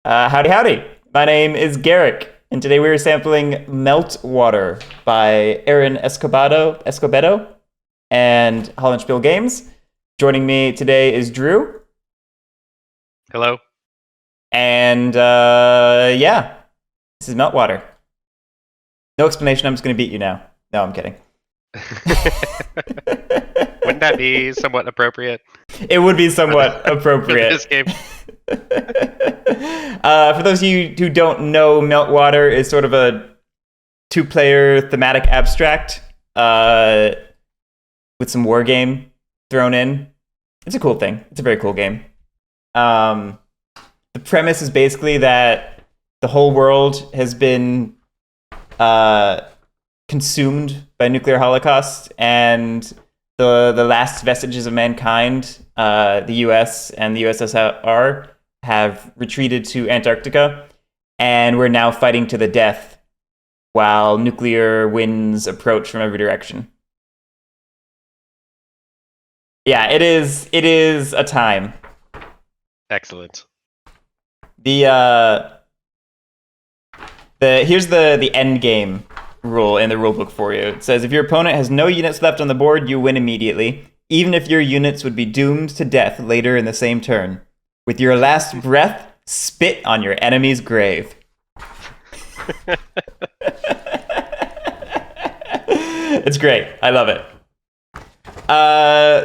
Howdy, howdy. My name is Garrick, and today we are sampling Meltwater by Aaron Escobedo and Hollandspiel Games. Joining me today is Drew. Hello. And yeah, this is Meltwater. No explanation, I'm just going to beat you now. No, I'm kidding. Wouldn't that be somewhat appropriate? It would be somewhat appropriate. For this game. For those of you who don't know, Meltwater is sort of a two-player thematic abstract with some war game thrown in. It's a cool thing. It's a very cool game. The premise is basically that the whole world has been consumed by a nuclear holocaust, and the last vestiges of mankind, the US and the USSR, have retreated to Antarctica, and we're now fighting to the death while nuclear winds approach from every direction. Yeah, it is a time. Excellent. Here's the end game rule in the rulebook for you. It says if your opponent has no units left on the board, you win immediately, even if your units would be doomed to death later in the same turn. With your last breath, spit on your enemy's grave. It's great. I love it.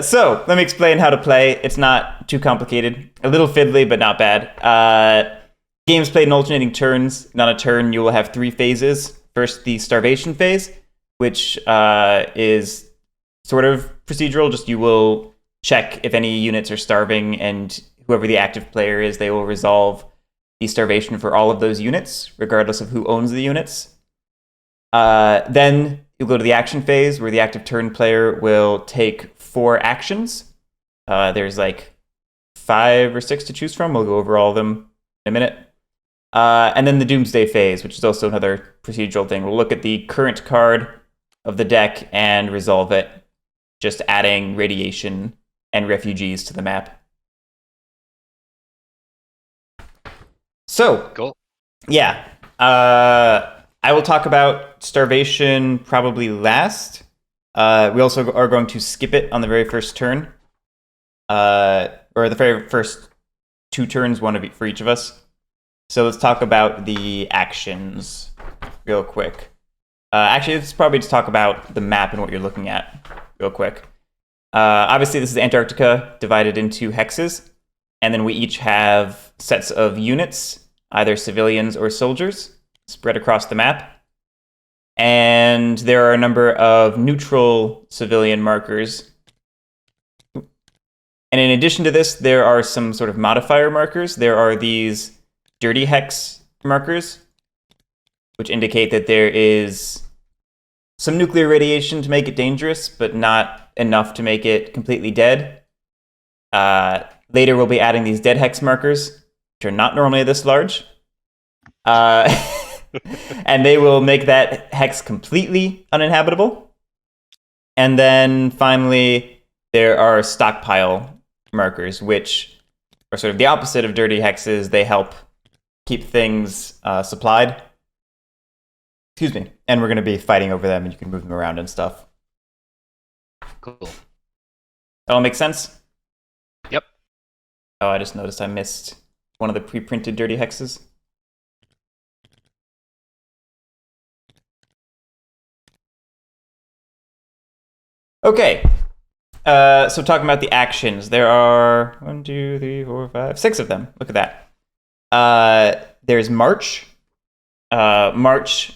So let me explain how to play. It's not too complicated. A little fiddly, but not bad. Games played in alternating turns. On a turn, you will have 3 phases. First, the Starvation Phase, which is sort of procedural. Just you will check if any units are starving, and whoever the active player is, they will resolve the starvation for all of those units, regardless of who owns the units. Then you'll go to the action phase, where the active turn player will take 4 actions. There's like 5 or 6 to choose from. We'll go over all of them in a minute. And then the Doomsday Phase, which is also another procedural thing. We'll look at the current card of the deck and resolve it, just adding radiation and refugees to the map. So, Cool. Yeah. I will talk about Starvation probably last. We also are going to skip it on the very first turn. Or the very first 2 turns, one for each of us. So let's talk about the actions real quick. Actually, let's probably just talk about the map and what you're looking at real quick. Obviously, this is Antarctica divided into hexes. And then we each have sets of units, either civilians or soldiers, spread across the map. And there are a number of neutral civilian markers. And in addition to this, there are some sort of modifier markers. There are these dirty hex markers, which indicate that there is some nuclear radiation to make it dangerous, but not enough to make it completely dead. Later, we'll be adding these dead hex markers, which are not normally this large. And they will make that hex completely uninhabitable. And then finally, there are stockpile markers, which are sort of the opposite of dirty hexes. They help keep things supplied. Excuse me. And we're going to be fighting over them, and you can move them around and stuff. Cool. That all make sense? Yep. Oh, I just noticed I missed one of the pre-printed dirty hexes. Okay. So talking about the actions, there are 1, 2, 3, 4, 5, 6 of them. Look at that. There's March. March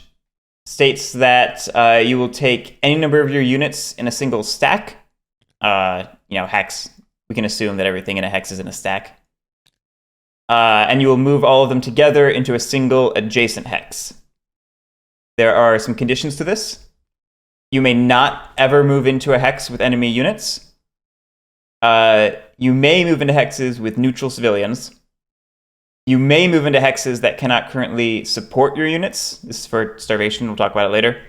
states that you will take any number of your units in a single stack. Hex. We can assume that everything in a hex is in a stack. And you will move all of them together into a single adjacent hex. There are some conditions to this. You may not ever move into a hex with enemy units. You may move into hexes with neutral civilians. You may move into hexes that cannot currently support your units. This is for Starvation. We'll talk about it later.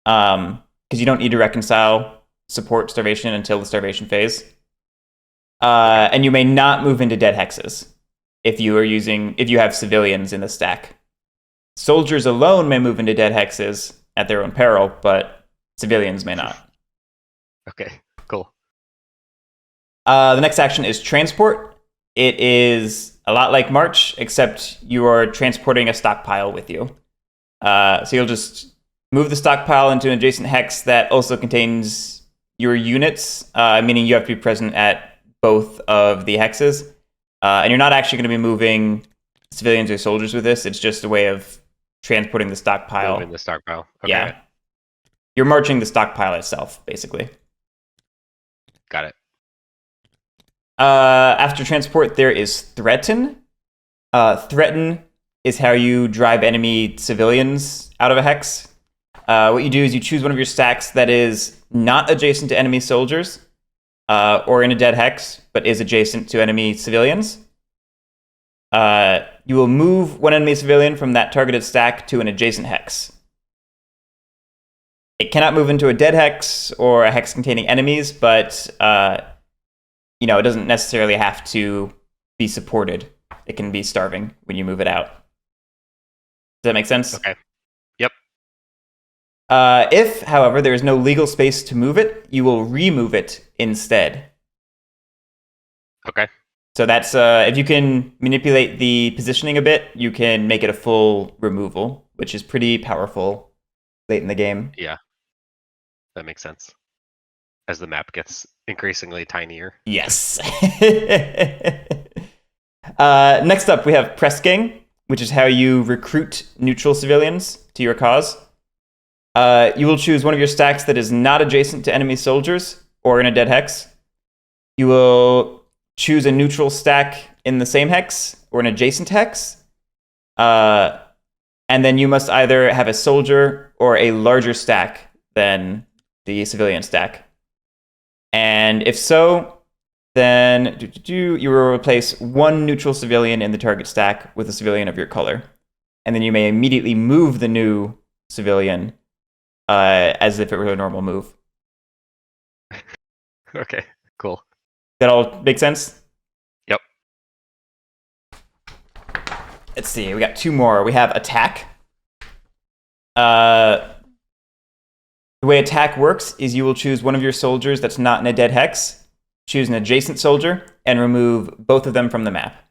Because you don't need to reconcile support Starvation until the Starvation phase. And you may not move into dead hexes. if you have civilians in the stack. Soldiers alone may move into dead hexes at their own peril, but civilians may not. Okay, cool. The next action is transport. It is a lot like March, except you are transporting a stockpile with you. So you'll just move the stockpile into an adjacent hex that also contains your units, meaning you have to be present at both of the hexes. And you're not actually going to be moving civilians or soldiers with this. It's just a way of transporting the stockpile. Moving the stockpile. Okay. Yeah. You're marching the stockpile itself, basically. Got it. After transport, there is threaten. Threaten is how you drive enemy civilians out of a hex. What you do is you choose one of your stacks that is not adjacent to enemy soldiers or in a dead hex, but is adjacent to enemy civilians. You will move one enemy civilian from that targeted stack to an adjacent hex. It cannot move into a dead hex or a hex containing enemies, but it doesn't necessarily have to be supported. It can be starving when you move it out. Does that make sense? Okay. Yep. If, however, there is no legal space to move it, you will remove it instead. Okay. So that's if you can manipulate the positioning a bit, you can make it a full removal, which is pretty powerful late in the game. Yeah. That makes sense. As the map gets increasingly tinier. Yes. Next up, we have press gang, which is how you recruit neutral civilians to your cause. You will choose one of your stacks that is not adjacent to enemy soldiers or in a dead hex. You will choose a neutral stack in the same hex or an adjacent hex. And then you must either have a soldier or a larger stack than the civilian stack. And if so, then you will replace one neutral civilian in the target stack with a civilian of your color. And then you may immediately move the new civilian as if it were a normal move. Okay, cool. That all make sense? Yep. Let's see, we got two more. We have attack. The way attack works is you will choose one of your soldiers that's not in a dead hex, choose an adjacent soldier, and remove both of them from the map.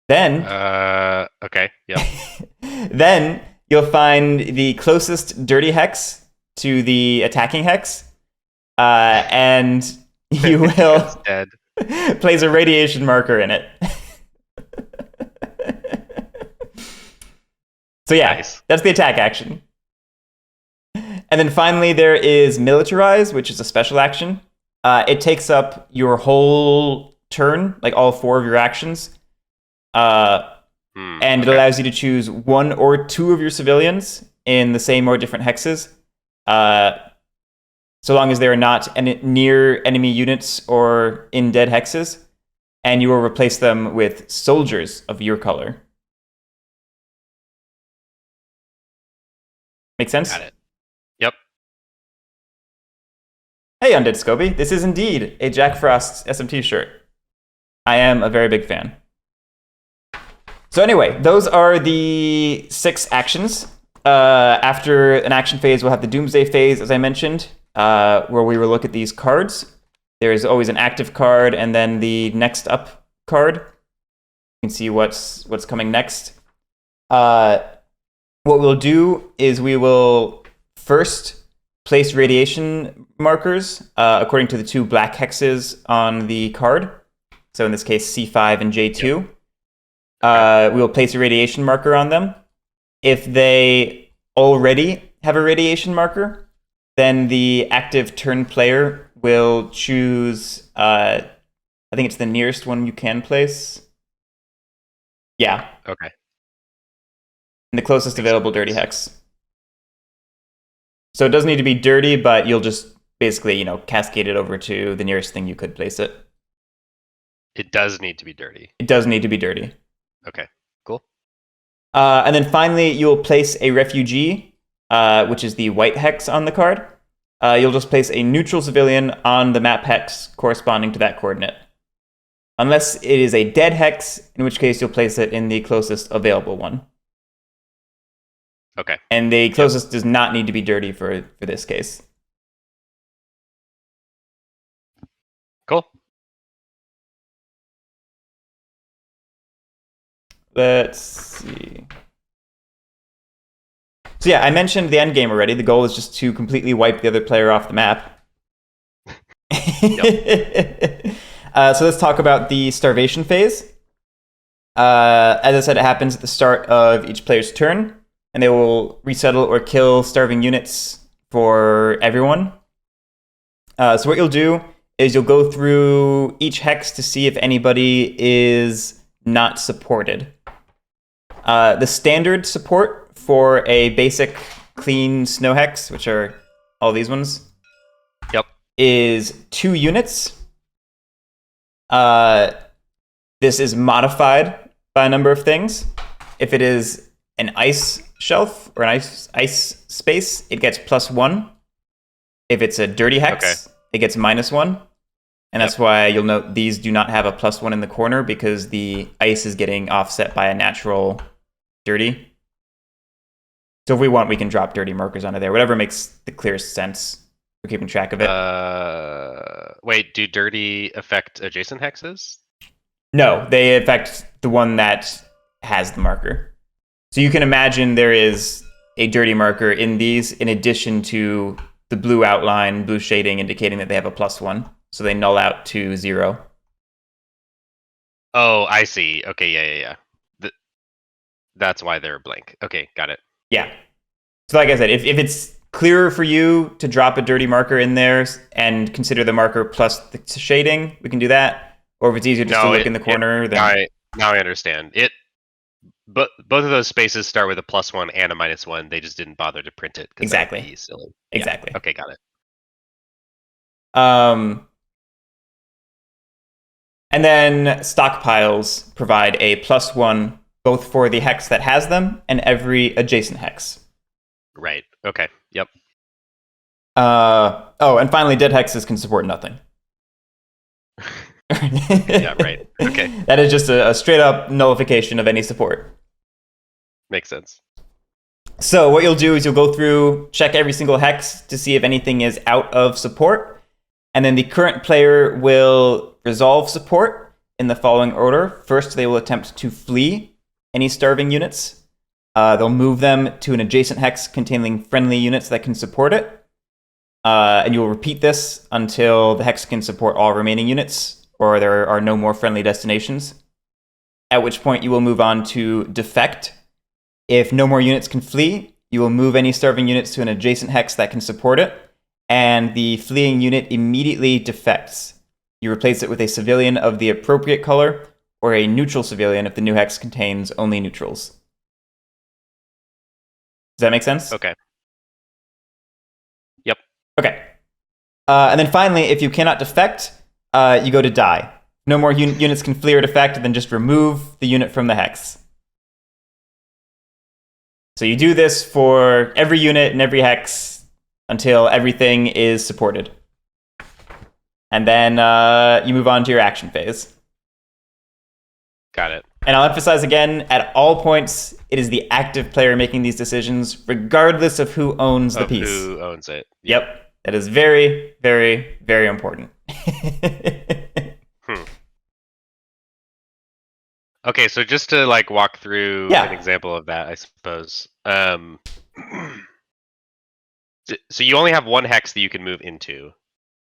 Then, okay, yep. then you'll find the closest dirty hex to the attacking hex, and you will dead. place a radiation marker in it. So yeah, Nice. That's the attack action. And then finally, there is Militarize, which is a special action. It takes up your whole turn, like all four of your actions. And it allows you to choose one or two of your civilians in the same or different hexes, so long as they are not near enemy units or in dead hexes. And you will replace them with soldiers of your color. Make sense? Got it. Yep. Hey, Undead Scoby, this is indeed a Jack Frost SMT shirt. I am a very big fan. So anyway, those are the 6 actions. After an action phase, we'll have the Doomsday Phase, as I mentioned, where we will look at these cards. There is always an active card and then the next up card. You can see what's coming next. What we'll do is we will first place radiation markers according to the 2 black hexes on the card. So in this case, C5 and J2. We will place a radiation marker on them. If they already have a radiation marker, then the active turn player will choose, I think it's the nearest one you can place. Yeah. Okay. And the closest available dirty hex. So it doesn't need to be dirty, but you'll just basically, cascade it over to the nearest thing you could place it. It does need to be dirty. It does need to be dirty. Okay, cool. And then finally, you'll place a refugee, which is the white hex on the card. You'll just place a neutral civilian on the map hex corresponding to that coordinate. unless it is a dead hex, in which case you'll place it in the closest available one. Okay. And the closest does not need to be dirty for this case. Cool. Let's see. So yeah, I mentioned the end game already. The goal is just to completely wipe the other player off the map. So let's talk about the Starvation Phase. As I said, it happens at the start of each player's turn, and they will resettle or kill starving units for everyone. So what you'll do is you'll go through each hex to see if anybody is not supported. The standard support for a basic clean snow hex, which are all these ones, is 2 units. This is modified by a number of things. If it is an ice shelf or an ice space, it gets +1. If it's a dirty hex, it gets -1. And that's why you'll note these do not have a +1 in the corner, because the ice is getting offset by a natural dirty. So if we want, we can drop dirty markers onto there. Whatever makes the clearest sense for keeping track of it. Wait, do dirty affect adjacent hexes? No, they affect the one that has the marker. So you can imagine there is a dirty marker in these, in addition to the blue outline, blue shading, indicating that they have a +1. So they null out to 0. Oh, I see. Okay, yeah. That's why they're blank. Okay, got it. Yeah. So like I said, if it's clearer for you to drop a dirty marker in there and consider the marker plus the shading, we can do that. Or if it's easier just to look in the corner, then... Now I understand. But both of those spaces start with a +1 and a -1. They just didn't bother to print it. Exactly. That would be silly. Exactly. Yeah. Okay, got it. And then stockpiles provide a +1 both for the hex that has them and every adjacent hex. Right. Okay. Yep. And finally, dead hexes can support nothing. Yeah, right. Okay. That is just a straight up nullification of any support. Makes sense. So what you'll do is you'll go through, check every single hex to see if anything is out of support, and then the current player will resolve support in the following order. First, they will attempt to flee any starving units. They'll move them to an adjacent hex containing friendly units that can support it. And you will repeat this until the hex can support all remaining units, or there are no more friendly destinations. At which point you will move on to defect. If no more units can flee, you will move any starving units to an adjacent hex that can support it, and the fleeing unit immediately defects. You replace it with a civilian of the appropriate color, or a neutral civilian if the new hex contains only neutrals. Does that make sense? Okay. Yep. Okay. And then finally, if you cannot defect, you go to die. No more units can flee or defect, then just remove the unit from the hex. So you do this for every unit and every hex until everything is supported. And then you move on to your action phase. Got it. And I'll emphasize again, at all points, it is the active player making these decisions, regardless of who owns the piece. Who owns it. Yep. That is very, very, very important. Okay, so just to walk through an example of that, I suppose. So you only have one hex that you can move into.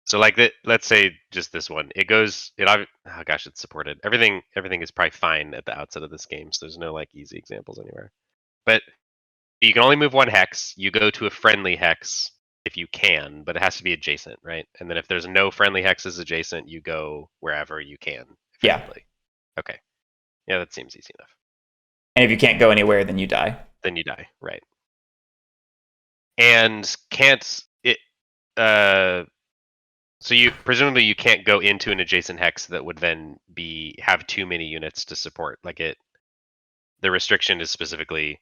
So let's say just this one. It's supported. Everything is probably fine at the outset of this game, so there's no easy examples anywhere. But you can only move one hex. You go to a friendly hex if you can, but it has to be adjacent, right? And then if there's no friendly hexes adjacent, you go wherever you can. Effectively. Yeah. Okay. Yeah, that seems easy enough. And if you can't go anywhere, then you die. Then you die, right? And can't it? So you presumably you can't go into an adjacent hex that would then have too many units to support. The restriction is specifically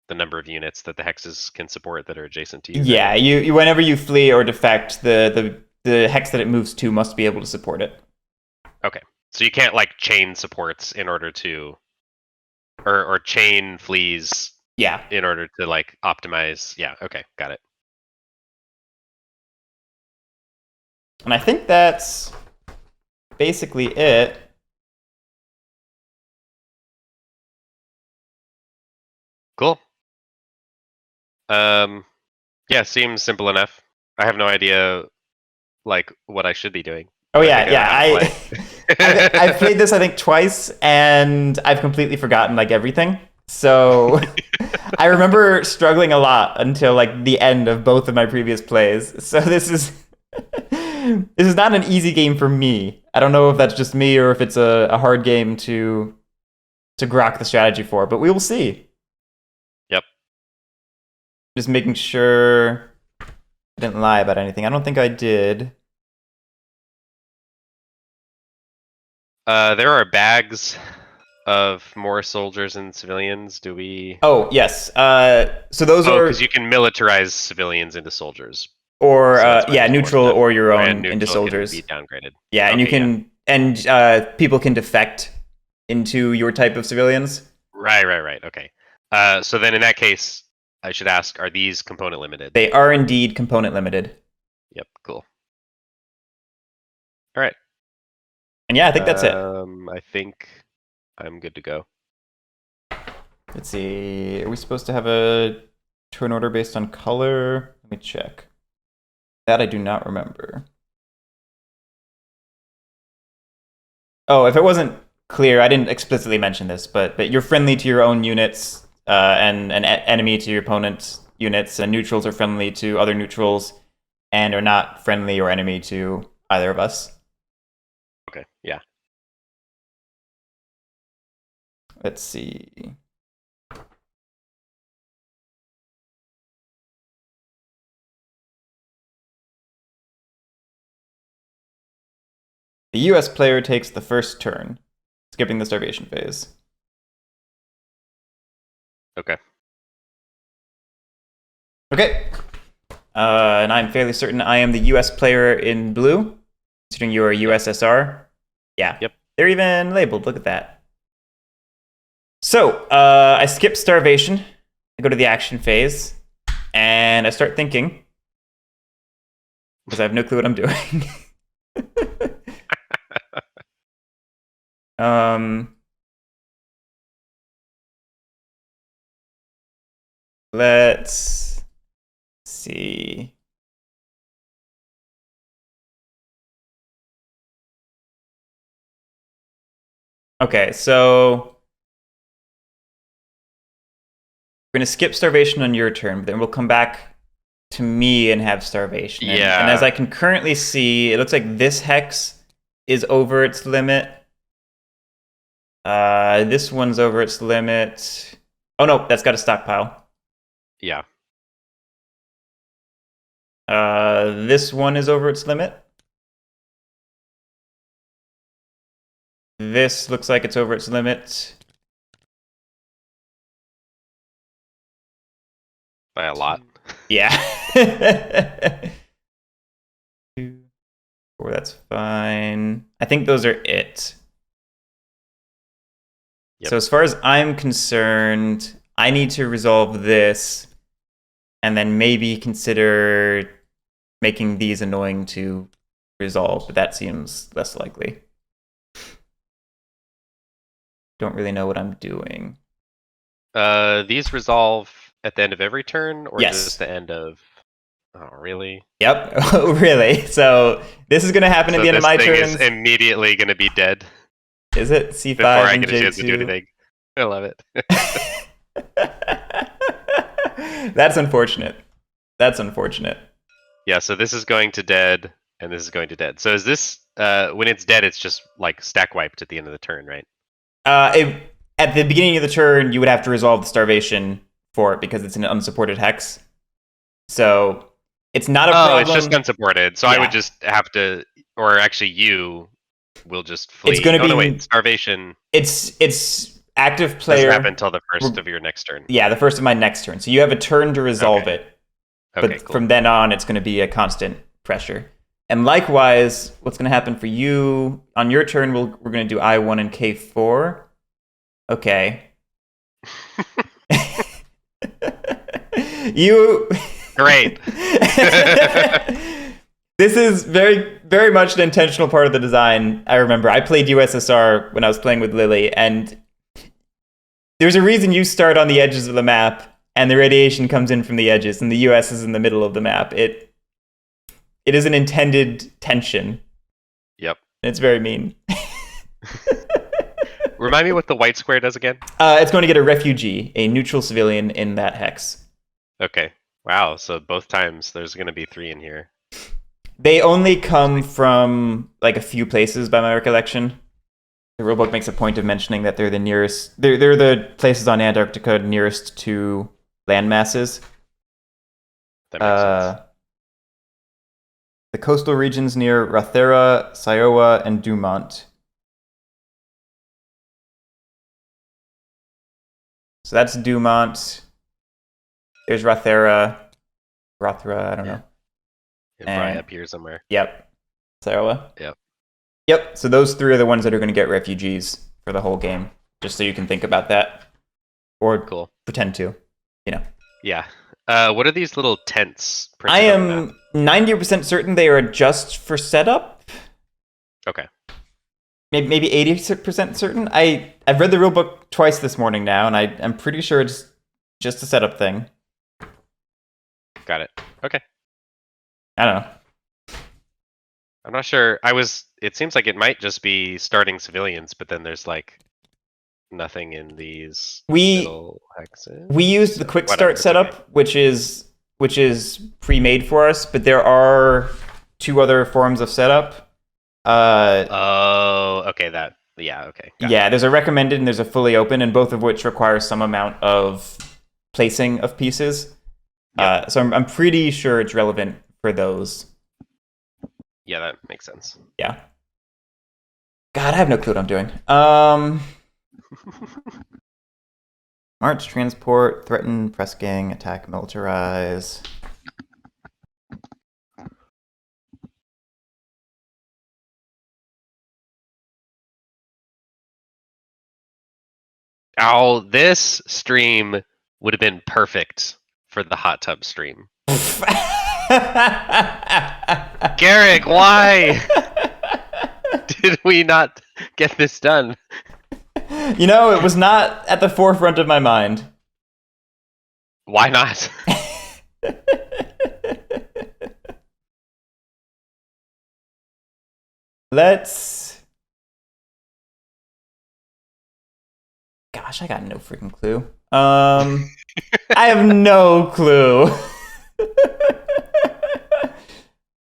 the number of units that the hexes can support that are adjacent to you. Yeah, right? you whenever you flee or defect, the hex that it moves to must be able to support it. Okay, So you can't like chain supports in order to, or chain fleas Yeah. in order to like optimize. Yeah. Okay. Got it. And I think that's basically it. Cool. Yeah, seems simple enough. I have no idea like what I should be doing. Oh But I yeah, think I know yeah. how to play. I've played this I think twice, and I've completely forgotten like everything. So I remember struggling a lot until like the end of both of my previous plays. So this is this is not an easy game for me. I don't know if that's just me or if it's a hard game to grok the strategy for, but we will see. Yep. Just making sure I didn't lie about anything. I don't think I did. There are bags of more soldiers and civilians. Do we? Oh yes. So those Oh, are because you can militarize civilians into soldiers. or So that's why yeah, there's more neutral stuff. or your And own into neutral can soldiers. be downgraded. Yeah, and you Okay, can and people can defect into your type of civilians. Right. Okay. So then in that case, I should ask: are these component limited? They are indeed component limited. Yep. Cool. All right. And yeah, I think that's it. I think I'm good to go. Let's see. Are we supposed to have a turn order based on color? Let me check. That I do not remember. Oh, if it wasn't clear, I didn't explicitly mention this, but you're friendly to your own units, and an enemy to your opponent's units, and neutrals are friendly to other neutrals, and are not friendly or enemy to either of us. Okay. Yeah. Let's see. The US player takes the first turn, skipping the Starvation Phase. Okay. Okay. And I'm fairly certain I am the US player in blue, considering you are USSR. Yeah. Yep. They're even labeled. Look at that. So, I skip Starvation. I go to the action phase, and I start thinking, because I have no clue what I'm doing. Let's see. Okay, so we're gonna skip Starvation on your turn, but then we'll come back to me and have Starvation. Yeah. And as I can currently see, it looks like this hex is over its limit. This one's over its limit. Oh no, that's got a stockpile. Yeah. This one is over its limit. This looks like it's over its limit. By a lot. Yeah. 2, 4, that's fine. I think those are it. Yep. So as far as I'm concerned, I need to resolve this and then maybe consider making these annoying to resolve, but that seems less likely. Don't really know what I'm doing. These resolve at the end of every turn, or Yes. just the end of? Oh, really? Yep. Oh, really? So this is going to happen at the end of my turn. This thing is immediately going to be dead. Is it C5 before I and get a chance to do J2? anything. I love it. That's unfortunate. That's unfortunate. Yeah, so this is going to dead, and this is going to dead. So is this when it's dead, it's just like stack wiped at the end of the turn, right? At the beginning of the turn, you would have to resolve the Starvation for it because it's an unsupported hex. So it's not a problem. It's just unsupported. So Yeah. I would just have to, or actually you will just flee. It's gonna be no, wait, Starvation. It's active player. Doesn't happen until the first of your next turn. Yeah, the first of my next turn. So you have a turn to resolve it. Okay, But cool. from then on, it's going to be a constant pressure. And likewise, what's going to happen for you on your turn? We're going to do I1 and K4. Okay. You. Great. This is very, very much an intentional part of the design. I remember I played USSR when I was playing with Lily, and there's a reason you start on the edges of the map, and the radiation comes in from the edges, and the US is in the middle of the map. It is an intended tension. Yep. It's very mean. Remind me what the white square does again? It's going to get a refugee, a neutral civilian in that hex. Okay. Wow. So both times there's going to be 3 in here. They only come from like a few places by my recollection. The rulebook makes a point of mentioning that they're the nearest. They're the places on Antarctica nearest to land masses. That makes sense. The coastal regions near Rothera, Siowa, and Dumont. So that's Dumont. There's Rothera, I don't know. It's probably up here somewhere. Yep. Siowa. Yep. Yep. So those 3 are the ones that are going to get refugees for the whole game. Just so you can think about that, or Cool. pretend to. Yeah. What are these little tents? I am 90% certain they are just for setup. Okay. Maybe 80% certain. I've read the rulebook twice this morning now, and I'm pretty sure it's just a setup thing. Got it. Okay. I don't know. I'm not sure. It seems like it might just be starting civilians, but then there's like nothing in these middle hexes. We used the quick Whatever, start setup, okay. which is pre-made for us, but there are 2 other forms of setup. Oh, okay. Okay. Yeah, there's a recommended and there's a fully open, and both of which require some amount of placing of pieces. Yep. So I'm pretty sure it's relevant for those. Yeah, that makes sense. Yeah. God, I have no clue what I'm doing. March, transport, threaten, press gang, attack, militarize. Oh, this stream would have been perfect for the hot tub stream. Garrick, why did we not get this done? You know, it was not at the forefront of my mind. Why not? Let's... Gosh, I got no freaking clue. I have no clue.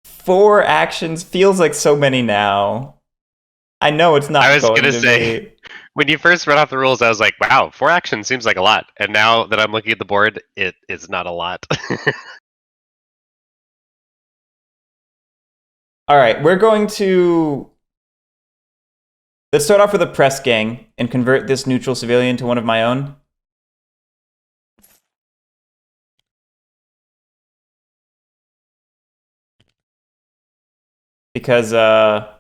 4 actions feels like so many now. I know it's not. I was going gonna to say, be. when you first read off the rules, I was like, wow, 4 actions seems like a lot. And now that I'm looking at the board, it is not a lot. All right, we're going to... Let's start off with a press gang and convert this neutral civilian to one of my own. Because I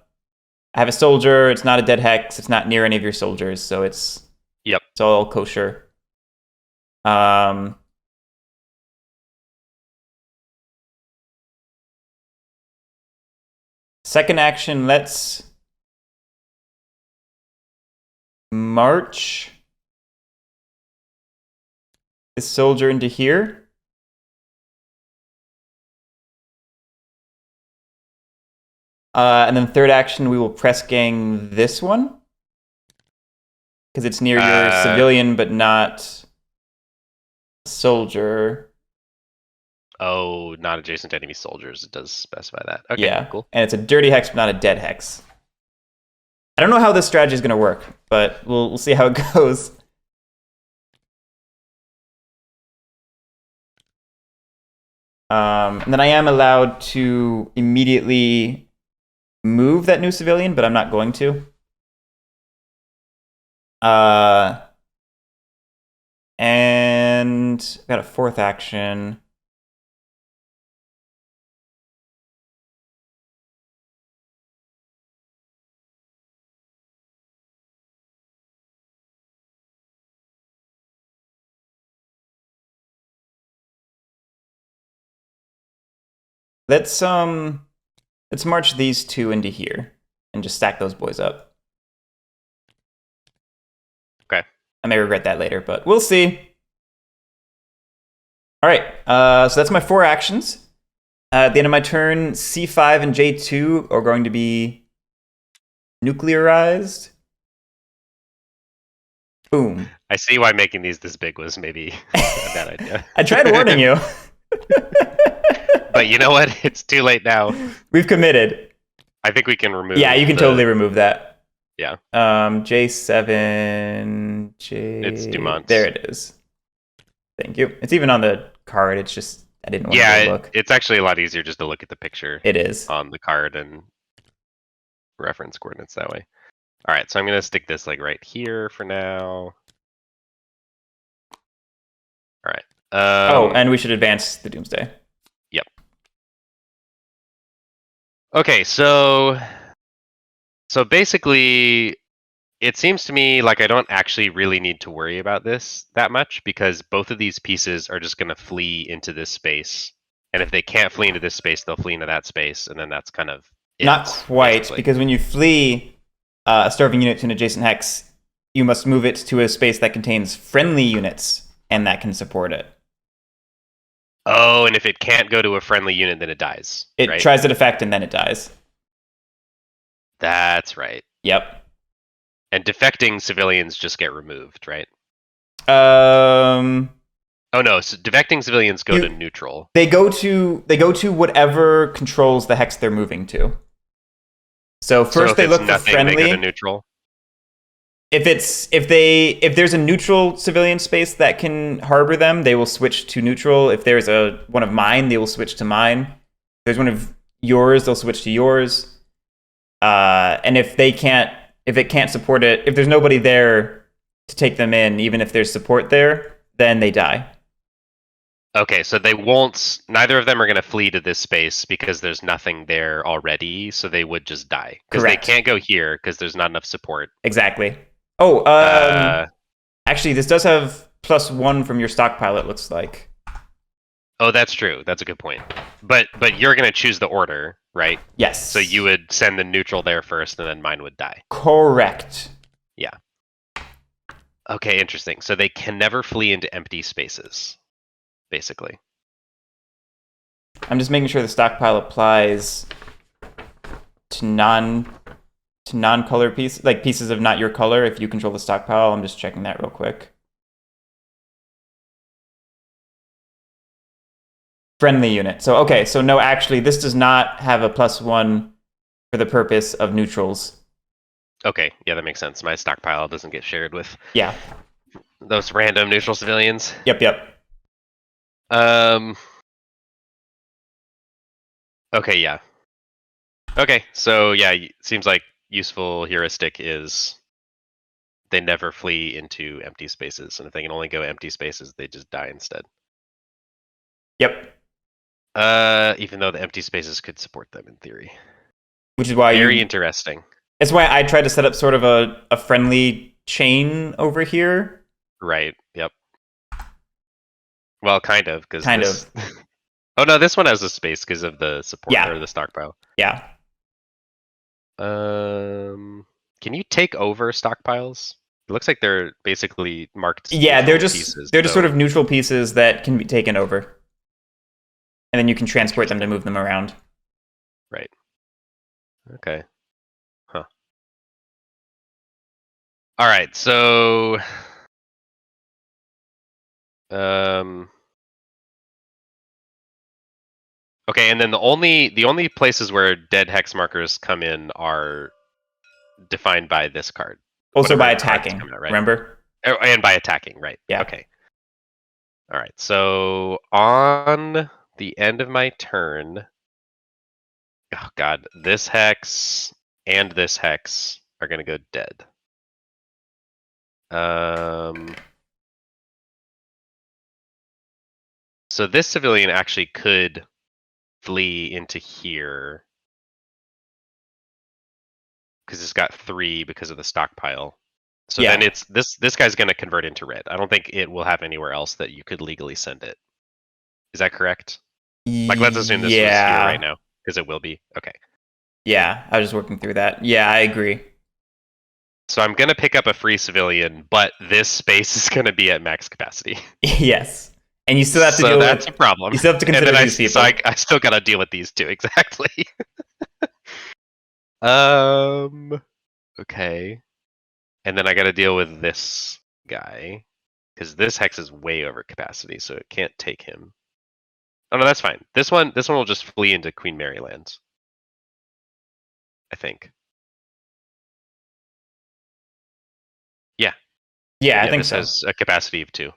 have a soldier, it's not a dead hex, it's not near any of your soldiers, so it's all kosher. Second action, let's march this soldier into here. And then third action, we will press gang this one. Because it's near your civilian, but not soldier. Oh, not adjacent to enemy soldiers. It does specify that. Okay, yeah, cool. And it's a dirty hex, but not a dead hex. I don't know how this strategy is going to work, but we'll see how it goes. And then I am allowed to immediately move that new civilian, but I'm not going to. And got a fourth action. let's march these two into here and just stack those boys up. Okay. I may regret that later, but we'll see. All right, so that's my 4 actions. At the end of my turn, C5 and J2 are going to be nuclearized. Boom. I see why making these this big was maybe a bad idea. I tried warning you. But you know what? It's too late now. We've committed. I think we can remove. Yeah, you can totally remove that. Yeah. J7, It's Dumont. There it is. Thank you. It's even on the card. It's just I didn't want to look. It's actually a lot easier just to look at the picture. It is on the card and reference coordinates that way. All right, so I'm gonna stick this like right here for now. All right. And we should advance the Doomsday. Yep. Okay, so basically, it seems to me like I don't actually really need to worry about this that much because both of these pieces are just going to flee into this space. And if they can't flee into this space, they'll flee into that space. And then that's kind of it. Not quite, basically. Because when you flee a starving unit to an adjacent hex, you must move it to a space that contains friendly units and that can support it. Oh, and if it can't go to a friendly unit, then it dies. It right? tries to defect and then it dies. That's right. Yep. And defecting civilians just get removed, right? Oh no, so defecting civilians go to neutral. They go to whatever controls the hex they're moving to. So first they look for friendly. They go to neutral. If there's a neutral civilian space that can harbor them, they will switch to neutral. If there's one of mine, they will switch to mine. If there's one of yours, they'll switch to yours. And if it can't support it, if there's nobody there to take them in, even if there's support there, then they die. Okay, so they won't. Neither of them are going to flee to this space because there's nothing there already. So they would just die because they can't go here because there's not enough support. Exactly. Oh, actually, this does have +1 from your stockpile. It looks like. Oh, that's true. That's a good point. But you're going to choose the order, right? Yes. So you would send the neutral there first, and then mine would die. Correct. Yeah. Okay, interesting. So they can never flee into empty spaces, basically. I'm just making sure the stockpile applies to non-color pieces, like pieces of not your color. If you control the stockpile, I'm just checking that real quick. Friendly unit. So okay, so no, actually, this does not have a +1 for the purpose of neutrals. Okay, yeah, that makes sense. My stockpile doesn't get shared with those random neutral civilians. Yep. Okay, yeah. Okay, so yeah, it seems like useful heuristic is they never flee into empty spaces, and if they can only go empty spaces, they just die instead. Yep. Even though the empty spaces could support them in theory. Which is why very interesting. That's why I tried to set up sort of a friendly chain over here. Right. Yep. Well, kind of, because kind of. Oh no, this one has a space because of the support or the stockpile. Yeah. Can you take over stockpiles? It looks like they're basically marked. Yeah, they're just pieces, just sort of neutral pieces that can be taken over, and then you can transport them to move them around. Right. Okay. Huh. All right. So. Okay, and then the only places where dead hex markers come in are defined by this card. Also by attacking, out, right? Remember? And by attacking, right? Yeah. Okay. All right. So on the end of my turn, oh god, this hex and this hex are gonna go dead. So this civilian actually could flee into here because it's got 3 because of the stockpile. So then it's this guy's going to convert into red. I don't think it will have anywhere else that you could legally send it. Is that correct? Like, let's assume this was here right now, because it will be. Okay. Yeah, I was just working through that. Yeah, I agree. So I'm going to pick up a free civilian, but this space is going to be at max capacity. Yes. And you still have to So deal that's with... a problem. You still have to consider these people. So I still got to deal with these two, exactly. Okay. And then I got to deal with this guy, because this hex is way over capacity, so it can't take him. Oh no, that's fine. This one will just flee into Queen Mary lands, I think. Yeah. Yeah, I think this so. has a capacity of 2.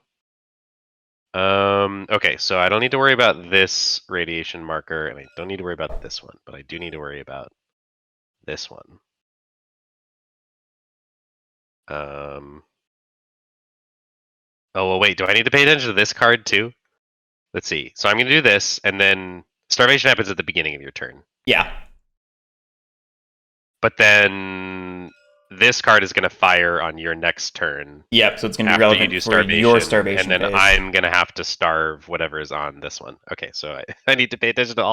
Okay, so I don't need to worry about this radiation marker, and I don't need to worry about this one, but I do need to worry about this one. Oh, well, wait, do I need to pay attention to this card too? Let's see. So I'm going to do this, and then Starvation happens at the beginning of your turn. Yeah. But then this card is going to fire on your next turn. Yep, so it's going to be After you relevant do for your Starvation and then phase. I'm going to have to starve whatever is on this one. Okay, so I need to pay attention to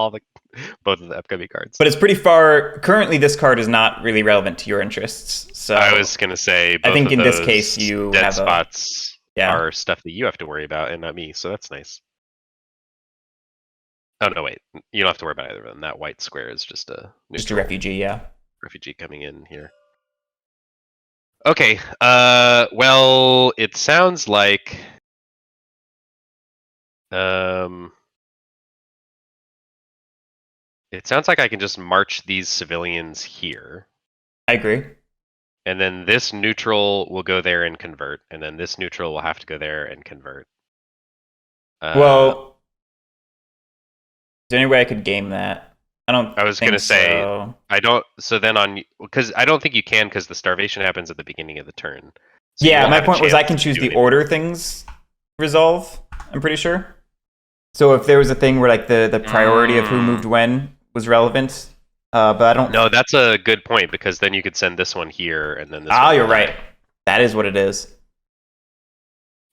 both of the upcoming cards. But it's pretty far... Currently, this card is not really relevant to your interests. So I was going to say, both I think of in this those case, you dead have spots Yeah. are stuff that you have to worry about and not me, so that's nice. Oh, no, wait. You don't have to worry about either of them. That white square is just a refugee, yeah. refugee coming in here. Okay, well, it sounds like... It sounds like I can just march these civilians here. I agree. And then this neutral will go there and convert, and then this neutral will have to go there and convert. Well, is there any way I could game that? I was going to say, so. I don't, so then because I don't think you can, because the starvation happens at the beginning of the turn. So Yeah, my point was I can choose the order things resolve, I'm pretty sure. So if there was a thing where like the priority of who moved when was relevant, but I don't... No, that's a good point, because then you could send this one here, and then this one. Ah, you're right. That is what it is.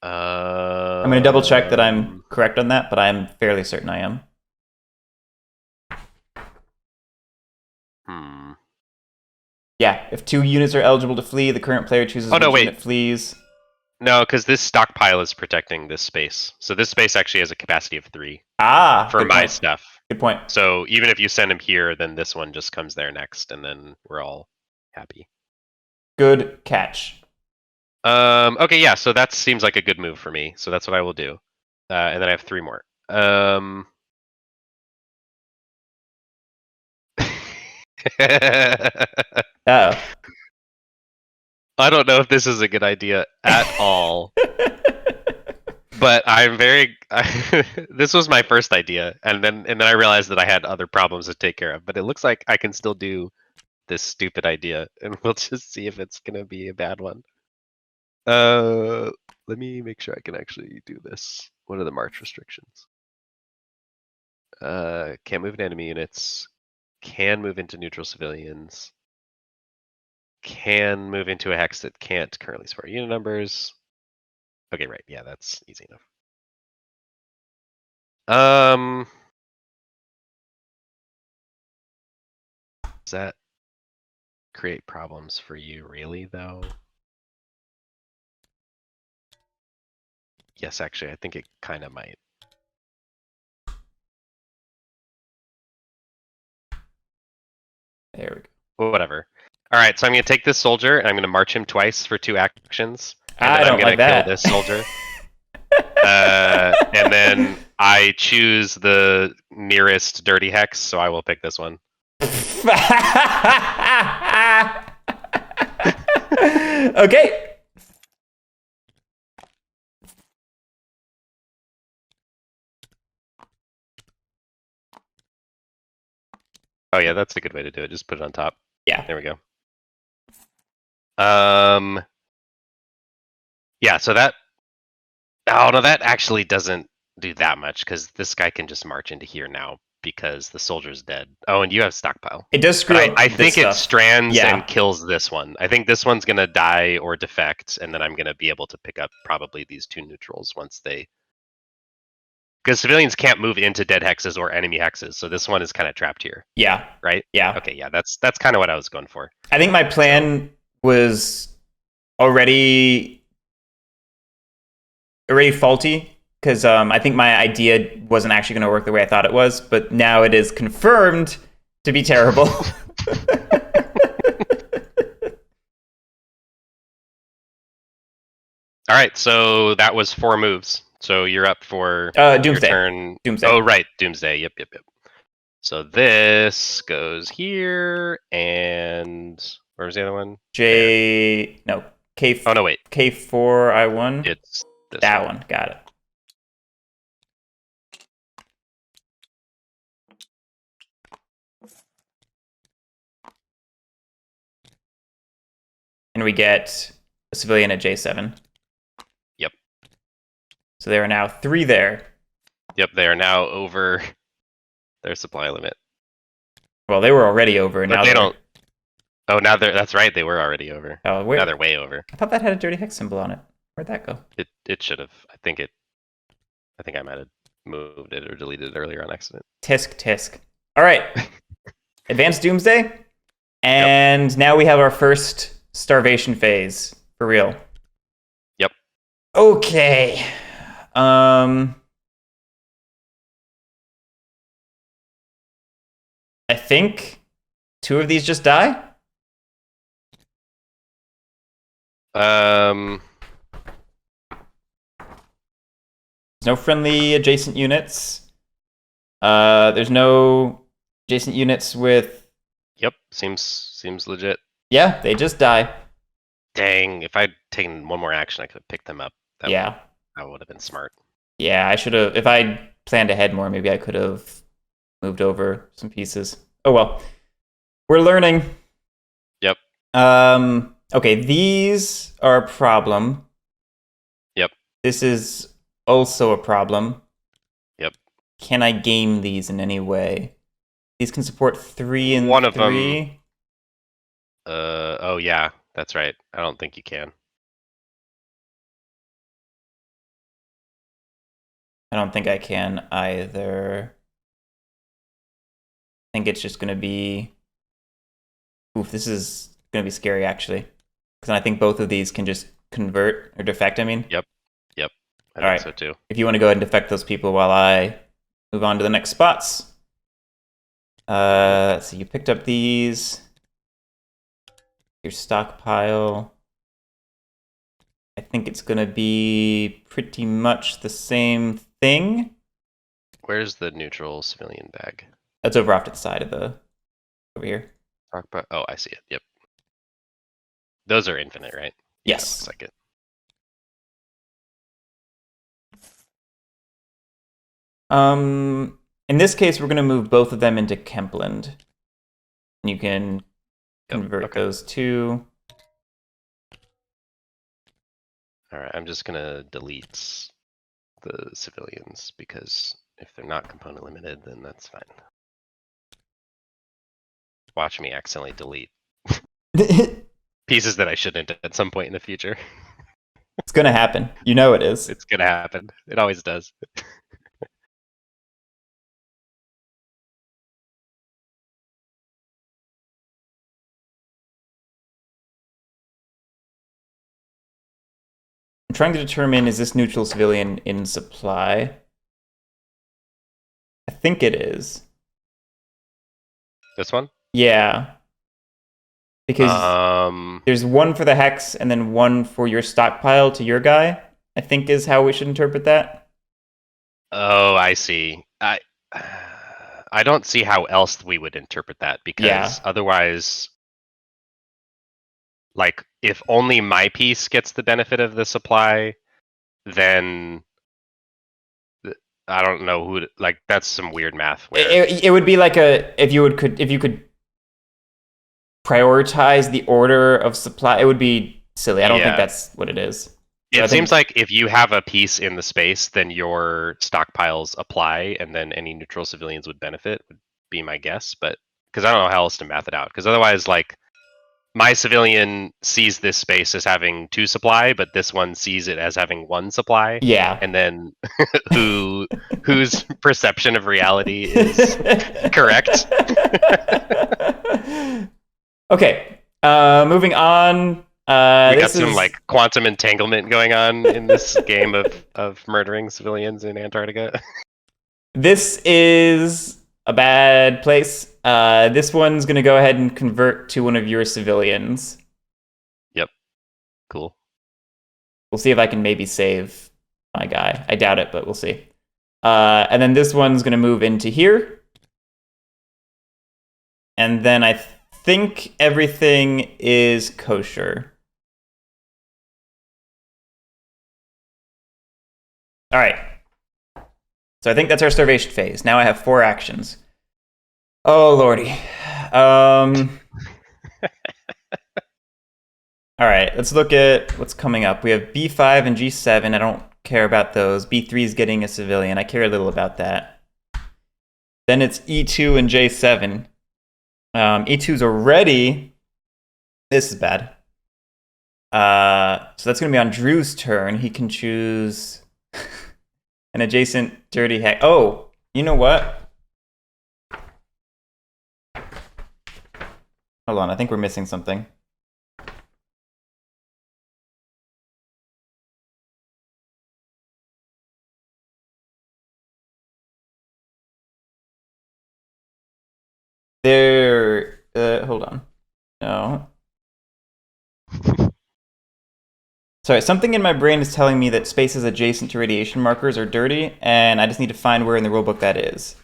I'm going to double check that I'm correct on that, but I'm fairly certain I am. Yeah, if 2 units are eligible to flee, the current player chooses which unit flees. No, because this stockpile is protecting this space. So this space actually has a capacity of 3. For my stuff. Good point. So even if you send him here, then this one just comes there next, and then we're all happy. Good catch. Okay, yeah, so that seems like a good move for me. So that's what I will do. And then I have 3 more. Uh-oh. I don't know if this is a good idea at all. But I'm very... this was my first idea, and then I realized that I had other problems to take care of. But it looks like I can still do this stupid idea, and we'll just see if it's going to be a bad one. Let me make sure I can actually do this. What are the march restrictions? Can't move in enemy units. Can move into neutral civilians. Can move into a hex that can't currently support unit numbers. Okay, right. Yeah, that's easy enough. Does that create problems for you, really, though? Yes, actually, I think it kind of might. There we go. Well, whatever. All right, so I'm going to take this soldier, and I'm going to march him twice for 2 actions. And then I'm going to kill this soldier. And then I choose the nearest dirty hex, so I will pick this one. Okay. Oh yeah, that's a good way to do it. Just put it on top. Yeah. There we go. Yeah, so that... Oh, no, that actually doesn't do that much, because this guy can just march into here now, because the soldier's dead. Oh, and you have stockpile. It does screw up I think it strands Yeah. and kills this one. I think this one's going to die or defect, and then I'm going to be able to pick up probably these 2 neutrals once they because civilians can't move into dead hexes or enemy hexes, so this one is kind of trapped here, Yeah. right? Yeah. Okay, yeah, that's kind of what I was going for. I think my plan was already faulty because I think my idea wasn't actually going to work the way I thought it was, but now it is confirmed to be terrible. All right, so that was 4 moves. So you're up for Doomsday. your turn. Doomsday. Oh, right, Doomsday. Yep. So this goes here, and where was the other one? K. Oh no, wait. K4 I1. It's this that one. Got it. And we get a civilian at J7. Yep. So there are now 3 there. Yep, they are now over their supply limit. Well, they were already over. But now they don't. Oh, now they're. That's right. They were already over. Oh, where? Now they're way over. I thought that had a dirty hex symbol on it. Where'd that go? It should have. I think I might have moved it or deleted it earlier on accident. Tisk. All right. Advanced Doomsday. And now we have our first Starvation Phase. For real. Yep. Okay. I think 2 of these just die. Um. There's no friendly adjacent units. There's no adjacent units with. Yep. Seems legit. Yeah, they just die. Dang! If I'd taken one more action, I could have picked them up. That would have been smart. Yeah, I should have. If I planned ahead more, maybe I could have moved over some pieces. Oh well, we're learning. Yep. Okay, these are a problem. Yep. This is also a problem. Yep. Can I game these in any way? These can support 3 and 3. One of them. Oh yeah, that's right. I don't think you can. I don't think I can either. I think it's just going to be. Oof, this is going to be scary actually, because I think both of these can just convert or defect. I mean. Yep. I All think right. so too. If you want to go ahead and defect those people while I move on to the next spots. Let's see, you picked up these. Your stockpile. I think it's going to be pretty much the same thing. Where's the neutral civilian bag? That's over off to the side of the. Over here. Oh, I see it. Yep. Those are infinite, right? Yes. Looks like it. In this case, we're going to move both of them into Kempland. You can convert those 2. All right, I'm just gonna delete the civilians because if they're not component limited, then that's fine. Watch me accidentally delete pieces that I shouldn't at some point in the future. It's going to happen. You know it is. It's gonna happen. It always does. I'm trying to determine, is this neutral civilian in supply? I think it is. This one? Yeah. Because there's 1 for the hex and then 1 for your stockpile to your guy, I think is how we should interpret that. Oh, I see. I don't see how else we would interpret that because otherwise, like, if only my piece gets the benefit of the supply, then I don't know who. Like, that's some weird math. Where It would be like if you could prioritize the order of supply. It would be silly. I don't think that's what it is. It seems like if you have a piece in the space, then your stockpiles apply, and then any neutral civilians would benefit. Would be my guess, but because I don't know how else to math it out. Because otherwise, like, my civilian sees this space as having 2 supply, but this one sees it as having 1 supply. Yeah. And then whose perception of reality is correct? Okay. Moving on. We got This some is like quantum entanglement going on in this game of murdering civilians in Antarctica. this is a bad place. This one's gonna go ahead and convert to one of your civilians. Yep. Cool. We'll see if I can maybe save my guy. I doubt it, but we'll see. And then this one's gonna move into here. And then I think everything is kosher. All right. So I think that's our starvation phase. Now I have 4 actions. Oh, lordy. All right, let's look at what's coming up. We have B5 and G7. I don't care about those. B3 is getting a civilian. I care a little about that. Then it's E2 and J7. E2's already... This is bad. So that's going to be on Drew's turn. He can choose an adjacent dirty hex. Oh, you know what? Hold on, I think we're missing something. There, hold on. No. Sorry, something in my brain is telling me that spaces adjacent to radiation markers are dirty, and I just need to find where in the rulebook that is.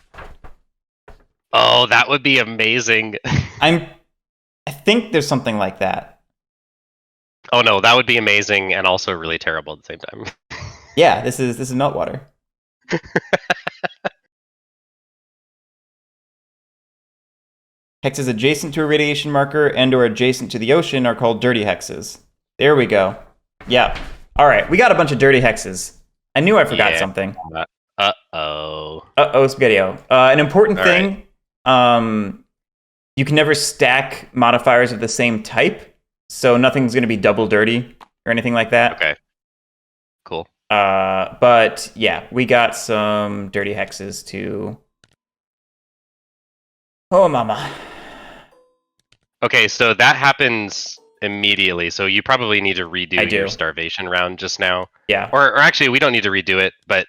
Oh, that would be amazing. I think there's something like that. Oh no, that would be amazing and also really terrible at the same time. Yeah, this is Meltwater. Hexes adjacent to a radiation marker and or adjacent to the ocean are called dirty hexes. There we go. Yeah. All right, we got a bunch of dirty hexes. I knew I forgot something. Uh-oh. Uh-oh, Spaghetti-O. An important thing, you can never stack modifiers of the same type, so nothing's going to be double dirty or anything like that. Okay. Cool. But yeah, we got some dirty hexes too. Oh, mama. Okay, so that happens immediately. So you probably need to redo your starvation round just now. Yeah. Or actually, we don't need to redo it, but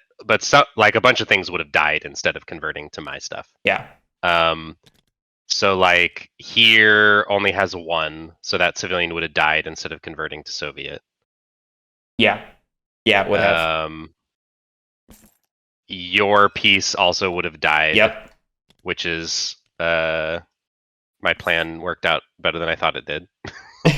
like a bunch of things would have died instead of converting to my stuff. Yeah. So like here only has 1, so that civilian would have died instead of converting to Soviet. Yeah. Yeah, it would have. Your piece also would have died. Yep. Which is my plan worked out better than I thought it did. This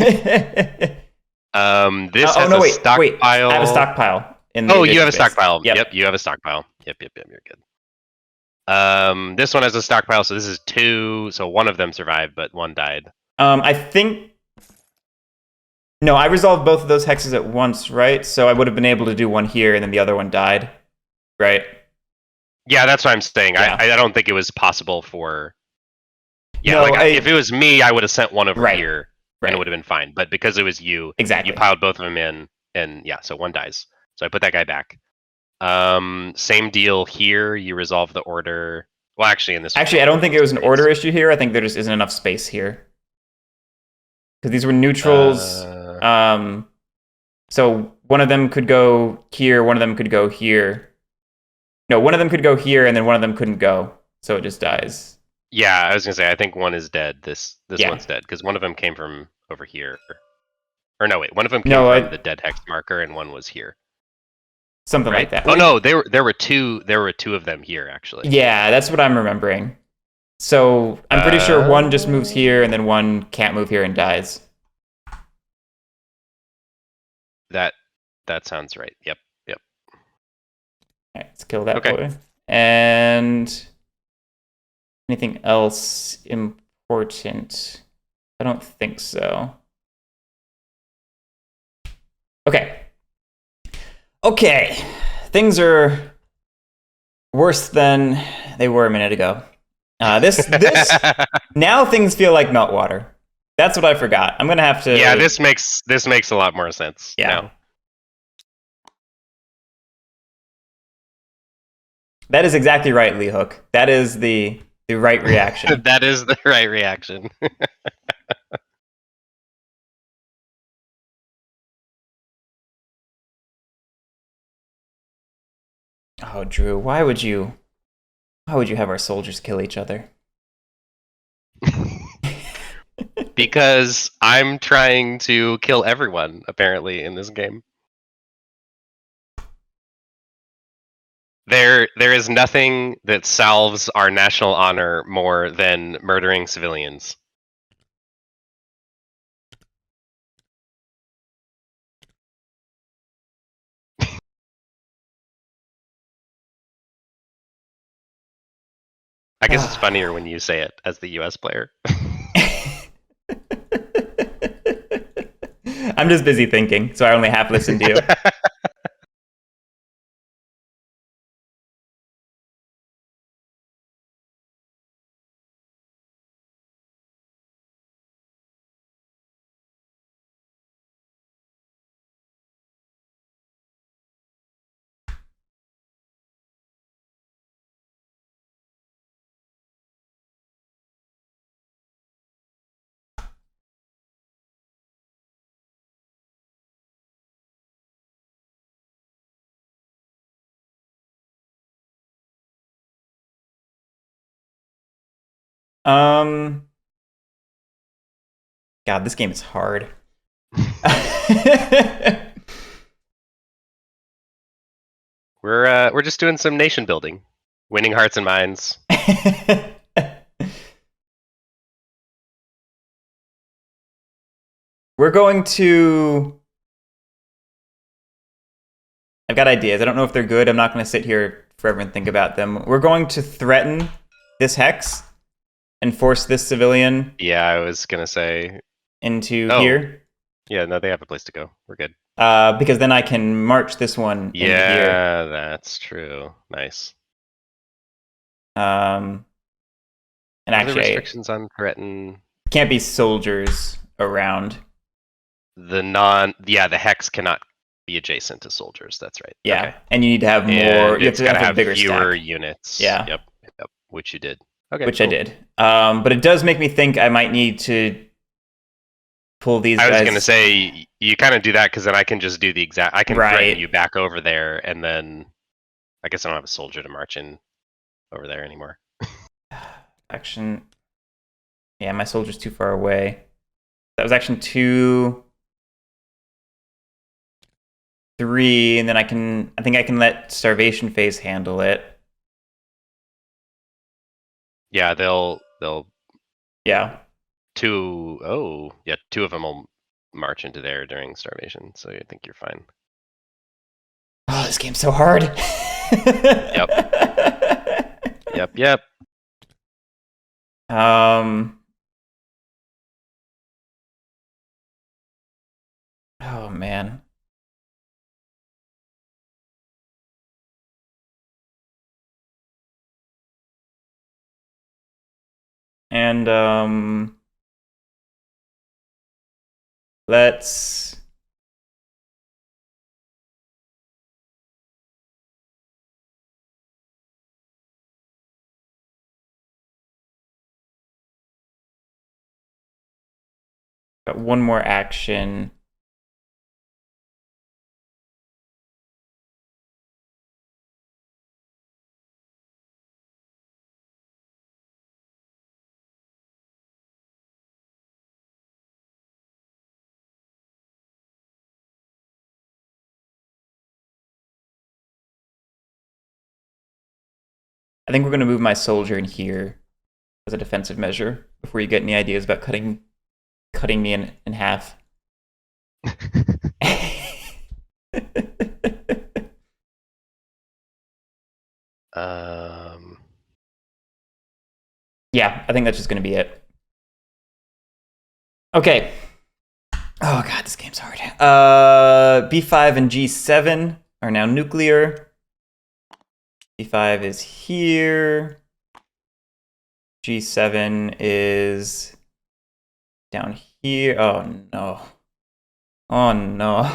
has a stockpile. Wait, I have a stockpile. You have a stockpile. Yep, you have a stockpile. Yep, you're good. This one has a stockpile, so this is 2. So one of them survived, but one died. I think. No, I resolved both of those hexes at once, right? So I would have been able to do one here, and then the other one died, right? Yeah, that's what I'm saying. Yeah. I don't think it was possible for. Yeah, no, if it was me, I would have sent one over here, and it would have been fine. But because it was you, you piled both of them in, and yeah, so one dies. So I put that guy back. Same deal here. You resolve the order. Well, actually, in this. Actually, I don't think it was an order issue here. I think there just isn't enough space here because these were neutrals. So one of them could go here. One of them could go here. No, one of them could go here, and then one of them couldn't go. So it just dies. Yeah, I was gonna say I think one is dead. This one's dead because one of them came from over here. Or no, wait, one of them came from the dead hex marker, and one was here. Something like that. Oh no, there were 2 of them here actually. Yeah, that's what I'm remembering. So I'm pretty sure one just moves here, and then one can't move here and dies. That sounds right. Yep. All right, let's kill that boy. And anything else important? I don't think so. Okay. Things are worse than they were a minute ago. This now things feel like Meltwater. That's what I forgot. I'm gonna have to. Yeah, this makes a lot more sense. Yeah. Now. That is exactly right, Lee Hook. That is the right reaction. That is the right reaction. Oh, Drew, why would you have our soldiers kill each other? Because I'm trying to kill everyone, apparently, in this game. There is nothing that salves our national honor more than murdering civilians. I guess it's funnier when you say it as the US player. I'm just busy thinking, so I only half listen to you. God, this game is hard. We're just doing some nation building, winning hearts and minds. We're going to. I've got ideas. I don't know if they're good. I'm not going to sit here forever and think about them. We're going to threaten this hex and force this civilian. Yeah, I was gonna say into here. Yeah, no, they have a place to go. We're good. Because then I can march this one into here. Yeah, that's true. Nice. And actually, the restrictions on threaten? Can't be soldiers around. The hex cannot be adjacent to soldiers. That's right. Yeah, okay. And you need to have more. And you have to have a bigger fewer stack. units. Yeah. Yep. Which you did. Okay. Which cool. I did. But it does make me think I might need to pull these guys. I was going to say, you kind of do that because then I can just do the exact... I can threaten you back over there, and then I guess I don't have a soldier to march in over there anymore. Action. Yeah, my soldier's too far away. That was action 2, 3, and then I think I can let Starvation Phase handle it. Yeah, they'll... Yeah. Two of them will march into there during Starvation, so I think you're fine. Oh, this game's so hard. Yep. Oh, man. And, let's... Got one more action. I think we're going to move my soldier in here as a defensive measure before you get any ideas about cutting me in half. Yeah, I think that's just going to be it. Okay. Oh god, this game's hard. B5 and G7 are now nuclear. B5 is here. G7 is down here. Oh no. Oh no.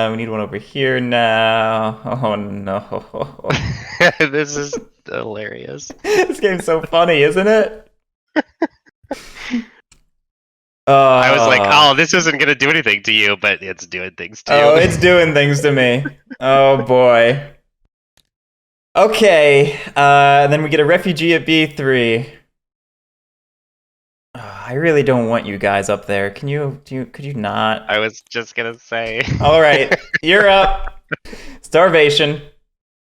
We need one over here now. Oh no. This is hilarious. This game's so funny, isn't it? I was like, oh, this isn't gonna do anything to you, but it's doing things to you. Oh, it's doing things to me. Oh boy. Okay, then we get a refugee at B3. I really don't want you guys up there. Could you not? I was just gonna say. All right, you're up. Starvation.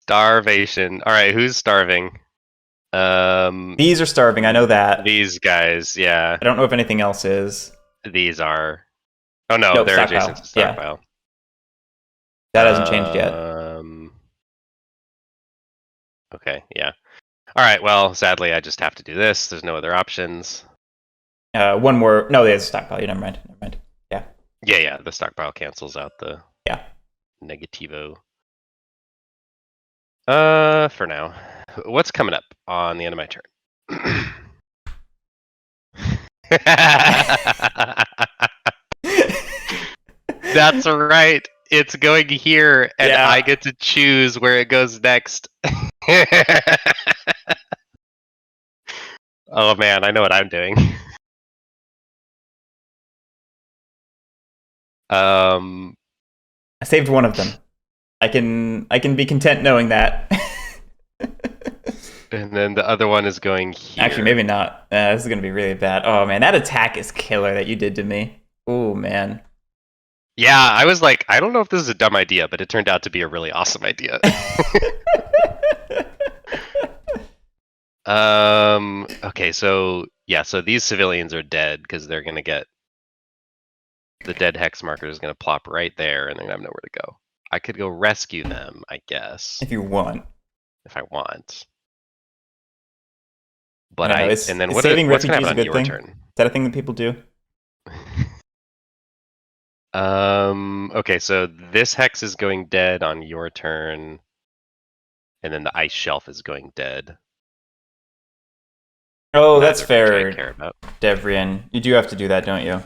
Starvation. All right, who's starving? These are starving. I know that. These guys, yeah. I don't know if anything else is. These are. Oh no, Nope, they're stockpile. adjacent to stockpile. That hasn't changed yet. Okay, yeah. All right. Well, sadly, I just have to do this. There's no other options. One more. No, there's a stockpile. Never mind. Never mind. Yeah. Yeah. The stockpile cancels out the negativo. For now. What's coming up on the end of my turn? That's right. It's going here, and I get to choose where it goes next. Oh man, I know what I'm doing. I saved one of them. I can be content knowing that. And then the other one is going here. Actually, maybe not. This is gonna be really bad. Oh man, that attack is killer that you did to me. Oh man. Yeah, I was like, I don't know if this is a dumb idea, but it turned out to be a really awesome idea. Okay, so these civilians are dead because they're gonna get the dead hex marker is gonna plop right there, and they're gonna have nowhere to go. I could go rescue them, I guess. If you want. If I want. But and then what's gonna happen on your turn? Is that a thing that people do? Okay, so this hex is going dead on your turn, and then the ice shelf is going dead. Oh, that's fair, Devrian. You do have to do that, don't you?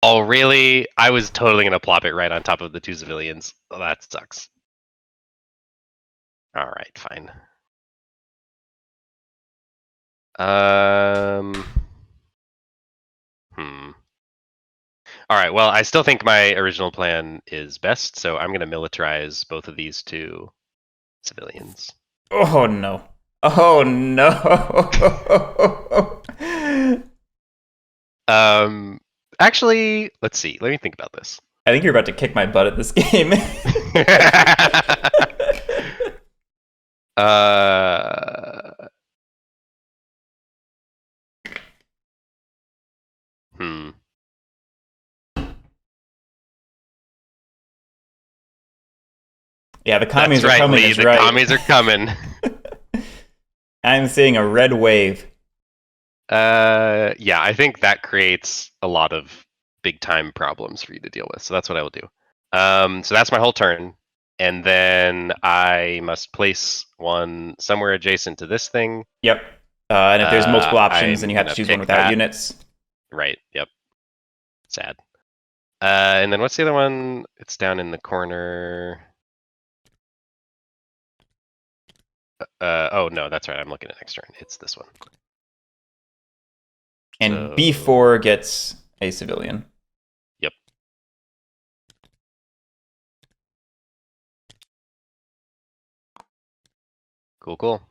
Oh, really? I was totally gonna plop it right on top of the two civilians. Oh, that sucks. All right, fine. All right, well, I still think my original plan is best, so I'm going to militarize both of these two civilians. Oh, no. Oh, no. Actually, let's see. Let me think about this. I think you're about to kick my butt at this game. Yeah, the commies are coming. Lee, the commies are coming. I'm seeing a red wave. Yeah, I think that creates a lot of big time problems for you to deal with. So that's what I will do. So that's my whole turn. And then I must place one somewhere adjacent to this thing. Yep. And if there's multiple options, then you have to choose one without units. Right. Yep. Sad. And then what's the other one? It's down in the corner. Oh no, that's right. I'm looking at next turn. It's this one. And so... B4 gets a civilian. Yep. Cool.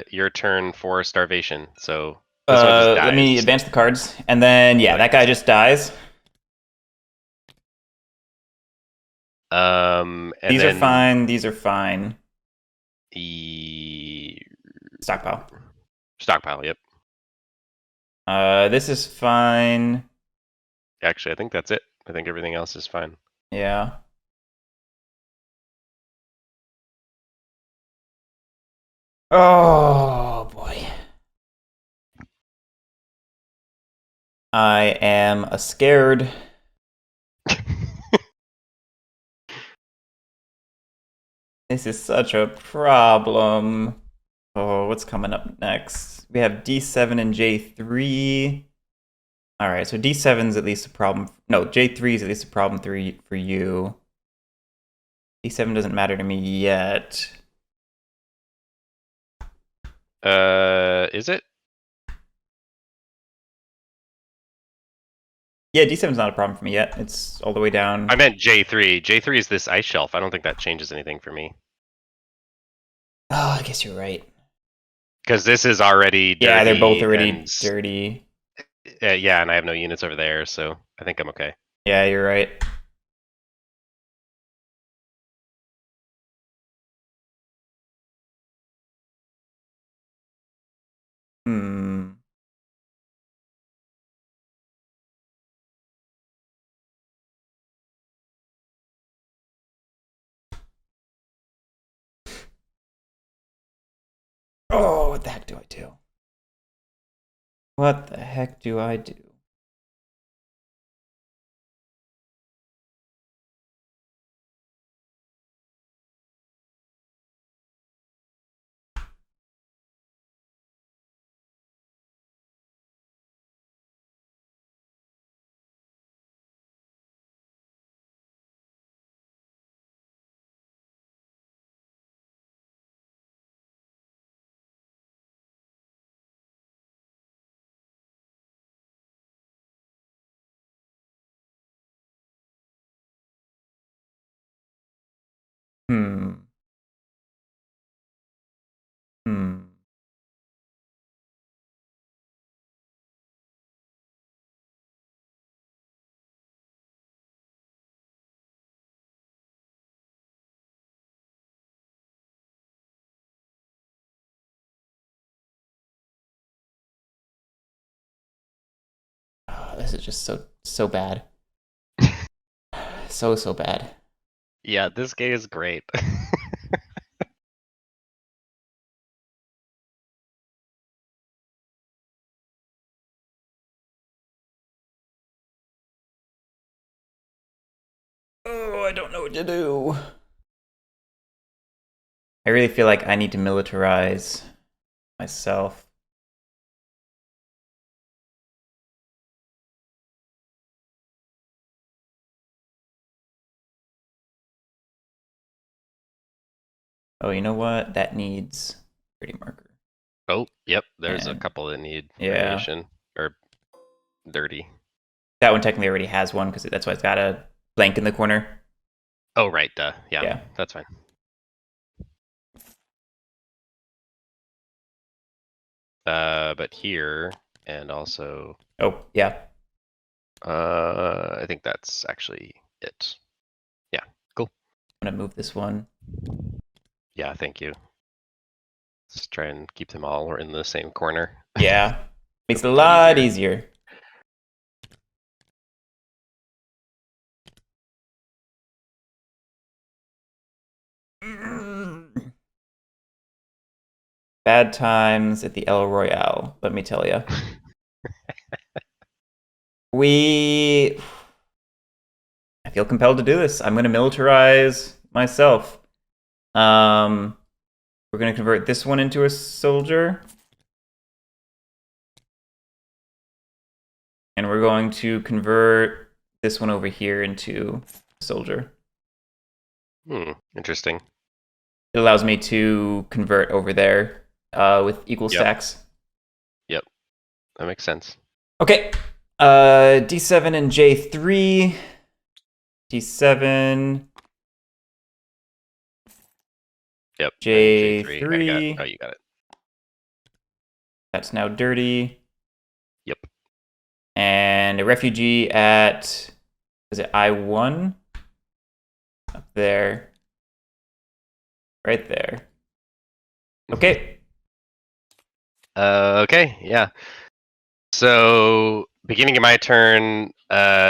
Your turn for starvation. So this one just dies. Let me advance the cards, and then that guy just dies. And these are fine. These are fine. Stockpile. Yep. This is fine. Actually, I think that's it. I think everything else is fine. Yeah. Oh boy. I am scared. This is such a problem. Oh, what's coming up next? We have D7 and J3. All right, so D7 is at least a problem. No, J3 is at least a problem three for you. D7 doesn't matter to me yet. Is it? Yeah, D7 is not a problem for me yet. It's all the way down. I meant J3. J3 is this ice shelf. I don't think that changes anything for me. Oh, I guess you're right. Because this is already dirty. Yeah, they're both already and, dirty. yeah, and I have no units over there, so I think I'm okay. Yeah, you're right. Hmm. Oh, what the heck do I do? What the heck do I do? Hmm. Hmm. Oh, this is just so bad. So bad. Yeah, this game is great. Oh, I don't know what to do. I really feel like I need to militarize myself. Oh, you know what? That needs pretty marker. Oh, yep, there's a And couple that need yeah, variation. Or dirty. that one technically already has one because that's why it's got a blank in the corner. Oh, right, duh. Yeah, Yeah. that's fine. But here, and also, Oh, yeah. I think that's actually it. Yeah, cool. I'm gonna move this one. Yeah, thank you. Let's try and keep them all in the same corner. Yeah. Makes it a Make it lot easier. easier. Bad times at the El Royale, let me tell you. I feel compelled to do this. I'm going to militarize myself. We're going to convert this one into a soldier. And we're going to convert this one over here into a soldier. Interesting. It allows me to convert over there with equal stacks. Yep, that makes sense. Okay. D7 and J3. D7. Yep. J3. Oh, you got it. That's now dirty. Yep. And a refugee at, is it I1? Up there. Right there. Okay. Okay, yeah. So beginning of my turn,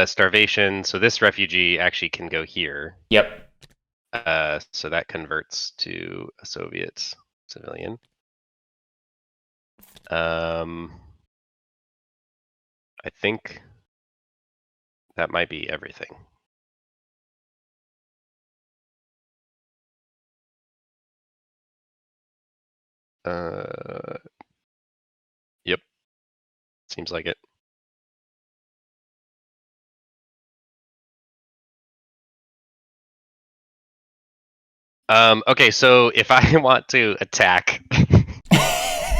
starvation. So this refugee actually can go here. Yep. So that converts to a Soviet civilian. I think that might be everything. Yep. Seems like it. Okay, so if I want to attack,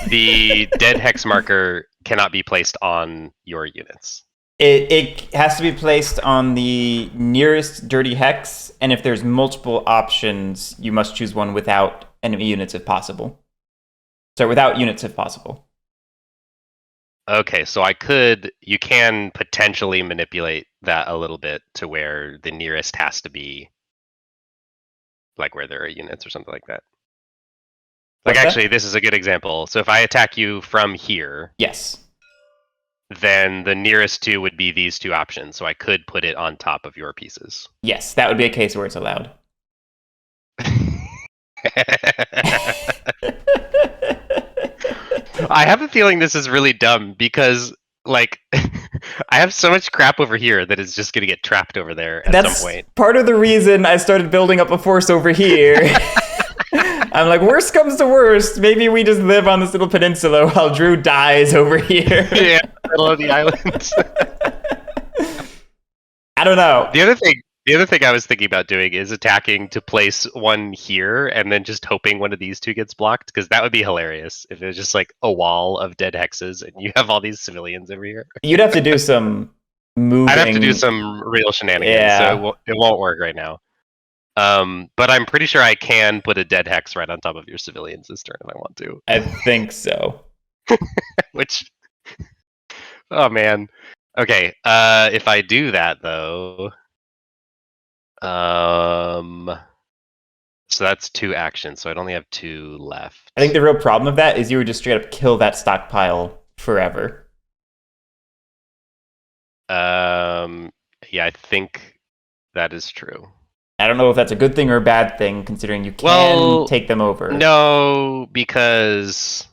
the dead hex marker cannot be placed on your units. It has to be placed on the nearest dirty hex, and if there's multiple options, you must choose one without enemy units if possible. So without units if possible. Okay, so you can potentially manipulate that a little bit to where the nearest has to be like where there are units or something like that. Like, What's actually, that? this is a good example. So if I attack you from here, Yes. then the nearest two would be these two options. So I could put it on top of your pieces. Yes, that would be a case where it's allowed. I have a feeling this is really dumb because, like, I have so much crap over here that is just going to get trapped over there at That's some point. part of the reason I started building up a force over here. I'm like, worst comes to worst, maybe we just live on this little peninsula while Drew dies over here. Yeah, middle of the island. I don't know. The other thing I was thinking about doing is attacking to place one here and then just hoping one of these two gets blocked, because that would be hilarious if there's just like a wall of dead hexes and you have all these civilians over here. You'd have to do some moving. I'd have to do some real shenanigans, Yeah. so it won't work right now. But I'm pretty sure I can put a dead hex right on top of your civilians this turn if I want to. I think so. Which, oh man. Okay, if I do that though, so that's 2 actions, so I'd only have 2 left. I think the real problem of that is you would just straight up kill that stockpile forever. Yeah, I think that is true. I don't know if that's a good thing or a bad thing, considering you can take them over. No, because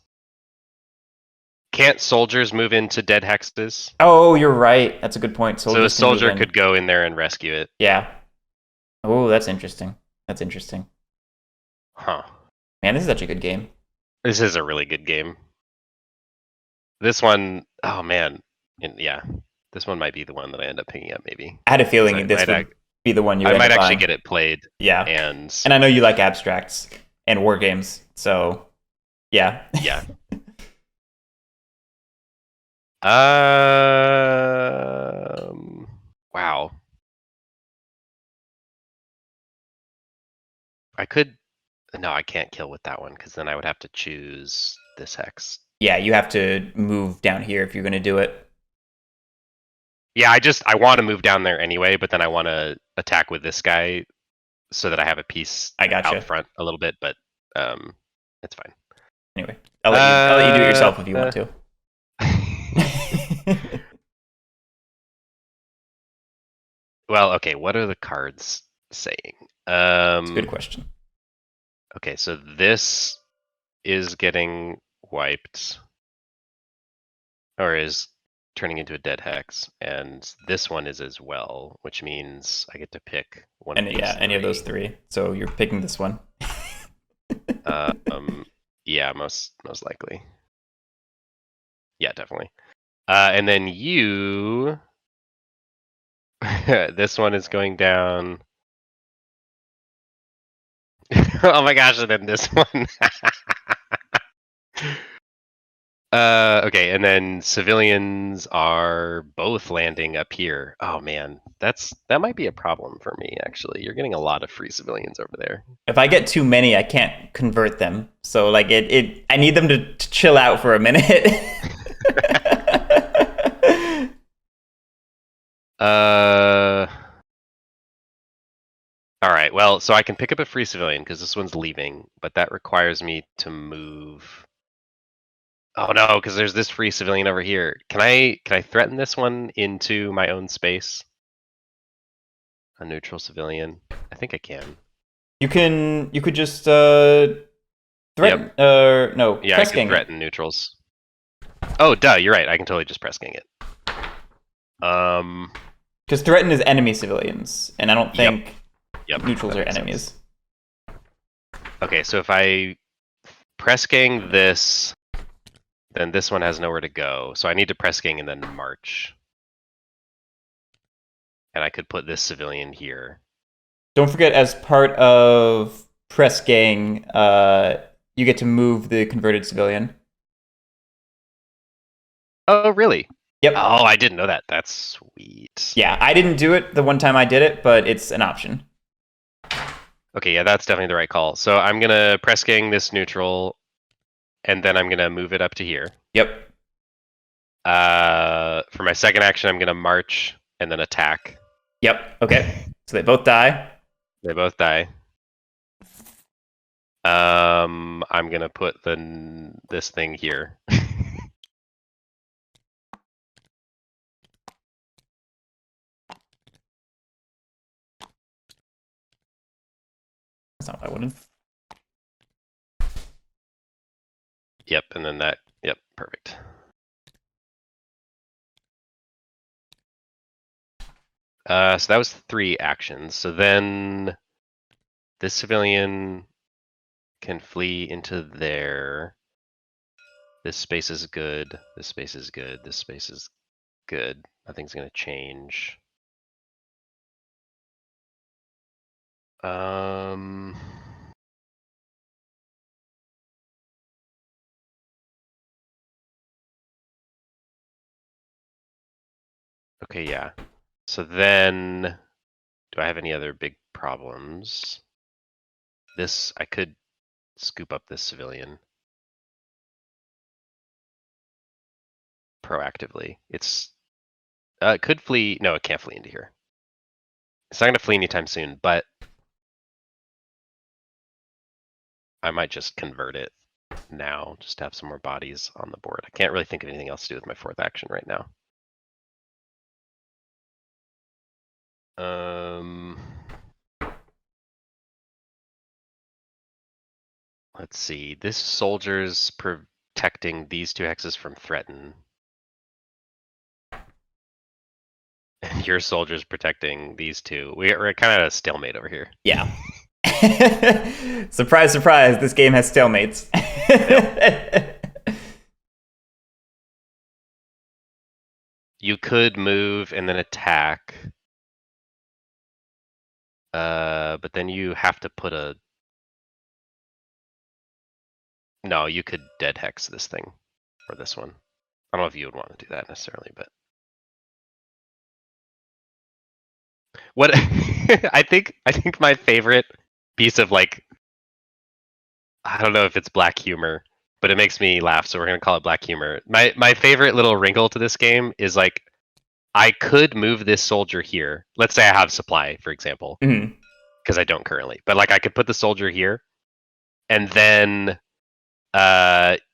can't soldiers move into dead hexes? Oh, you're right. That's a good point. So a soldier could go in there and rescue it. Yeah. Oh, that's interesting. That's interesting. Huh. Man, this is such a good game. This is a really good game. This one, oh man. Yeah. This one might be the one that I end up picking up, maybe. I had a feeling this would be the one you I end might up actually buying. get it played. Yeah. And I know you like abstracts and war games, so yeah. Yeah. Wow. No, I can't kill with that one because then I would have to choose this hex. Yeah, you have to move down here if you're going to do it. Yeah, I want to move down there anyway, but then I want to attack with this guy so that I have a piece out front a little bit, but it's fine. Anyway, I'll let you do it yourself if you want to. Well, okay, what are the cards saying? That's a good question. Okay, so this is getting wiped, or is turning into a dead hex, and this one is as well, which means I get to pick one of these any of those 3. So you're picking this one. Yeah, most likely. Yeah, definitely. And then you, this one is going down. Oh my gosh, and then this one. Okay, and then civilians are both landing up here. Oh man, that might be a problem for me, actually. You're getting a lot of free civilians over there. If I get too many, I can't convert them. So like I need them to chill out for a minute. All right, well, so I can pick up a free civilian because this one's leaving, but that requires me to move. Oh no, because there's this free civilian over here. Can I threaten this one into my own space? A neutral civilian. I think I can. You could just threaten. Yep. No. Yeah, I can threaten neutrals. Oh, duh. You're right. I can totally just press gang it. Because threaten is enemy civilians, and I don't think Yep, neutrals are enemies. Okay, so if I press gang this, then this one has nowhere to go. So I need to press gang and then march. And I could put this civilian here. Don't forget, as part of press gang, you get to move the converted civilian. Oh, really? Yep. Oh, I didn't know that. That's sweet. Yeah, I didn't do it the one time I did it, but it's an option. Okay, yeah, that's definitely the right call. So I'm gonna press gang this neutral, and then I'm gonna move it up to here. Yep. For my second action, I'm gonna march and then attack. Yep. Okay. So they both die. They both die. I'm gonna put this thing here. That's not what I wanted. Yep, and then that. Yep, perfect. So that was 3 actions. So then this civilian can flee into there. This space is good. This space is good. This space is good. Nothing's gonna change. Okay, yeah. So then, do I have any other big problems? This, I could scoop up this civilian proactively. It could flee. No, it can't flee into here. It's not going to flee anytime soon, but I might just convert it now, just to have some more bodies on the board. I can't really think of anything else to do with my 4th action right now. Let's see. This soldier's protecting these 2 hexes from threaten. And your soldier's protecting these 2. We're kind of at a stalemate over here. Yeah. Surprise, surprise, this game has stalemates. You could move and then attack. But then you have to put a... No, you could dead hex this thing. Or this one. I don't know if you would want to do that necessarily, but... What I think my favorite piece of, like, I don't know if it's black humor, but it makes me laugh, so we're gonna call it black humor. My favorite little wrinkle to this game is, like, I could move this soldier here. Let's say I have supply, for example, because I don't currently. But, like, I could put the soldier here, and then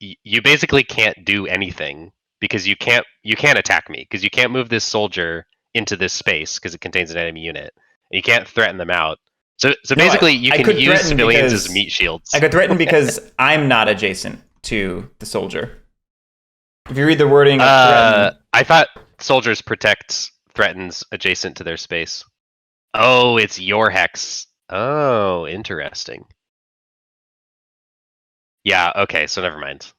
you basically can't do anything because you can't attack me because you can't move this soldier into this space because it contains an enemy unit. And you can't threaten them out. So basically, you can use civilians as meat shields. I could threaten because I'm not adjacent to the soldier. If you read the wording of threaten... I thought soldiers protect threatens adjacent to their space. Oh, it's your hex. Oh, interesting. Yeah, okay, so never mind.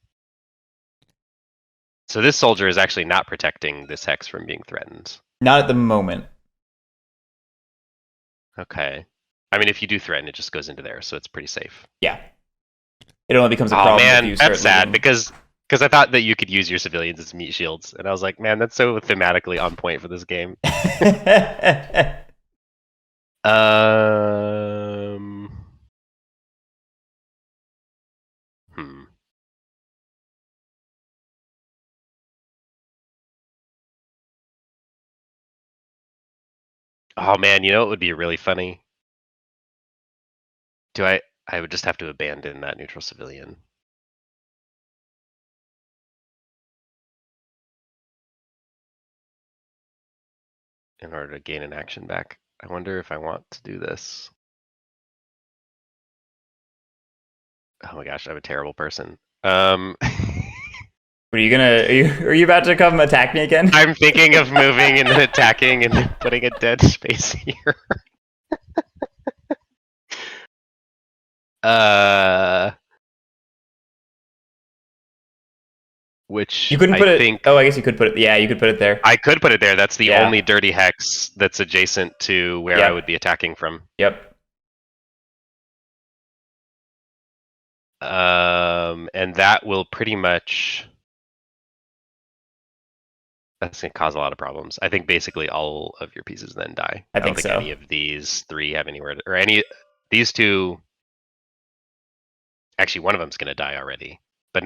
So this soldier is actually not protecting this hex from being threatened. Not at the moment. Okay. I mean, if you do threaten, it just goes into there, so it's pretty safe. Yeah. It only becomes a problem if you start that's sad, because I thought that you could use your civilians as meat shields, and I was like, man, that's so thematically on point for this game. Oh man, you know what would be really funny? I would just have to abandon that neutral civilian. In order to gain an action back. I wonder if I want to do this. Oh my gosh, I'm a terrible person. Are you about to come attack me again? I'm thinking of moving and then attacking and then putting a dead space here. which You couldn't I put it. think Oh, I guess you could put it. Yeah, you could put it there. I could put it there. That's the Yeah. only dirty hex that's adjacent to where I Yep. would be attacking from. Yep. And that will pretty much. That's gonna cause a lot of problems. I think basically all of your pieces then die. I don't think so. any of these three have anywhere to, or any these two. Actually, one of them's gonna die already. But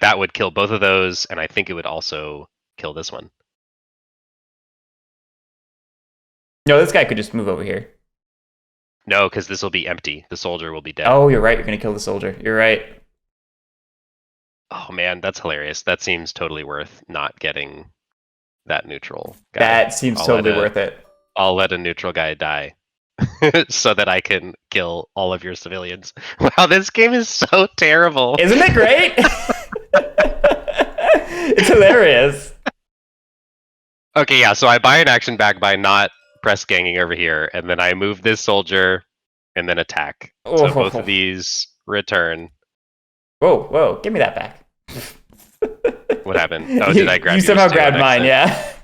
that would kill both of those, and I think it would also kill this one. No, this guy could just move over here. No, because this will be empty. The soldier will be dead. Oh, you're right. You're gonna kill the soldier. You're right. Oh man, that's hilarious. That seems totally worth not getting that neutral guy. That seems totally worth it. I'll let a neutral guy die so that I can kill all of your civilians. Wow, this game is so terrible. Isn't it great? It's hilarious. Okay, yeah, so I buy an action back by not press ganging over here, and then I move this soldier and then attack. So both of these return. Whoa, give me that back. What happened? Oh, did I grab you somehow grabbed mine, yeah.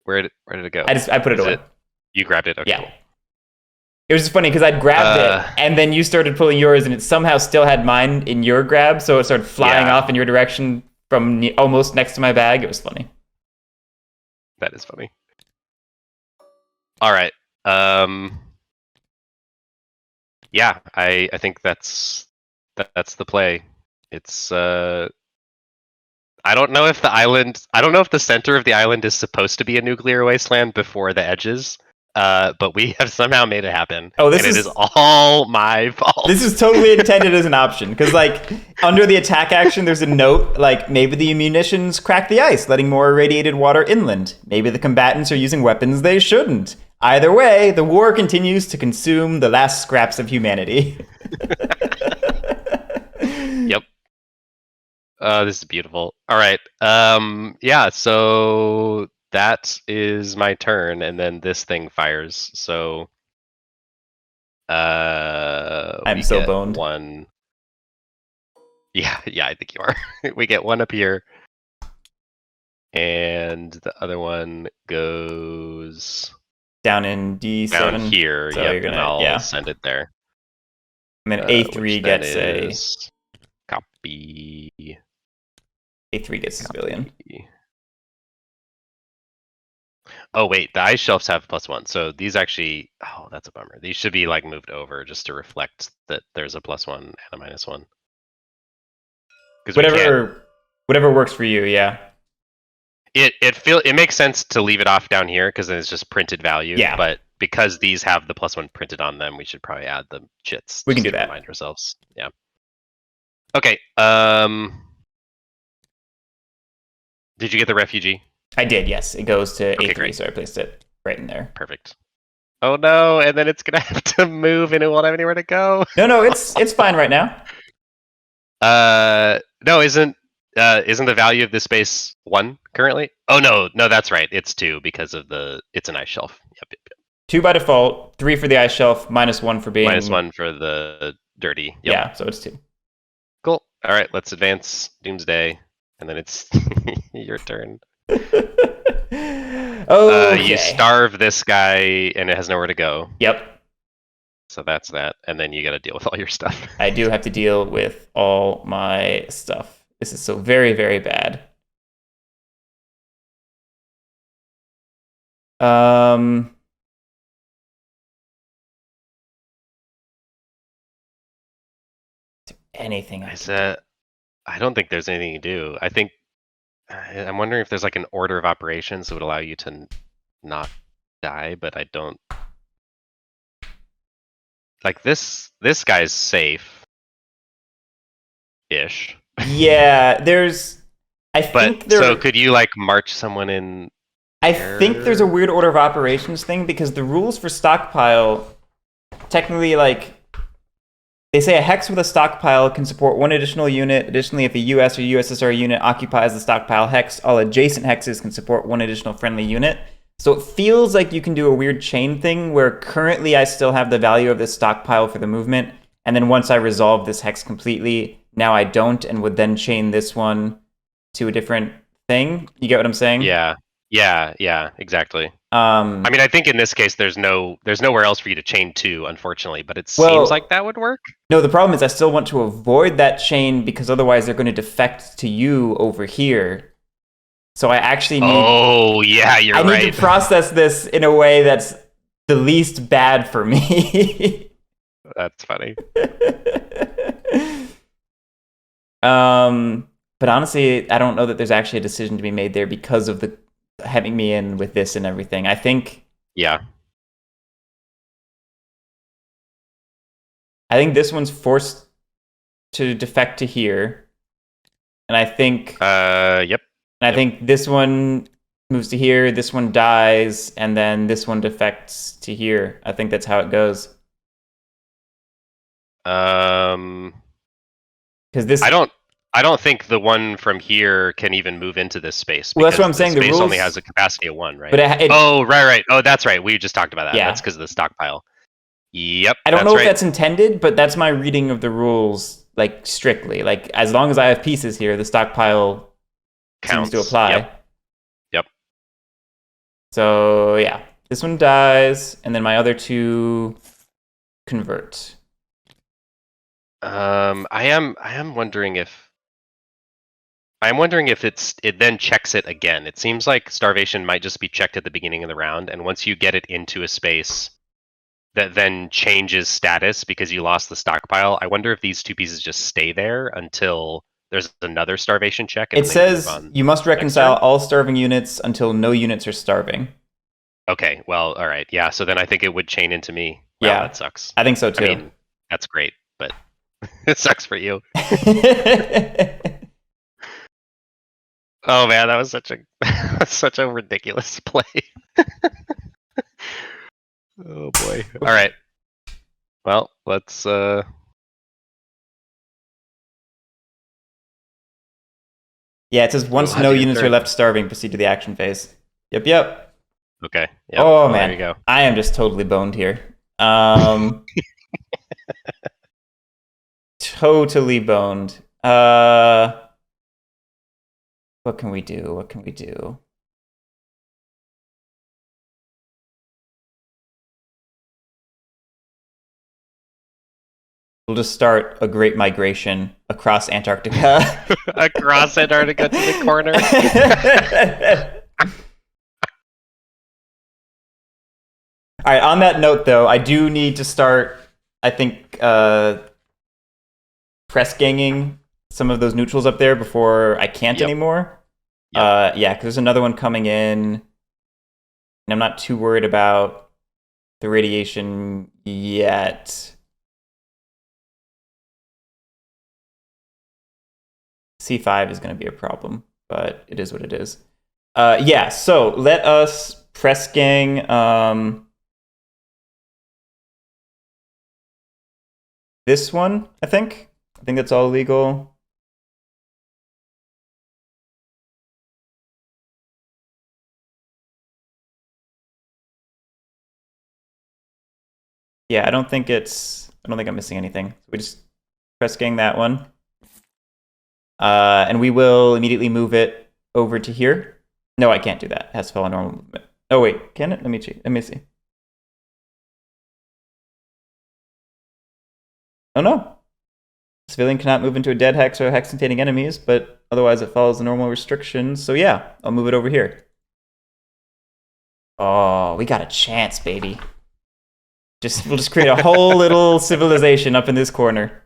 Where did it go? I put it away. You grabbed it? Okay. Yeah. Cool. It was just funny because I'd grabbed it and then you started pulling yours and it somehow still had mine in your grab, so it started flying off in your direction from almost next to my bag. It was funny. That is funny. All right. Yeah, I think that's the play. It's I don't know if the center of the island is supposed to be a nuclear wasteland before the edges. But we have somehow made it happen. Oh, it is all my fault. This is totally intended as an option because, like, under the attack action, there's a note like maybe the munitions crack the ice, letting more irradiated water inland. Maybe the combatants are using weapons they shouldn't. Either way, the war continues to consume the last scraps of humanity. Yep. This is beautiful. All right. Yeah. So that is my turn, and then this thing fires. So, I'm so boned. One. Yeah, I think you are. We get one up here, and the other one goes down in D7. Down here. So yep, and I'll send it there. And then A3 gets a copy. A3 gets a civilian. Oh wait, the ice shelves have +1, so these actually. Oh, that's a bummer. These should be like moved over just to reflect that there's a +1 and a -1. Whatever works for you, yeah. It makes sense to leave it off down here because then it's just printed value. Yeah. But because these have the +1 printed on them, we should probably add the chits. We can do that. Remind ourselves. Yeah. Okay. Did you get the refugee? I did, yes. It goes to Okay, A3, great. so I placed it right in there. Perfect. Oh no, and then it's gonna have to move and it won't have anywhere to go. No, it's fine right now. No, isn't the value of this space 1 currently? Oh no, that's right. It's 2 because of it's an ice shelf. Yep. 2 by default, 3 for the ice shelf, -1 for being -1 for the dirty. Yep. Yeah, so it's 2. Cool. All right, let's advance Doomsday, and then it's your turn. You starve this guy, and it has nowhere to go. Yep. So that's that, and then you got to deal with all your stuff. I do have to deal with all my stuff. This is so very, very bad. Anything I said, I don't think there's anything you do. I think I'm wondering if there's like an order of operations that would allow you to not die, but I don't. Like this guy's safe ish. Yeah, so could you like march someone in? I think there's a weird order of operations thing because the rules for stockpile technically like they say a hex with a stockpile can support 1 additional unit. Additionally, if a US or USSR unit occupies the stockpile hex, all adjacent hexes can support 1 additional friendly unit. So it feels like you can do a weird chain thing where currently I still have the value of this stockpile for the movement, and then once I resolve this hex completely, now I don't, and would then chain this one to a different thing. You get what I'm saying? Yeah, exactly. Um, I mean, I think in this case, there's nowhere else for you to chain to, unfortunately. But it seems like well, that would work. no, the problem is I still want to avoid that chain because otherwise they're going to defect to you over here. So I actually need. Oh, yeah, you're I need right. to process this in a way that's the least bad for me. That's funny. But honestly, I don't know that there's actually a decision to be made there because of the having me in with this and everything. I think Yeah. this one's forced to defect to here, and I think Yep. I think this one moves to here, this one dies, and then this one defects to here. I think that's how it goes. Because this, I don't think the one from here can even move into this space. Well, that's what I'm the saying. The space rules only has a capacity of 1, right? But it, oh, right. Oh, that's right. We just talked about that. Yeah. That's because of the stockpile. Yep. I don't that's know right. if that's intended, but that's my reading of the rules. Like strictly, like as long as I have pieces here, the stockpile Counts. seems to apply. Yep. So yeah, this one dies, and then my other two convert. I am wondering if it then checks it again. It seems like Starvation might just be checked at the beginning of the round, and once you get it into a space that then changes status because you lost the stockpile, I wonder if these two pieces just stay there until there's another Starvation check. And It says you must reconcile all starving units until no units are starving. Okay, well, all right. Yeah, so then I think it would chain into me. Wow, Yeah, that sucks. I think so too. I mean, that's great, but it sucks for you. Oh man, that was such a ridiculous play. Oh boy. All right. Well, let's Yeah, it says once no units are left starving, proceed to the action phase. Yep. Okay. Yep. Oh well, man, there you go. I am just totally boned here. Totally boned. What can we do? We'll just start a great migration across Antarctica. Across Antarctica to the corner. All right, on that note, though, I do need to start, I think, press ganging some of those neutrals up there before I can't anymore. Yeah, because there's another one coming in, and I'm not too worried about the radiation yet. C5 is going to be a problem, but it is what it is. Yeah, so let us press gang. This one, I think that's all legal. Yeah, I don't think I'm missing anything. We just press gang that one. And we will immediately move it over to here. No, I can't do that. It has to follow normal movement. Oh wait, can it? Let me see. Oh no. Civilian cannot move into a dead hex or hex containing enemies, but otherwise it follows the normal restrictions. So yeah, I'll move it over here. Oh, we got a chance, baby. We'll just create a whole little civilization up in this corner.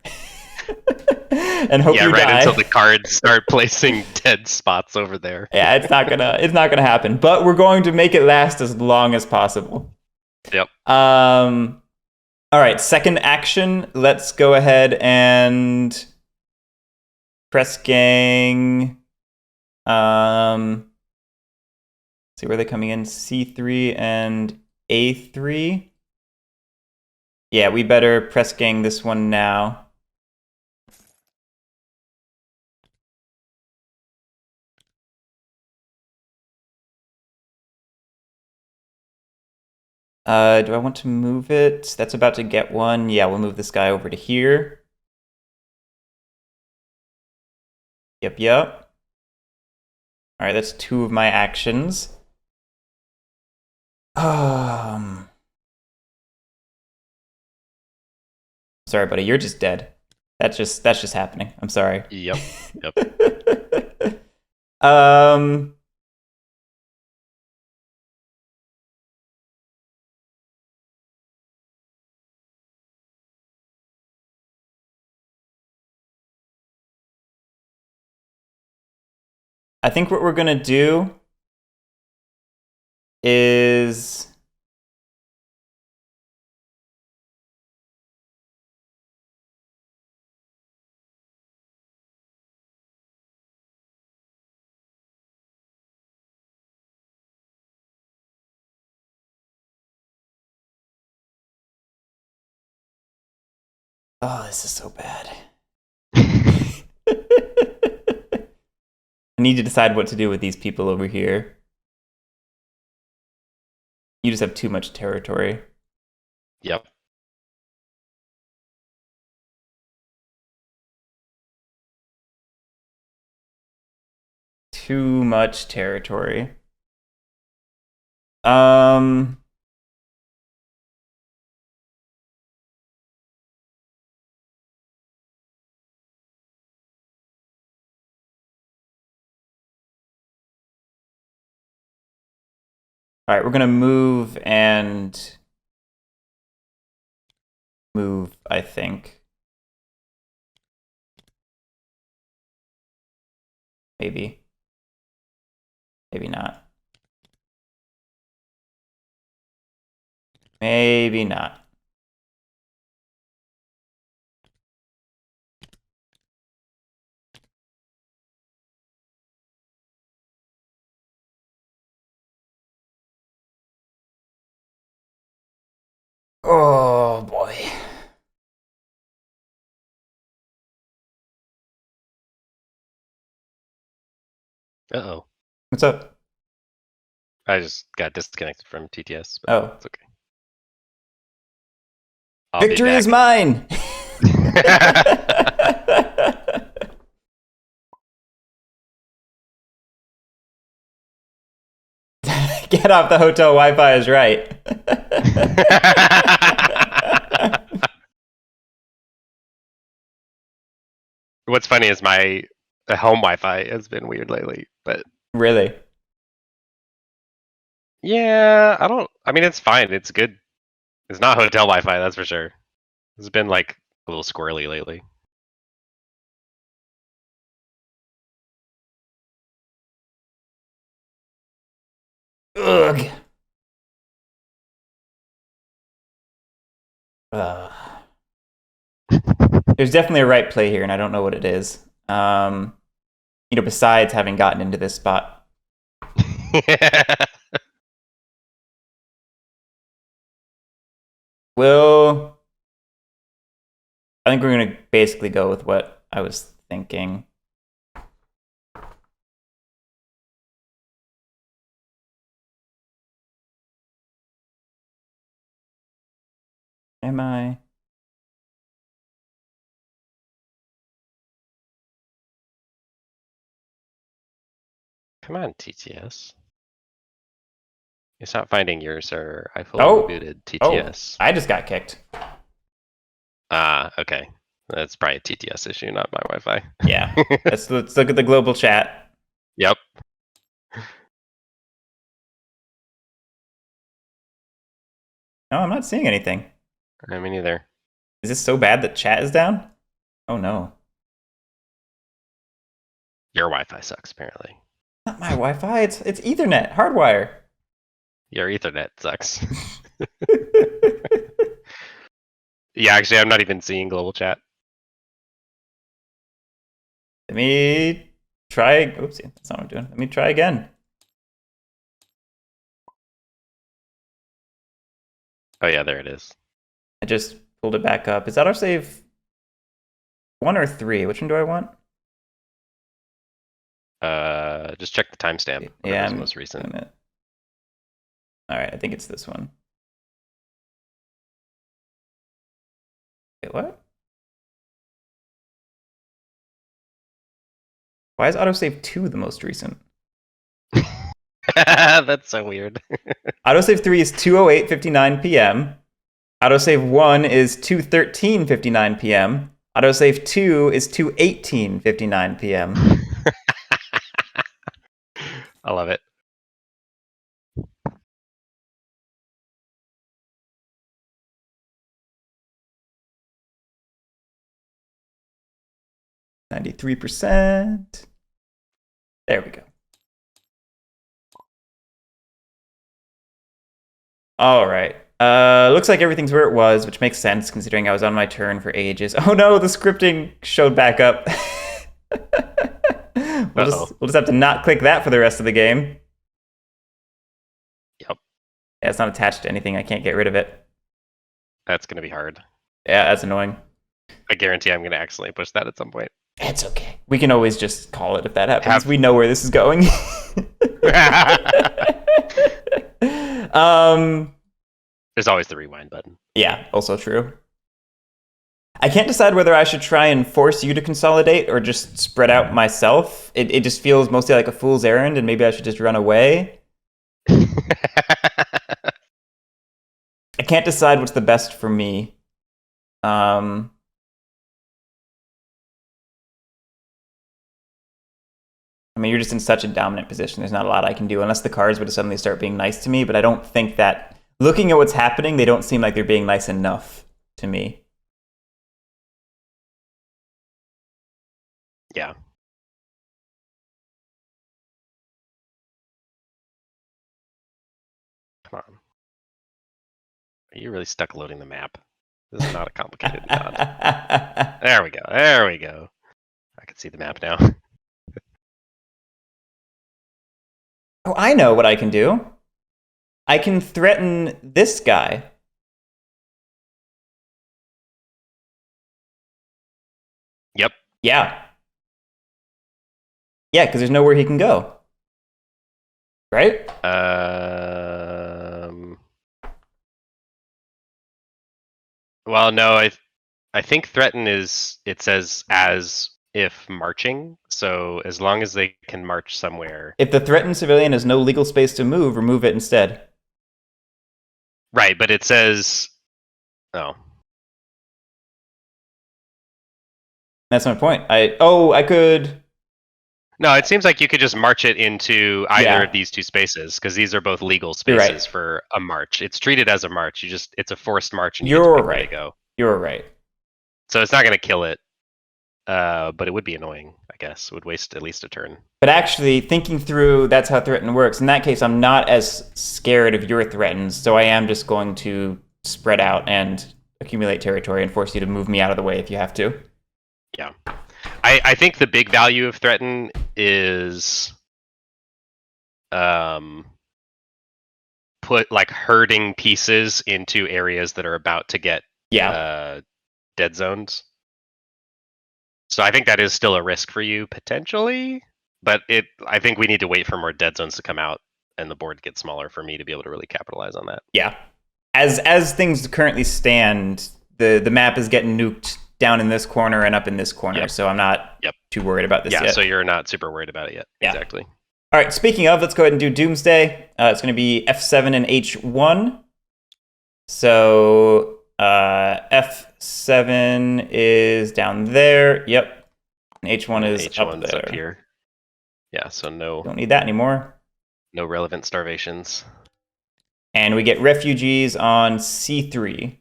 And hope you die. Until the cards start placing dead spots over there. Yeah, it's not gonna happen. But we're going to make it last as long as possible. Yep. All right, second action. Let's go ahead and press gang. See where they're coming in. C3 and A3. Yeah, we better press gang this one now. Do I want to move it? That's about to get one. Yeah, we'll move this guy over to here. Yep. All right, that's 2 of my actions. Sorry, buddy, you're just dead. That's just happening. I'm sorry. Yep. um. I think what we're gonna do is oh, this is so bad. I need to decide what to do with these people over here. You just have too much territory. Yep. Too much territory. Um. All right, we're gonna move and move, I think. Maybe. Maybe not. Maybe not. Oh boy. Uh-oh. What's up? I just got disconnected from TTS, but Oh. it's okay. I'll Victory be is mine! back. Get off the hotel Wi-Fi is right. What's funny is my home Wi-Fi has been weird lately, but Really? yeah, I mean, it's fine. It's good. It's not hotel Wi-Fi, that's for sure. It's been like a little squirrely lately. Ugh. There's definitely a right play here, and I don't know what it is. Besides having gotten into this spot. Well, I think we're gonna basically go with what I was thinking. Am I? Come on, TTS. It's not finding yours, sir. I fully Oh! rebooted Oh, TTS. I just got kicked. Okay. That's probably a TTS issue, not my Wi-Fi. Yeah. Let's look at the global chat. Yep. No, I'm not seeing anything. Me neither. Is this so bad that chat is down? Oh no. Your Wi-Fi sucks, apparently. Not my Wi-Fi, it's Ethernet, hardwire. Your Ethernet sucks. Yeah, actually, I'm not even seeing global chat. Let me try. Oopsie, that's not what I'm doing. Let me try again. Oh yeah, there it is. I just pulled it back up. Is autosave 1 or 3? Which one do I want? Just check the timestamp. Yeah, Whatever's I'm most recent. doing it. All right, I think it's this one. Wait, what? Why is autosave 2 the most recent? That's so weird. Autosave 3 is 2:08:59 p.m. Autosave 1 is 2:13:59 p.m. Autosave 2 is 2:18:59 p.m. I love it. %. There we go. All right. Looks like everything's where it was, which makes sense considering I was on my turn for ages. Oh no, the scripting showed back up. we'll just have to not click that for the rest of the game. Yep. Yeah, it's not attached to anything. I can't get rid of it. That's gonna be hard. Yeah, that's annoying. I guarantee I'm gonna accidentally push that at some point. It's okay. We can always just call it if that happens. We know where this is going. There's always the rewind button. Yeah, also true. I can't decide whether I should try and force you to consolidate or just spread out myself. It just feels mostly like a fool's errand, and maybe I should just run away. I can't decide what's the best for me. I mean, you're just in such a dominant position. There's not a lot I can do unless the cards were to suddenly start being nice to me, but I don't think that, looking at what's happening, they don't seem like they're being nice enough to me. Yeah. Come on. Are you really stuck loading the map? This is not a complicated mod. There we go. There we go. I can see the map now. Oh, I know what I can do. I can threaten this guy. Yep. Yeah. Yeah, because there's nowhere he can go. Right? Well, no, I think threaten is, it says as if marching, so as long as they can march somewhere. If the threatened civilian has no legal space to move, remove it instead. Right, but it says, oh. That's my point. I could. No, it seems like you could just march it into either of these two spaces, because these are both legal spaces for a march. It's treated as a march. It's a forced march, and you get to pick where to go. You're right. So it's not going to kill it, but it would be annoying, I guess. It would waste at least a turn. But actually, thinking through, that's how threaten works. In that case, I'm not as scared of your threatens, so I am just going to spread out and accumulate territory and force you to move me out of the way if you have to. Yeah. I think the big value of threaten is put like herding pieces into areas that are about to get dead zones. So I think that is still a risk for you potentially, but I think we need to wait for more dead zones to come out and the board get smaller for me to be able to really capitalize on that. Yeah. As things currently stand, the map is getting nuked down in this corner and up in this corner, so I'm not too worried about this yet. Yeah, so you're not super worried about it yet. Yeah. Exactly. All right, speaking of, let's go ahead and do Doomsday. It's going to be F7 and H1. So F7 is down there. Yep. And H1 is H1's up there. Up here. Yeah, so don't need that anymore. No relevant starvations. And we get refugees on C3,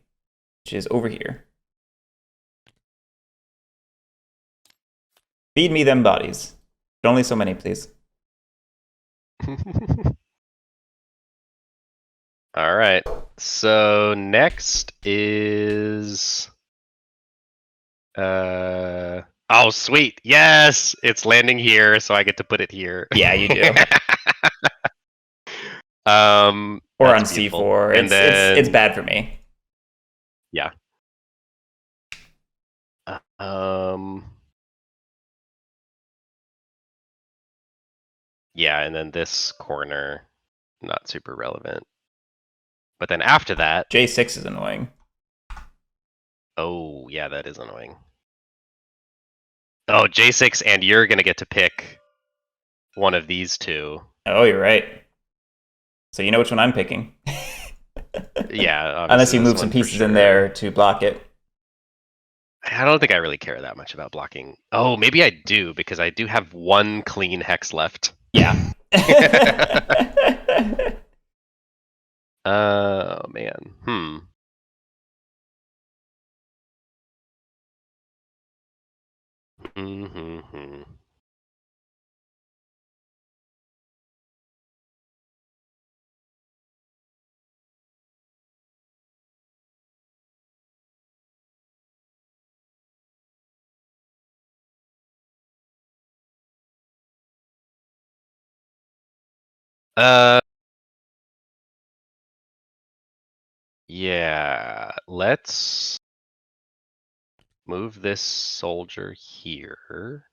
which is over here. Feed me them bodies. But only so many, please. All right. So next is oh sweet. Yes, it's landing here, so I get to put it here. Yeah, you do. Or on C4. It's bad for me. Yeah. Yeah, and then this corner, not super relevant. But then after that... J6 is annoying. Oh, yeah, that is annoying. Oh, J6, and you're going to get to pick one of these two. Oh, you're right. So you know which one I'm picking. Yeah, Unless you this move some one for pieces in sure. there to block it. I don't think I really care that much about blocking. Oh, maybe I do, because I do have one clean hex left. Yeah. Oh, man. Mm-hmm. Yeah, let's move this soldier here.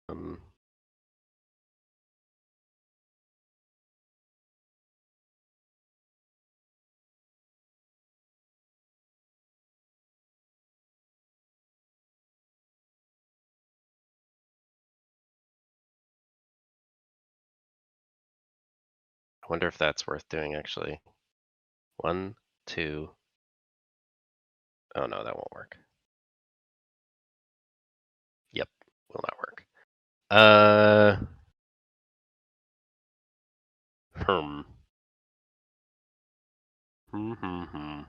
Um, I wonder if that's worth doing, actually. 1, 2. Oh, no, that won't work. Yep, will not work. Hmm. Hmm.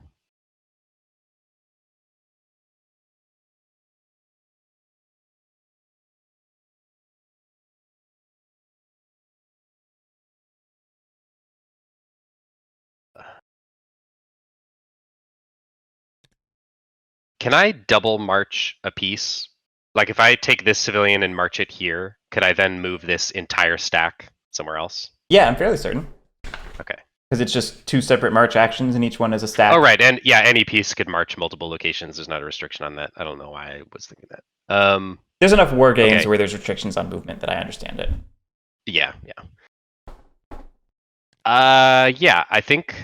Can I double march a piece? Like, if I take this civilian and march it here, could I then move this entire stack somewhere else? Yeah, I'm fairly certain. Okay. Because it's just 2 separate march actions and each one is a stack. Oh, right. And yeah, any piece could march multiple locations. There's not a restriction on that. I don't know why I was thinking that. There's enough war games Okay. where there's restrictions on movement that I understand it. Yeah. Yeah, I think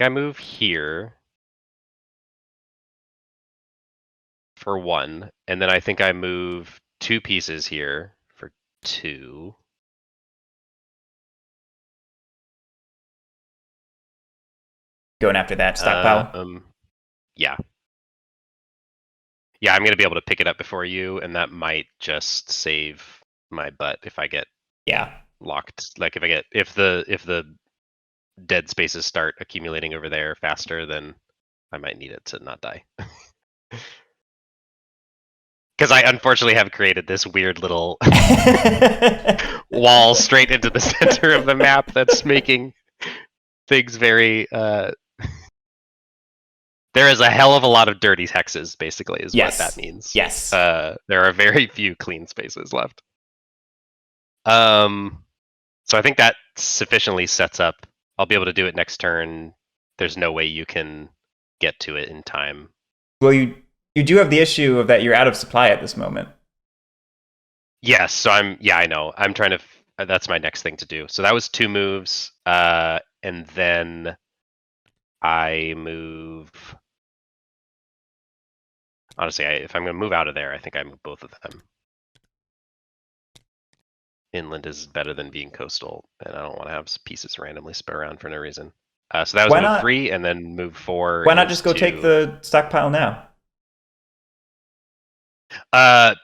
I move here for 1, and then I think I move 2 pieces here for 2. Going after that stockpile. Yeah. Yeah, I'm gonna be able to pick it up before you, and that might just save my butt if I get locked. Like if the dead spaces start accumulating over there faster, then I might need it to not die. Because I unfortunately have created this weird little wall straight into the center of the map that's making things very. There is a hell of a lot of dirty hexes, basically, is what that means. Yes. There are very few clean spaces left. So I think that sufficiently sets up. I'll be able to do it next turn. There's no way you can get to it in time. Well, you do have the issue of that you're out of supply at this moment. Yes, so I know. I'm trying to. That's my next thing to do. So that was 2 moves, and then I move. Honestly, if I'm going to move out of there, I think I move both of them. Inland is better than being coastal, and I don't want to have pieces randomly spread around for no reason. So that was move 3, and then move 4. Why not just go take the stockpile now?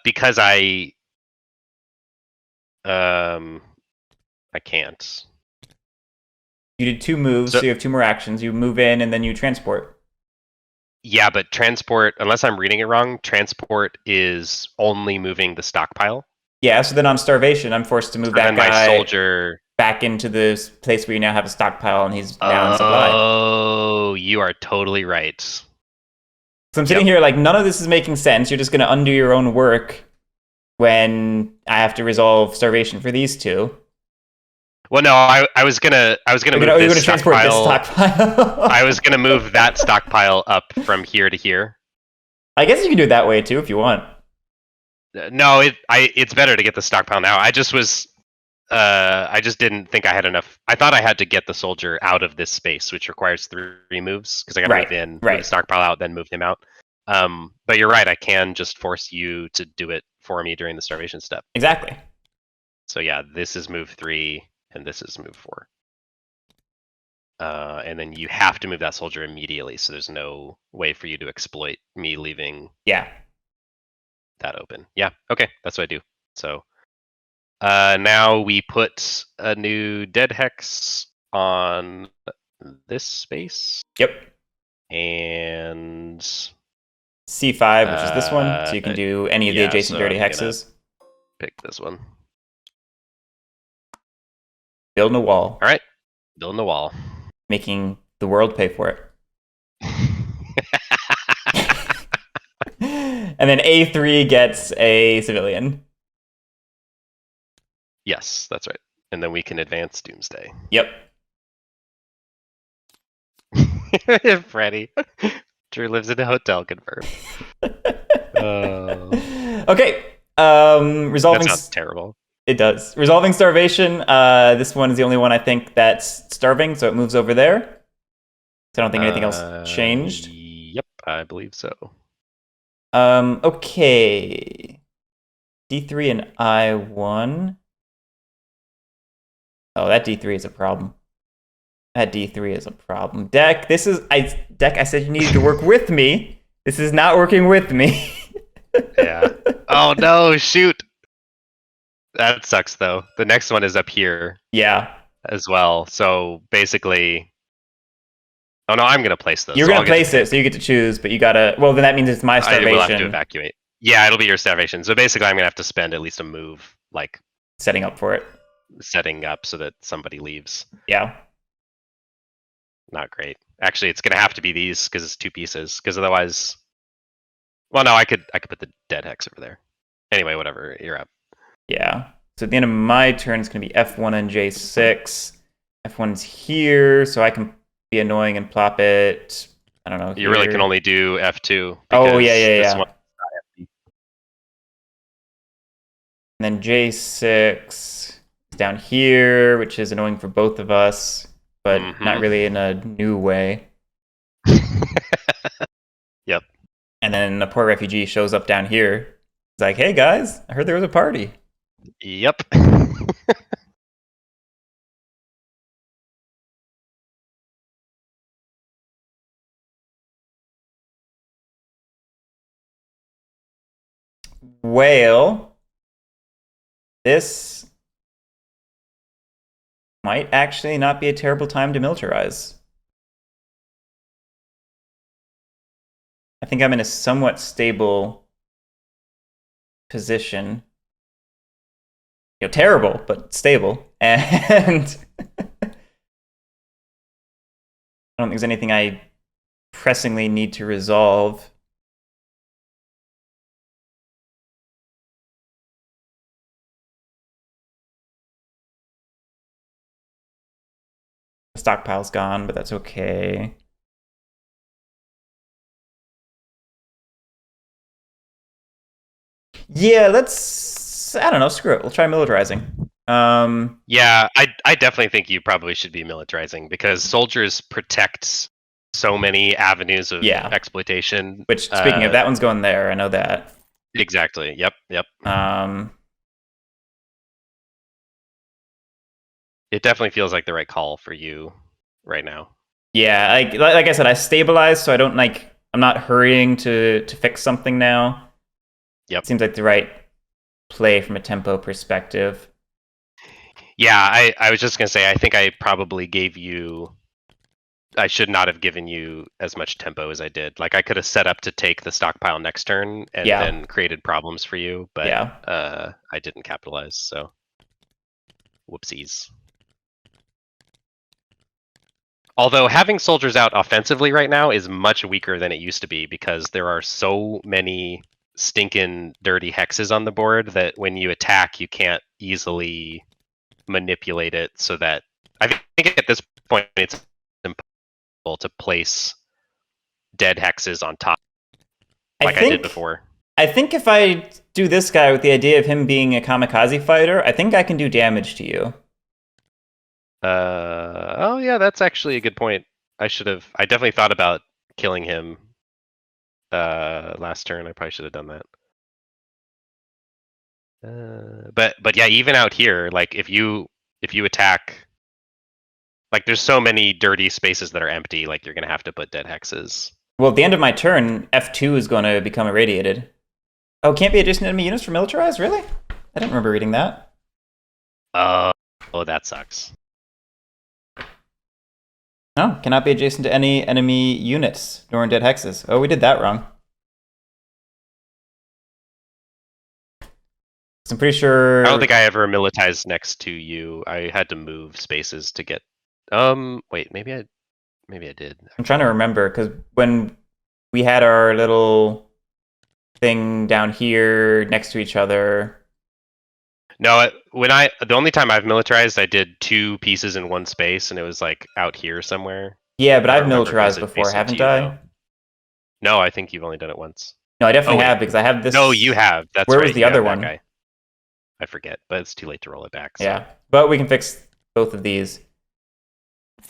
Because I can't. You did 2 moves, so you have 2 more actions. You move in and then you transport. Yeah, but transport, unless I'm reading it wrong, transport is only moving the stockpile. Yeah, so then on starvation, I'm forced to move that guy my soldier back into this place where you now have a stockpile and he's now in supply. Oh, you are totally right. So I'm sitting here like, none of this is making sense. You're just going to undo your own work when I have to resolve starvation for these 2. Well, no, I was gonna move this stockpile. I was gonna move that stockpile up from here to here. I guess you can do it that way too if you want. No, it's better to get the stockpile now. I just didn't think I had enough. I thought I had to get the soldier out of this space, which requires 3 moves, because I got to move in, move the stockpile out, then move him out. But you're right. I can just force you to do it for me during the starvation step. Exactly. So yeah, this is move 3, and this is move 4. And then you have to move that soldier immediately, so there's no way for you to exploit me leaving Yeah. that open. Yeah, okay, that's what I do. So now we put a new dead hex on this space. Yep. And C5, which is this one, so you can do any of the yeah, adjacent so dirty I'm gonna hexes. pick this one. Building a wall. All right, building the wall. Making the world pay for it. And then A3 gets a civilian. Yes, that's right. And then we can advance Doomsday. Yep. Freddy. Drew lives in a hotel, confirmed. Okay. Resolving. That sounds terrible. It does. Resolving starvation. This one is the only one I think that's starving, so it moves over there. So I don't think anything else changed. Yep, I believe so. Okay. D3 and I1. Oh, that D3 is a problem. That D3 is a problem. Deck, Deck, I said you needed to work with me. This is not working with me. Yeah. Oh no, shoot. That sucks though. The next one is up here. Yeah. As well. So basically, oh no, I'm gonna place those. You're so gonna place it, so you get to choose, but you gotta. Well, then that means it's my starvation. I will have to evacuate. Yeah, it'll be your starvation. So basically, I'm gonna have to spend at least a move, like setting up for it. Setting up so that somebody leaves. Yeah. Not great. Actually, it's gonna have to be these because it's 2 pieces. Because otherwise, well, no, I could put the dead hex over there. Anyway, whatever. You're up. Yeah. So at the end of my turn, it's gonna be F1 and J6. F1's here, so I can be annoying and plop it. I don't know. You really can only do F2. Oh yeah. And then J6 is down here, which is annoying for both of us, but not really in a new way. Yep. And then a poor refugee shows up down here. He's like, "Hey guys, I heard there was a party." Yep. Well, this might actually not be a terrible time to militarize. I think I'm in a somewhat stable position. You know, terrible, but stable. And I don't think there's anything I pressingly need to resolve. The stockpile's gone, but that's okay. Yeah, let's... I don't know, screw it. We'll try militarizing. Yeah, I definitely think you probably should be militarizing because soldiers protect so many avenues of exploitation. Which, speaking of, that one's going there. I know that. Exactly. Yep. It definitely feels like the right call for you right now. Yeah, like I said, I stabilized, so I don't I'm not hurrying to fix something now. Yep. Seems like the right play from a tempo perspective. Yeah, I was just gonna say I think I probably gave you. I should not have given you as much tempo as I did. Like I could have set up to take the stockpile next turn and then created problems for you, but I didn't capitalize. So, whoopsies. Although having soldiers out offensively right now is much weaker than it used to be because there are so many stinking dirty hexes on the board that when you attack, you can't easily manipulate it so that I think at this point it's impossible to place dead hexes on top like I did before. I think if I do this guy with the idea of him being a kamikaze fighter, I think I can do damage to you. Oh yeah, that's actually a good point. I definitely thought about killing him. last turn. I probably should have done that. But yeah, even out here, like if you attack, like there's so many dirty spaces that are empty. Like you're gonna have to put dead hexes. Well, at the end of my turn, F2 is going to become irradiated. Oh, can't be adjacent to enemy units for Militarize? Really? I didn't remember reading that. Oh, that sucks. No, cannot be adjacent to any enemy units, nor in dead hexes. Oh, we did that wrong. So I'm pretty sure... I don't think I ever militarized next to you. I had to move spaces to get... wait, maybe I did. I'm trying to remember, because when we had our little thing down here next to each other... No, the only time I've militarized, I did 2 pieces in one space, and it was like out here somewhere. Yeah, but I've militarized before, haven't I? No, I think you've only done it once. No, I definitely have, because I have this... No, you have. That's Where right. was the other one? Guy. I forget, but it's too late to roll it back. So. Yeah, but we can fix both of these.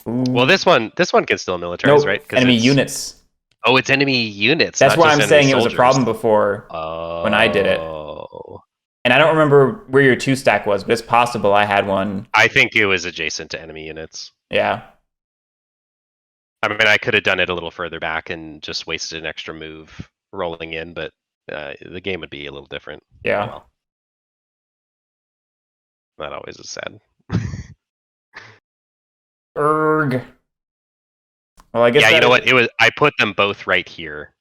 Ooh. Well, this one can still militarize, right? Enemy units. Oh, it's enemy units. That's why I'm saying soldiers. It was a problem before when I did it. And I don't remember where your 2-stack was, but it's possible I had one. I think it was adjacent to enemy units. Yeah. I mean, I could have done it a little further back and just wasted an extra move rolling in, but the game would be a little different. Yeah. Oh, well. That always is sad. Erg. Well, I guess. Yeah, you know what? I put them both right here,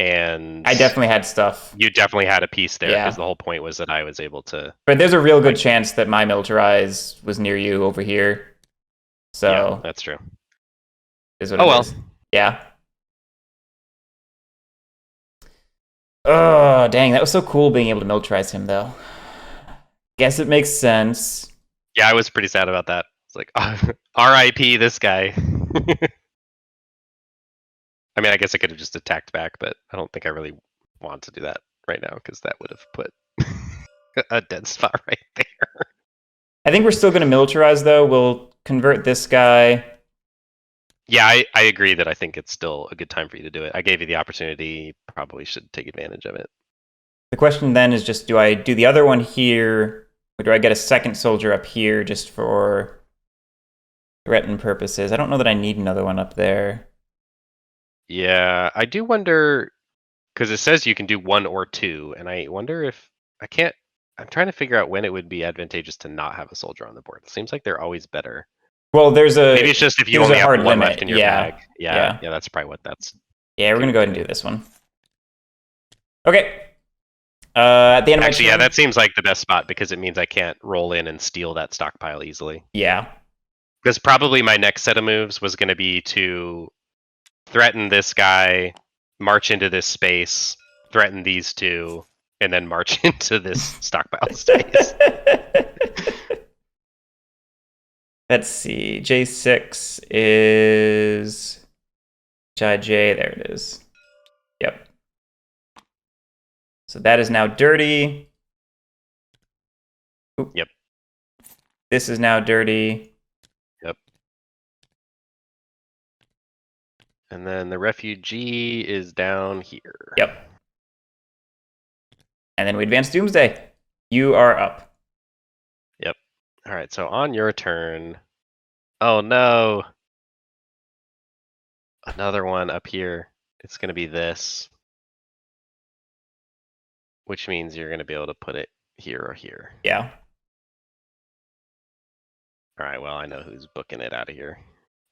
and I definitely had stuff. You definitely had a piece there because the whole point was that I was able to. But there's a real good chance that my Militarize was near you over here. So yeah, that's true. Is what it is. Yeah. Oh, dang, that was so cool being able to militarize him, though. Guess it makes sense. Yeah, I was pretty sad about that. It's like, R.I.P. this guy. I mean, I guess I could have just attacked back, but I don't think I really want to do that right now because that would have put a dead spot right there. I think we're still going to militarize, though. We'll convert this guy. Yeah, I agree that I think it's still a good time for you to do it. I gave you the opportunity. Probably should take advantage of it. The question then is just, do I do the other one here, or do I get a second soldier up here just for threaten purposes? I don't know that I need another one up there. Yeah, I do wonder, because it says you can do 1 or 2, and I wonder if I can't. I'm trying to figure out when it would be advantageous to not have a soldier on the board. It seems like they're always better. Well, maybe it's just if you only have 1 limit left in your bag. Yeah, that's probably what that's. Yeah, we're gonna go ahead and do this one. Okay. At the end of my turn, that seems like the best spot because it means I can't roll in and steal that stockpile easily. Yeah. Because probably my next set of moves was going to be to threaten this guy, march into this space, threaten these 2, and then march into this stockpile space. Let's see. J6 is JJ. There it is. Yep. So that is now dirty. Oop. Yep. This is now dirty. Yep. And then the refugee is down here. Yep. And then we advance Doomsday. You are up. Yep. All right, so on your turn. Oh no. Another one up here. It's going to be this. Which means you're going to be able to put it here or here. Yeah. All right, well, I know who's booking it out of here.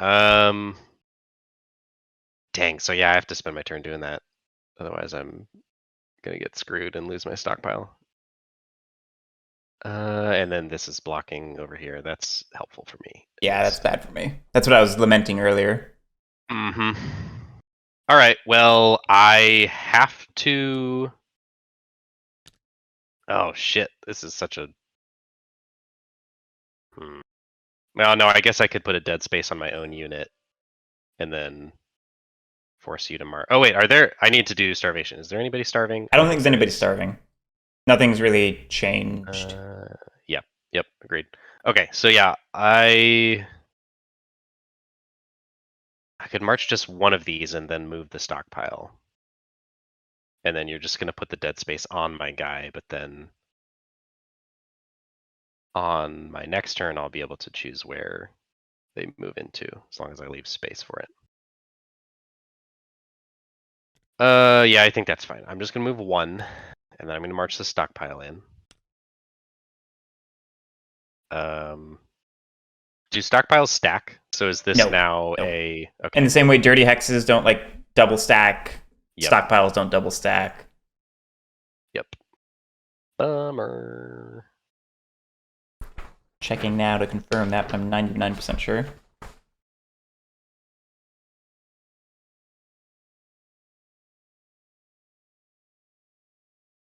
Dang, so yeah, I have to spend my turn doing that. Otherwise, I'm going to get screwed and lose my stockpile. And then this is blocking over here. That's helpful for me. Yeah, that's bad for me. That's what I was lamenting earlier. Mm-hmm. All right, well, I have to... Oh, shit. This is such a... Well, no, I guess I could put a dead space on my own unit and then force you to mark. Oh, wait, are there... I need to do starvation. Is there anybody starving? I don't think there's anybody starving. Nothing's really changed. Yep, agreed. Okay, so yeah, I could march just one of these and then move the stockpile. and then you're just going to put the dead space on my guy, but then on my next turn, I'll be able to choose where they move into, as long as I leave space for it. Yeah, I think that's fine. I'm just gonna move 1, and then I'm gonna march the stockpile in. Do stockpiles stack? So is this No. now Nope. a okay? In the same way, dirty hexes don't like double stack. Yep. Stockpiles don't double stack. Yep. Bummer. Checking now to confirm that, but I'm 99% sure.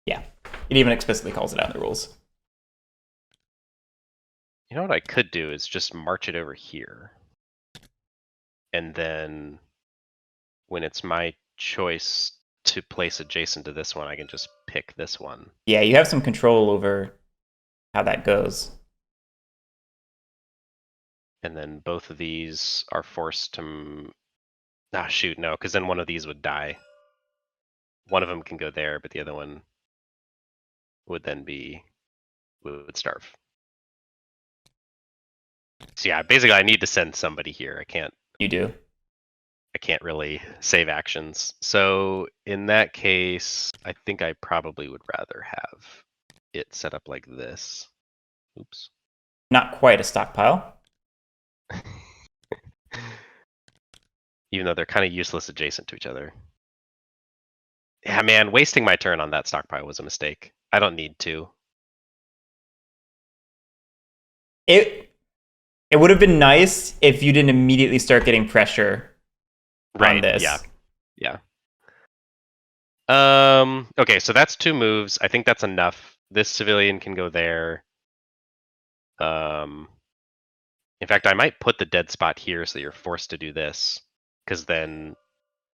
Yeah, it even explicitly calls it out in the rules. You know what I could do is just march it over here. And then when it's my choice to place adjacent to this one, I can just pick this one. Yeah, you have some control over how that goes. And then both of these are forced to... Ah, shoot, no, because then one of these would die. One of them can go there, but the other one would then would starve. So yeah, basically I need to send somebody here. I can't really save actions. So in that case, I think I probably would rather have it set up like this. Oops. Not quite a stockpile. Even though they're kind of useless adjacent to each other. Yeah, man, wasting my turn on that stockpile was a mistake. I don't need to. It would have been nice if you didn't immediately start getting pressure on this. Yeah. Okay, so that's 2 moves. I think that's enough. This civilian can go there. In fact, I might put the dead spot here so you're forced to do this, because then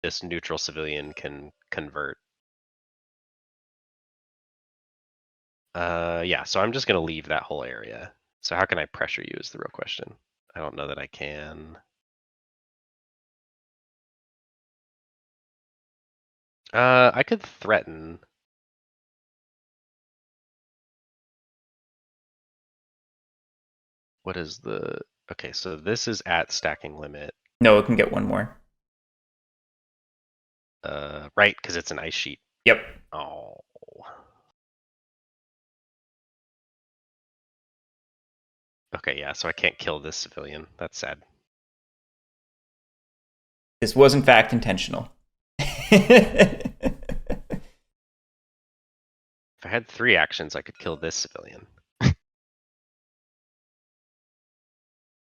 this neutral civilian can convert. Yeah, so I'm just going to leave that whole area. So how can I pressure you is the real question. I don't know that I can. I could threaten. What is the... Okay, so this is at stacking limit. No, it can get one more. Right, because it's an ice sheet. Yep. Oh. Okay, yeah, so I can't kill this civilian. That's sad. This was in fact intentional. If I had 3 actions, I could kill this civilian.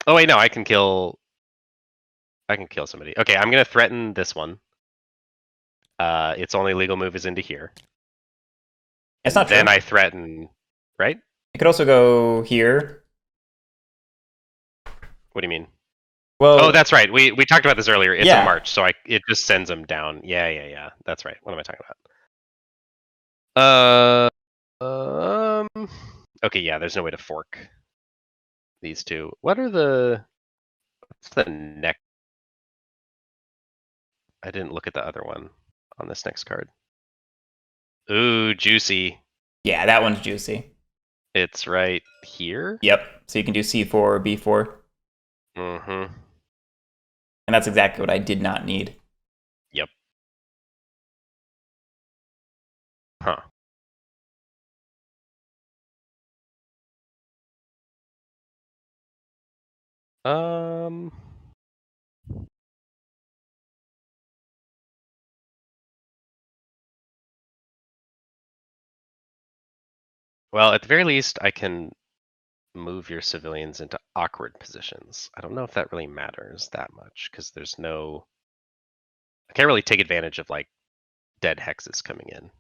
Oh wait, no, I can kill somebody. Okay, I'm gonna threaten this one. Its only legal move is into here. It's not true. Then I threaten, right? It could also go here. What do you mean? Well, oh, that's right. We talked about this earlier. It's yeah. a march, so it just sends them down. Yeah. That's right. What am I talking about? Okay, yeah. There's no way to fork these two. What's the next? I didn't look at the other one on this next card. Ooh, juicy. Yeah, that one's juicy. It's right here? Yep. So you can do C4 or B4. Mm-hmm. And that's exactly what I did not need. Yep. Huh. Well, at the very least, I can move your civilians into awkward positions. I don't know if that really matters that much, because there's no... I can't really take advantage of, like, dead hexes coming in.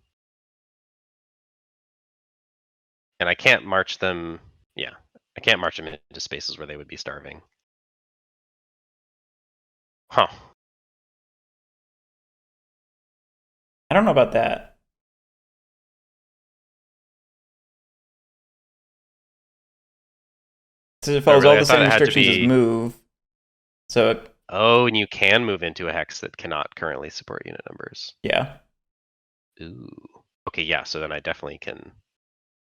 And I can't march them... Yeah, I can't march them into spaces where they would be starving. Huh. I don't know about that. So it follows really? all I the thought same it had to restrictions as be- move. So Oh, and you can move into a hex that cannot currently support unit numbers. yeah. Ooh. Okay, yeah, so then I definitely can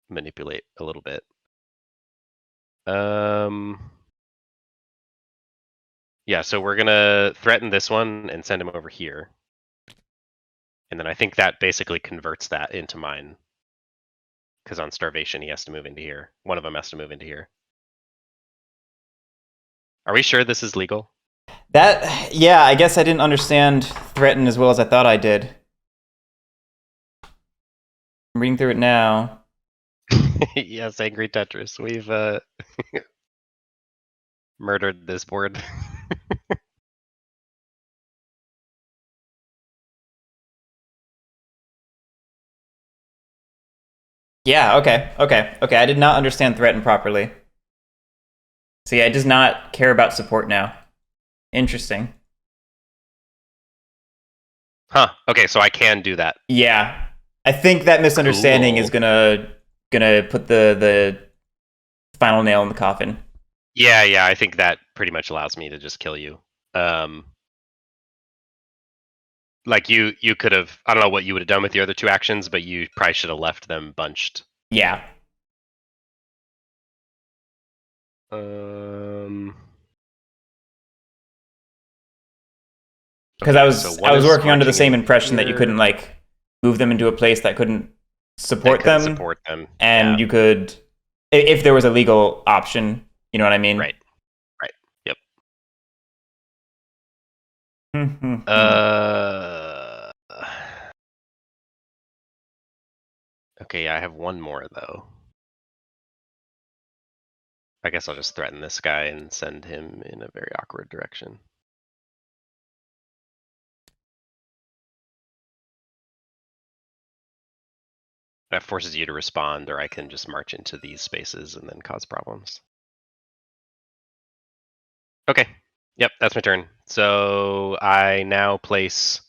manipulate a little bit. Yeah, so we're gonna threaten this one and send him over here. And then I think that basically converts that into mine. Because on Starvation, he has to move into here. One of them has to move into here. Are we sure this is legal? Yeah, I guess I didn't understand threaten as well as I thought I did. I'm reading through it now. Yes, Angry Tetris. We've murdered this board. Yeah, okay. I did not understand threaten properly. So yeah, it does not care about support now. Interesting. Huh. Okay, so I can do that. Yeah. I think that misunderstanding Cool. is gonna put the final nail in the coffin. Yeah, I think that pretty much allows me to just kill you. Like you could have, I don't know what you would have done with the other two actions, but you probably should have left them bunched. Yeah. Because Okay, so I one was is working under the marching same in impression that you couldn't here. like move them into a place that couldn't That support couldn't them, support them. and Yeah. you could, if there was a legal option, you know what I mean? Right. Yep. Hmm. Okay, I have one more though. I guess I'll just threaten this guy and send him in a very awkward direction. That forces you to respond, or I can just march into these spaces and then cause problems. Okay. Yep, that's my turn. So I now place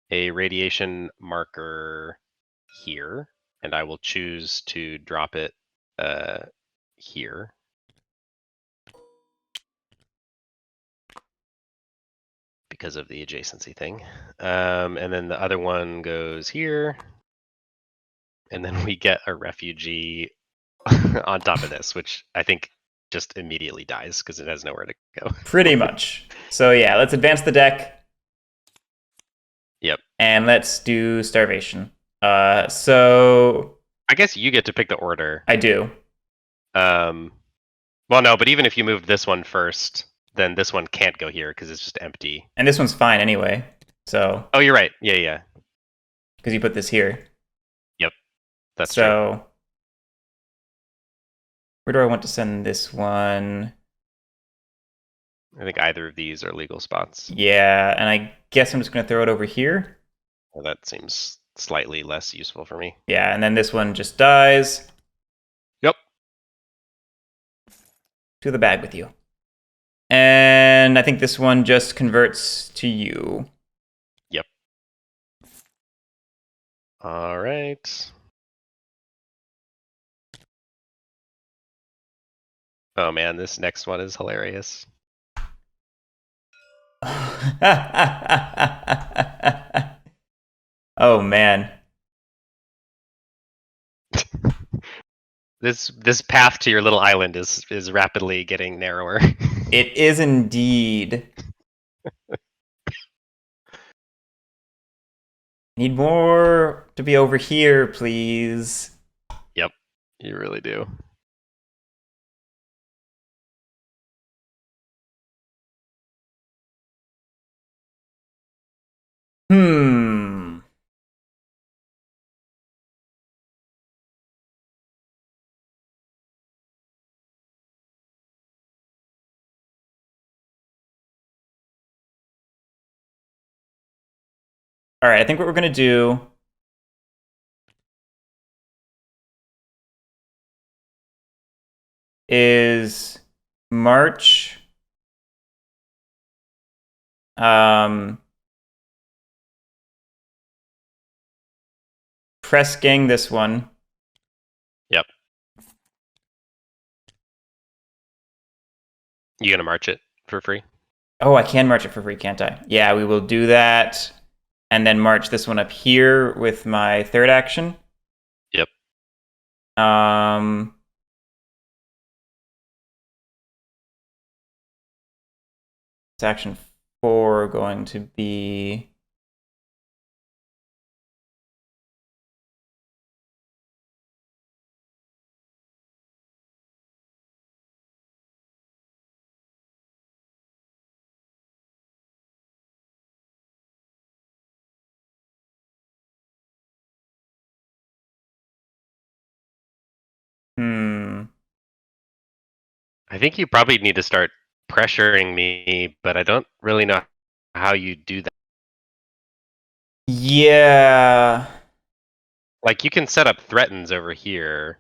a radiation marker here, and I will choose to drop it here. Because of the adjacency thing. And then the other one goes here. And then we get a refugee on top of this, which I think just immediately dies because it has nowhere to go. Pretty much. So yeah, let's advance the deck. Yep. And let's do Starvation. So I guess you get to pick the order. I do. Well, no, but even if you moved this one first, then this one can't go here because it's just empty. And this one's fine anyway. So. Oh, you're right. Yeah. Because you put this here. Yep. That's true. So where do I want to send this one? I think either of these are legal spots. Yeah, and I guess I'm just going to throw it over here. Well, that seems slightly less useful for me. Yeah, and then this one just dies. Yep. To the bag with you. And I think this one just converts to you. Yep. All right. Oh man, this next one is hilarious. Oh man. This path to your little island is rapidly getting narrower. It is indeed. Need more to be over here, please. Yep, you really do. Hmm. All right, I think what we're going to do is march press gang this one. Yep. You gonna march it for free? Oh, I can march it for free, can't I? Yeah, we will do that. and then march this one up here with my third action. Yep. It's action 4 going to be. I think you probably need to start pressuring me, but I don't really know how you do that. Yeah. Like, you can set up threatens over here,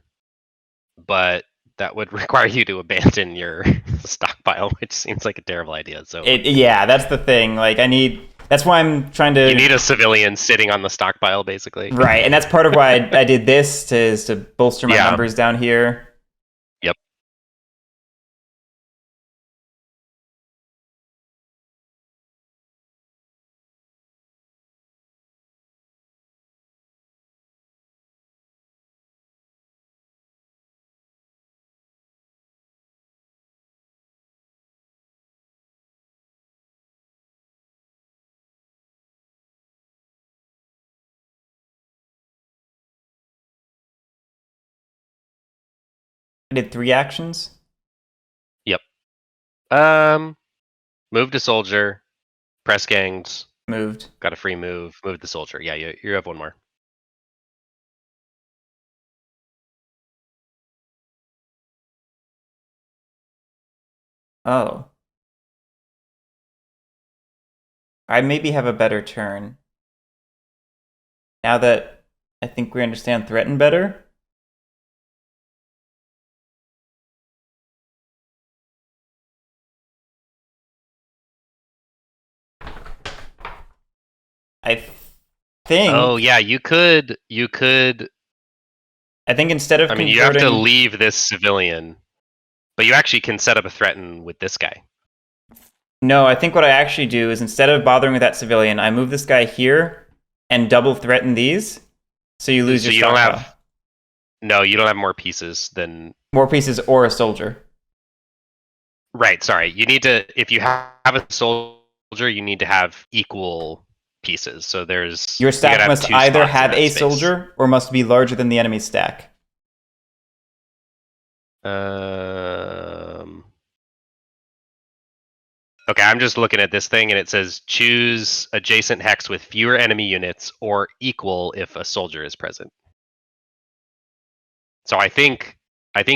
but that would require you to abandon your stockpile, which seems like a terrible idea. So Yeah, that's the thing. Like, I need. That's why I'm trying to. you need a civilian sitting on the stockpile, basically. Right, and that's part of why I did this is to bolster my Yeah. numbers down here. Yep. I did 3 actions. Yep. Move to soldier, press gangs, Moved. got a free move, move the soldier. Yeah, you have one more. Oh. I maybe have a better turn. Now that I think we understand threaten better. I think. Oh yeah, you could. I think instead of I mean, converting. you have to leave this civilian, but you actually can set up a threaten with this guy. No, I think what I actually do is instead of bothering with that civilian, I move this guy here and double threaten these, so you lose So your you don't stockpile. have. No, you don't have more pieces than. More pieces or a soldier. Right. Sorry. You need to. If you have a soldier, you need to have equal pieces. So there's. Your you gotta stack have must two either spots in have that a space. soldier or must be larger than the enemy's stack. Okay, I'm just looking at this thing, and it says choose adjacent hex with fewer enemy units or equal if a soldier is present. So I think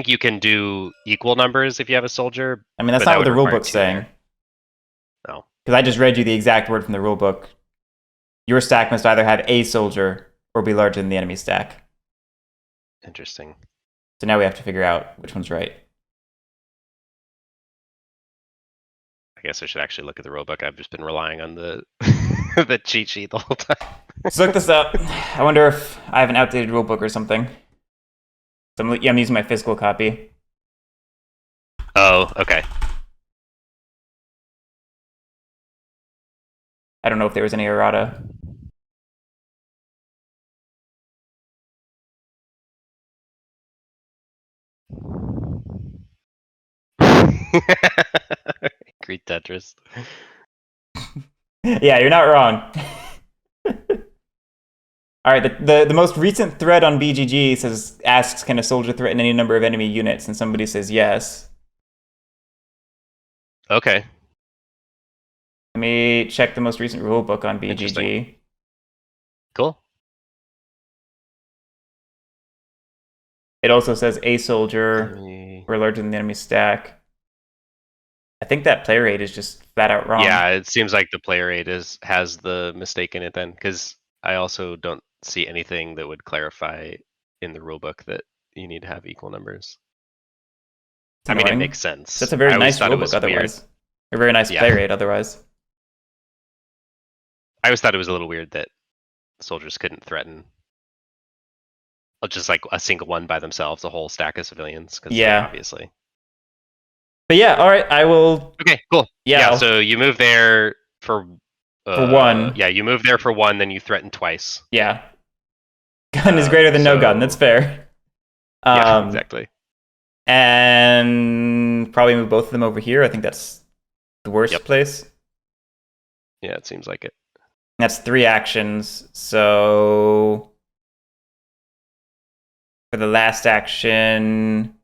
you can do equal numbers if you have a soldier. I mean, that's but not that what the would require rulebook's two saying. there. No. Because I just read you the exact word from the rulebook. Your stack must either have a soldier or be larger than the enemy's stack. Interesting. So now we have to figure out which one's right. I guess I should actually look at the rulebook. I've just been relying on the the cheat sheet the whole time. Let's look this up. I wonder if I have an outdated rulebook or something. So I'm using my physical copy. Oh, okay. I don't know if there was any errata. Great Tetris. Yeah, you're not wrong. All right, the most recent thread on BGG asks, can a soldier threaten any number of enemy units? And somebody says yes. Okay. Let me check the most recent rulebook on BGG. Cool. It also says a soldier or larger than the enemy stack. I think that player rate is just flat out wrong. Yeah, it seems like the player rate has the mistake in it then, because I also don't see anything that would clarify in the rulebook that you need to have equal numbers. I mean, it makes sense. That's a very nice rulebook rulebook otherwise. A very nice play rate otherwise. I always thought it was a little weird that soldiers couldn't threaten just like a single one by themselves, a whole stack of civilians. Yeah. Obviously. But yeah, all right, I will. Okay, cool. Yeah. So you move there for For one. Yeah, you move there for 1, then you threaten twice. Yeah. Gun is greater than no gun. That's fair. Yeah, exactly. And probably move both of them over here. I think that's the worst place. Yeah, it seems like it. That's 3 actions. So for the last action,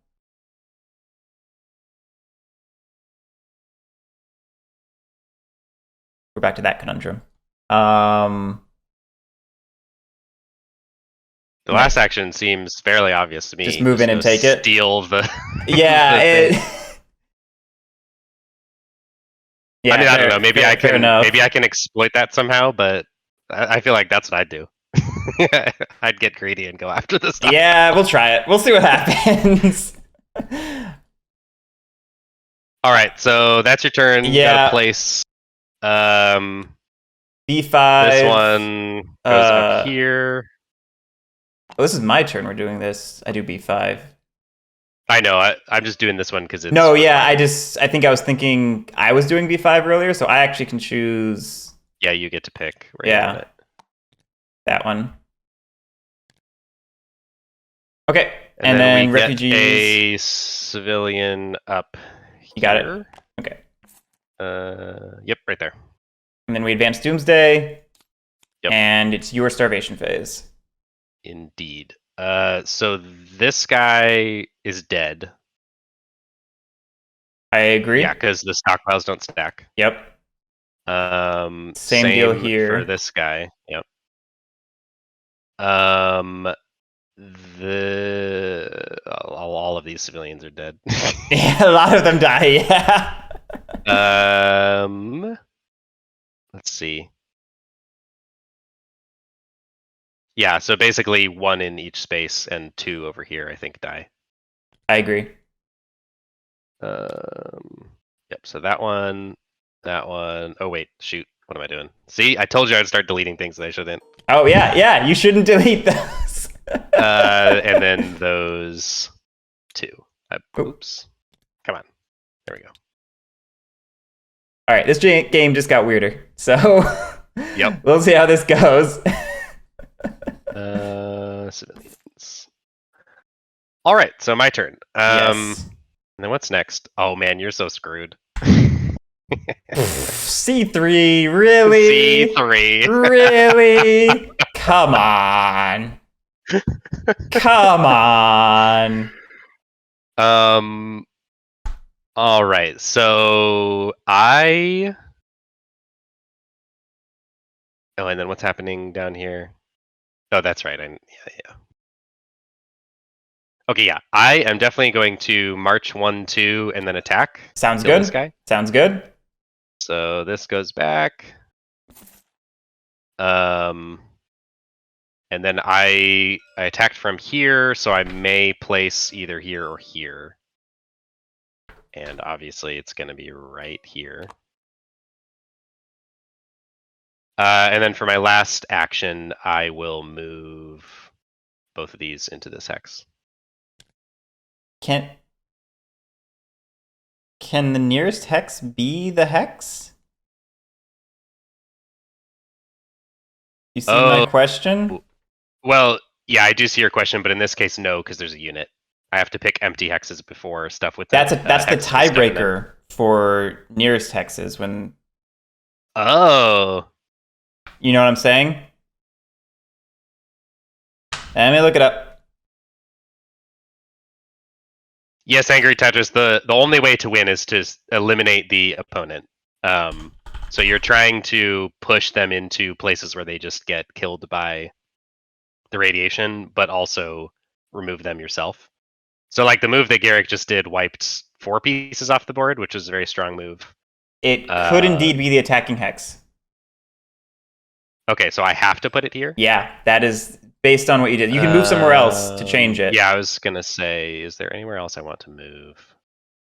we're back to that conundrum. The last action seems fairly obvious to me. Just move in and take it. Steal the. Yeah. Yeah, I mean, I don't know. Maybe I can exploit that somehow, but I feel like that's what I'd do. I'd get greedy and go after this stuff. Yeah, we'll try it. We'll see what happens. All right, so that's your turn. Yeah. You gotta place. B5. This one goes up here. Oh, this is my turn. We're doing this. I do B5. I know. I'm just doing this one because it's. No, yeah. I think I was thinking I was doing B5 earlier, so I actually can choose. Yeah, you get to pick. Right, yeah. That one. Okay, and then we refugees. Get a civilian up. You got it. Okay. Yep, right there. And then we advance Doomsday. Yep. And it's your Starvation Phase. Indeed. So this guy is dead. I agree. Yeah, because the stockpiles don't stack. Yep. Same deal here for this guy. Yep. All of these civilians are dead. Yeah, a lot of them die. Yeah. Let's see. Yeah, so basically 1 in each space and 2 over here, I think, die. I agree. Yep. So that one. Oh wait, shoot. What am I doing? See, I told you I'd start deleting things that I shouldn't. Oh yeah. You shouldn't delete those. And then those 2. Oops. Come on. There we go. All right, this game just got weirder. So yep. We'll see how this goes. Civilians. All right, so my turn. Yes. And then what's next? Oh man, you're so screwed. C3, really? C3. Really? Come on. Come on. All right, so Oh, and then what's happening down here? Oh, that's right. Yeah. Okay, yeah. I am definitely going to march 1, 2, and then attack. Sounds good. This guy. Sounds good. So this goes back. And then I attacked from here, so I may place either here or here. And obviously it's going to be right here. And then for my last action, I will move both of these into this hex. Can the nearest hex be the hex? You see my question? Well, yeah, I do see your question, but in this case, no, because there's a unit. I have to pick empty hexes before stuff with that's the tiebreaker for nearest hexes when. Oh. You know what I'm saying? Let me look it up. Yes, Angry Tetris, the only way to win is to eliminate the opponent. So you're trying to push them into places where they just get killed by the radiation, but also remove them yourself. So like the move that Garrick just did wiped 4 pieces off the board, which was a very strong move. It could indeed be the attacking hex. Okay, so I have to put it here? Yeah, that is based on what you did. You can move somewhere else to change it. Yeah, I was going to say, is there anywhere else I want to move?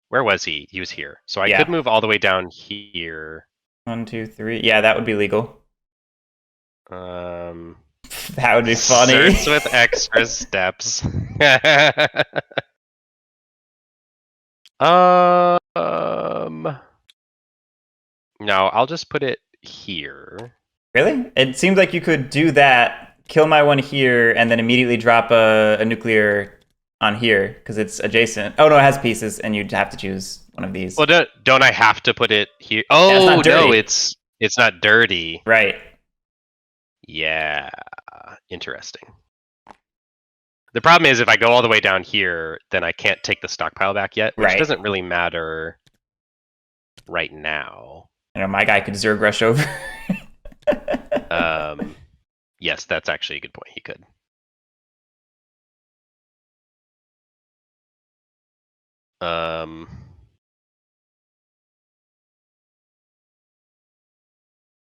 Where was he? He was here. So I could move all the way down here. 1, 2, 3. Yeah, that would be legal. That would be funny. Starts with extra steps. No, I'll just put it here. Really? It seems like you could do that, kill my one here, and then immediately drop a nuclear on here because it's adjacent. Oh no, it has pieces, and you'd have to choose one of these. Well, don't I have to put it here? it's Oh not no, dirty. it's not dirty. Right. Yeah, interesting. The problem is if I go all the way down here, then I can't take the stockpile back yet, which Right. doesn't really matter right now. You know, my guy could Zerg rush over. Yes, that's actually a good point. He could.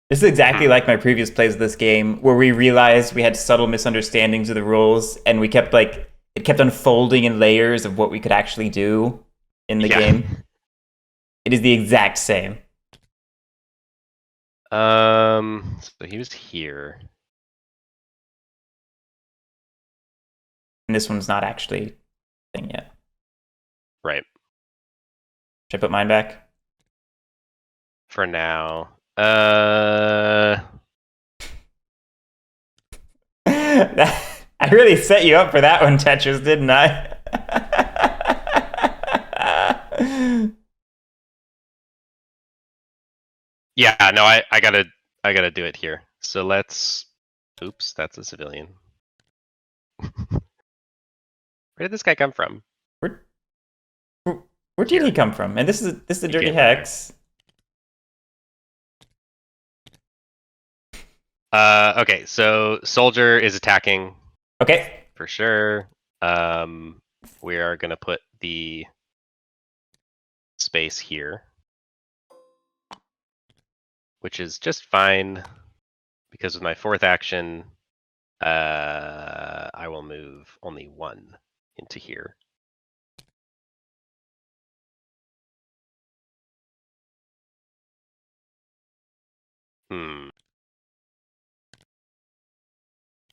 This is exactly like my previous plays of this game, where we realized we had subtle misunderstandings of the rules, and we kept it kept unfolding in layers of what we could actually do in the game. It is the exact same. So he was here. And this one's not actually a thing yet. Right. Should I put mine back? For now. I really set you up for that one, Tetris, didn't I? Yeah, no, I gotta do it here. So let's. Oops, that's a civilian. Where did this guy come from? Where did he come from? And this is a dirty hex. Okay, so soldier is attacking. Okay. For sure. We are gonna put the space here, which is just fine because with my fourth action, I will move only one into here. I'm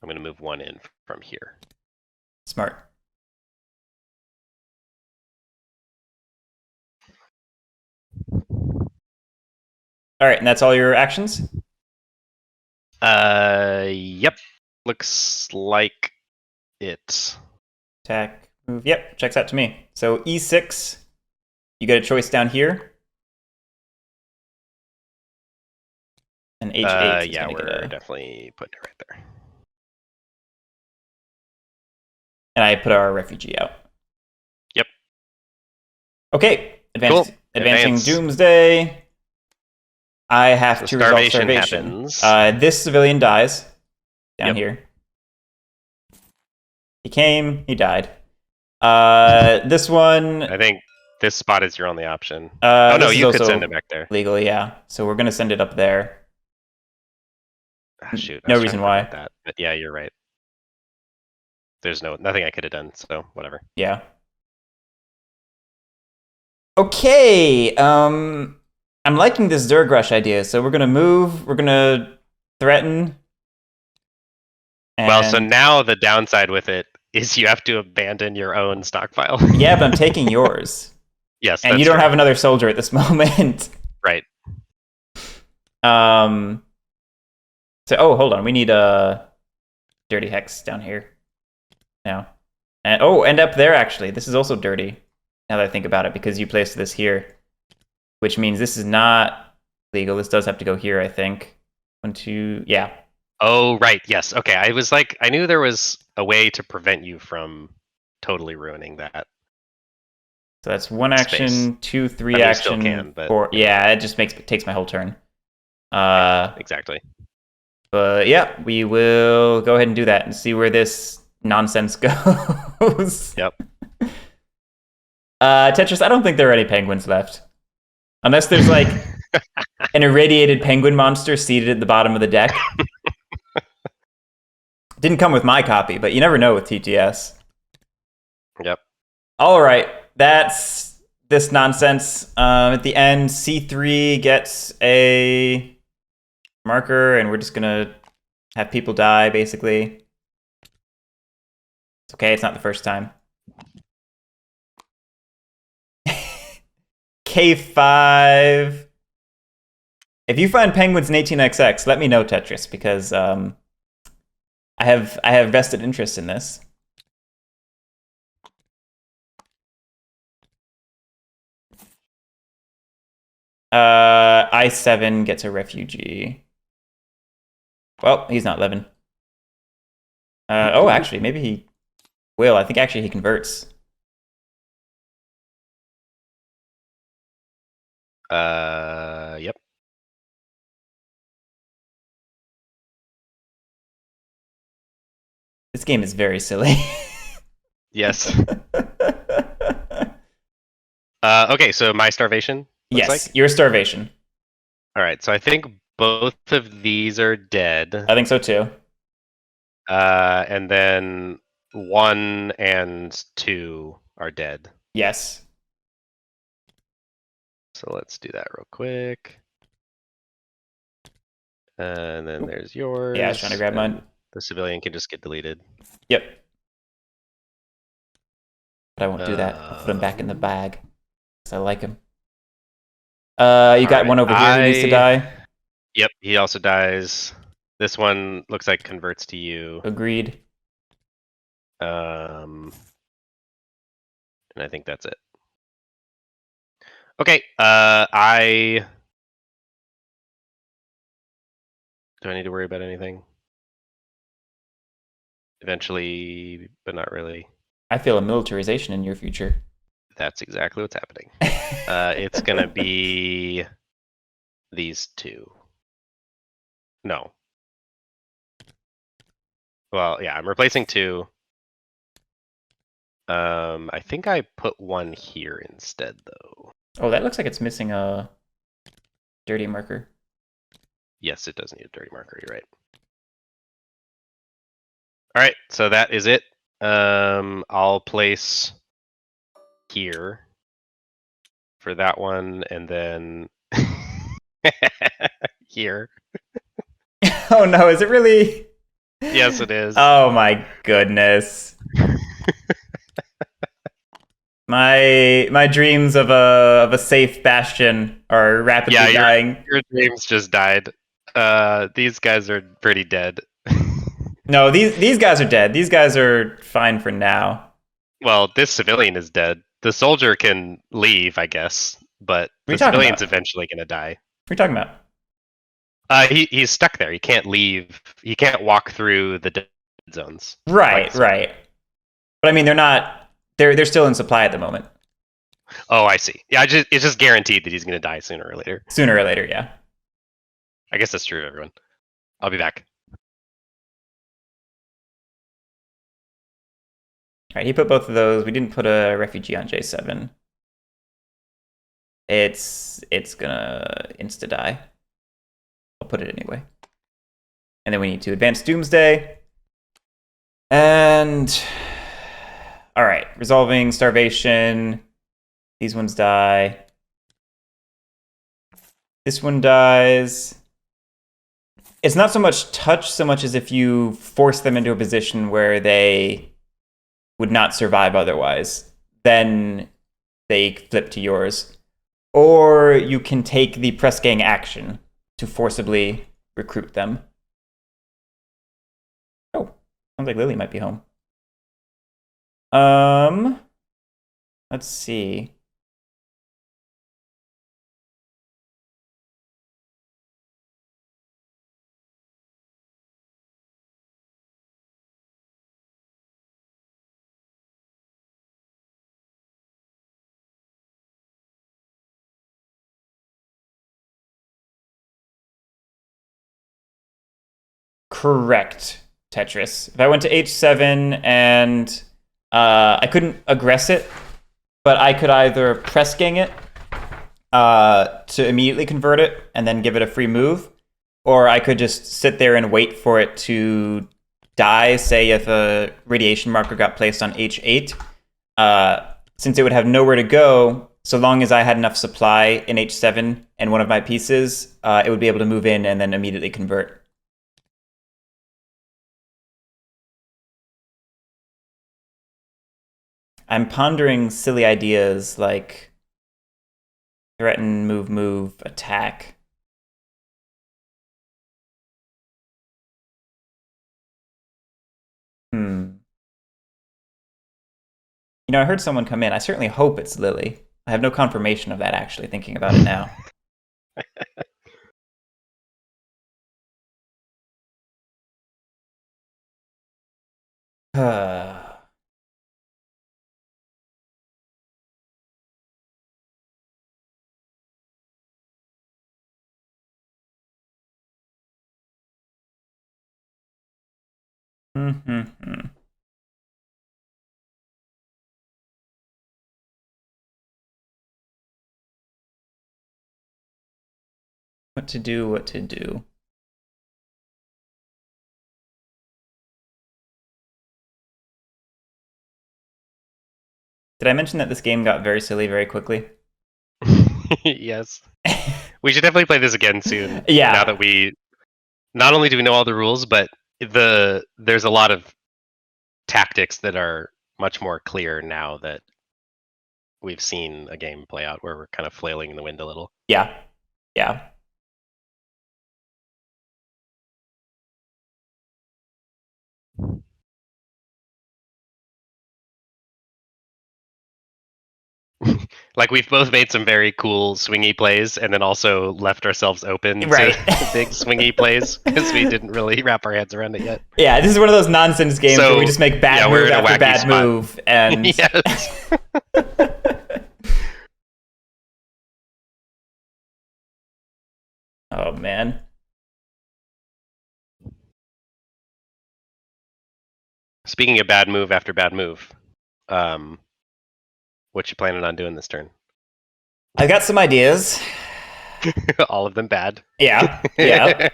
going to move one in from here. Smart. All right, and that's all your actions? Yep. Looks like it. Attack, move. Yep, checks out to me. So E6, you get a choice down here. And H8 yeah, we're definitely putting it right there. And I put our refugee out. Yep. Okay, Cool. Advancing Doomsday. I have to resolve starvation. Happens. This civilian dies down here. He came, he died. This one. I think this spot is your only option. Oh no, you could send it back there. Legally, yeah. So we're gonna send it up there. Ah, shoot. No reason why. That. But yeah, you're right. There's nothing I could have done, so whatever. Yeah. Okay. I'm liking this Zerg rush idea. So we're gonna move. We're gonna threaten. Well, so now the downside with it is you have to abandon your own stockpile. Yeah, but I'm taking yours. Yes, and you don't have another soldier at this moment. Right. So, oh, hold on. We need a dirty hex down here now. And up there, actually. This is also dirty, now that I think about it, because you placed this here, which means this is not legal. This does have to go here, I think. 1, 2, yeah. Oh, right. Yes. Okay. I was like, I knew there was a way to prevent you from totally ruining that. So that's 1 action, 2, 3 action, can, but, 4. Yeah, it just takes my whole turn. Exactly. But yeah, we will go ahead and do that and see where this nonsense goes. Yep. Tetris, I don't think there are any penguins left. Unless there's like an irradiated penguin monster seated at the bottom of the deck. Didn't come with my copy, but you never know with TTS. Yep. All right, that's this nonsense. At the end, C3 gets a marker, and we're just gonna have people die, basically. It's okay, it's not the first time. K5. If you find penguins in 18XX, let me know, Tetris, because I have vested interest in this. I7 gets a refugee. Well, he's not living. Oh, actually, maybe he will. I think actually he converts. Yep. This game is very silly. Yes. Okay, so my starvation. Looks Yes, like. your starvation. All right, so I think both of these are dead. I think so too. And then 1 and 2 are dead. Yes. So let's do that real quick. And then there's yours. Yeah, I was trying to grab mine. The civilian can just get deleted. Yep. But I won't do that. I'll put him back in the bag. Because I like him. You got one over here who needs to die? Yep, he also dies. This one looks like converts to you. Agreed. And I think that's it. Okay, do I need to worry about anything? Eventually, but not really. I feel a militarization in your future. That's exactly what's happening. It's gonna be these two. No. Well, yeah, I'm replacing 2. I think I put 1 here instead, though. Oh, that looks like it's missing a dirty marker. Yes, it does need a dirty marker. You're right. All right, so that is it. I'll place here for that one, and then here. Oh no, is it really? Yes, it is. Oh my goodness. My dreams of a safe bastion are rapidly dying. Your dreams just died. These guys are pretty dead. No, these guys are dead. These guys are fine for now. Well, this civilian is dead. The soldier can leave, I guess, but the civilian's eventually going to die. What are you talking about? He's stuck there. He can't leave. He can't walk through the dead zones. Right, right. But I mean, they're not. They're still in supply at the moment. Oh, I see. Yeah, it's just guaranteed that he's going to die sooner or later. Sooner or later, yeah. I guess that's true of everyone. I'll be back. All right, he put both of those. We didn't put a refugee on J7. It's gonna insta die. I'll put it anyway. And then we need to advance Doomsday. And all right, resolving starvation. These ones die. This one dies. It's not so much touch so much as if you force them into a position where they would not survive otherwise. Then they flip to yours. Or you can take the press gang action to forcibly recruit them. Oh, sounds like Lily might be home. Let's see. Correct, Tetris. If I went to H7 and I couldn't aggress it, but I could either press gang it to immediately convert it and then give it a free move, or I could just sit there and wait for it to die, say if a radiation marker got placed on H8. Since it would have nowhere to go, so long as I had enough supply in H7 and one of my pieces, it would be able to move in and then immediately convert. I'm pondering silly ideas like threaten, move, attack. You know, I heard someone come in. I certainly hope it's Lily. I have no confirmation of that, actually, thinking about it now. Mm-hmm. What to do, what to do. Did I mention that this game got very silly very quickly? Yes. We should definitely play this again soon. Yeah. Now that we not only do we know all the rules, but there's a lot of tactics that are much more clear now that we've seen a game play out where we're kind of flailing in the wind a little. Yeah. Yeah. Like we've both made some very cool swingy plays and then also left ourselves open Right. to big swingy plays because we didn't really wrap our heads around it yet. Yeah, this is one of those nonsense games where we just make bad move after bad spot. move, and Yes. Oh man. Speaking of bad move after bad move, what you planning on doing this turn? I got some ideas. All of them bad. Yeah. Yeah.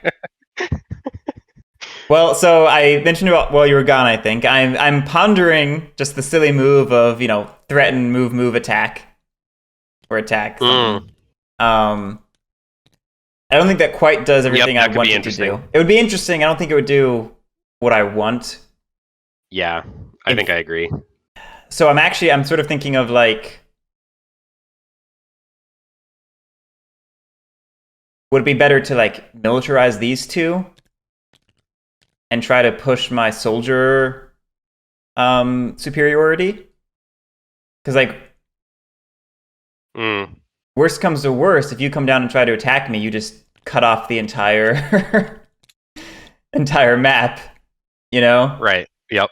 Well, so I mentioned about while you were gone, I think. I'm pondering just the silly move of, threaten, move, attack. Or attack. I don't think that quite does everything I want it to do. It would be interesting. I don't think it would do what I want. Yeah, I think I agree. So I'm sort of thinking of like, would it be better to like militarize these two and try to push my soldier superiority? Because like, worst comes to worst, if you come down and try to attack me, you just cut off the entire entire map, Right. Yep.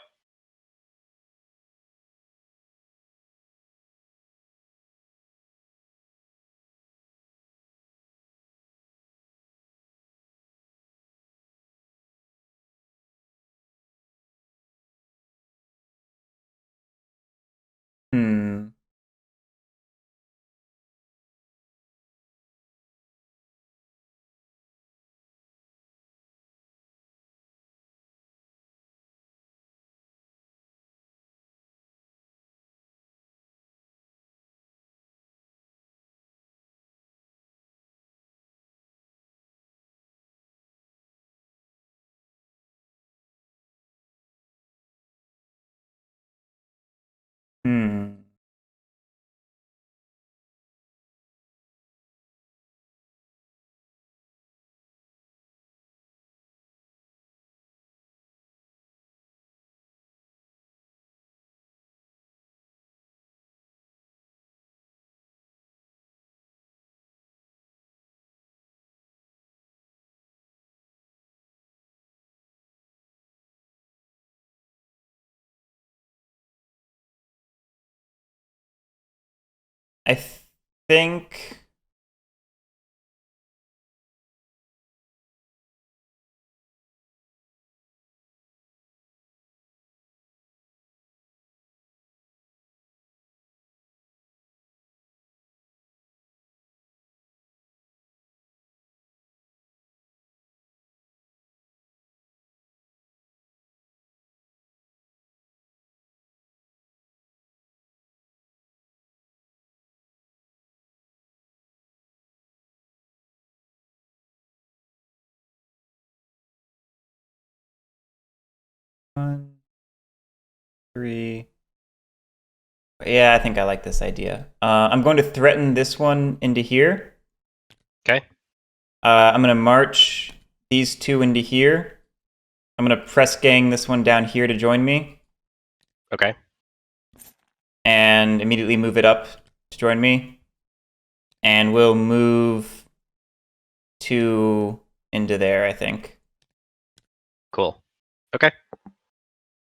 I think one, three. Yeah, I think I like this idea. I'm going to threaten this one into here. Okay. I'm going to march these two into here. I'm going to press gang this one down here to join me. Okay. and immediately move it up to join me. And we'll move 2 into there, I think. Cool. Okay.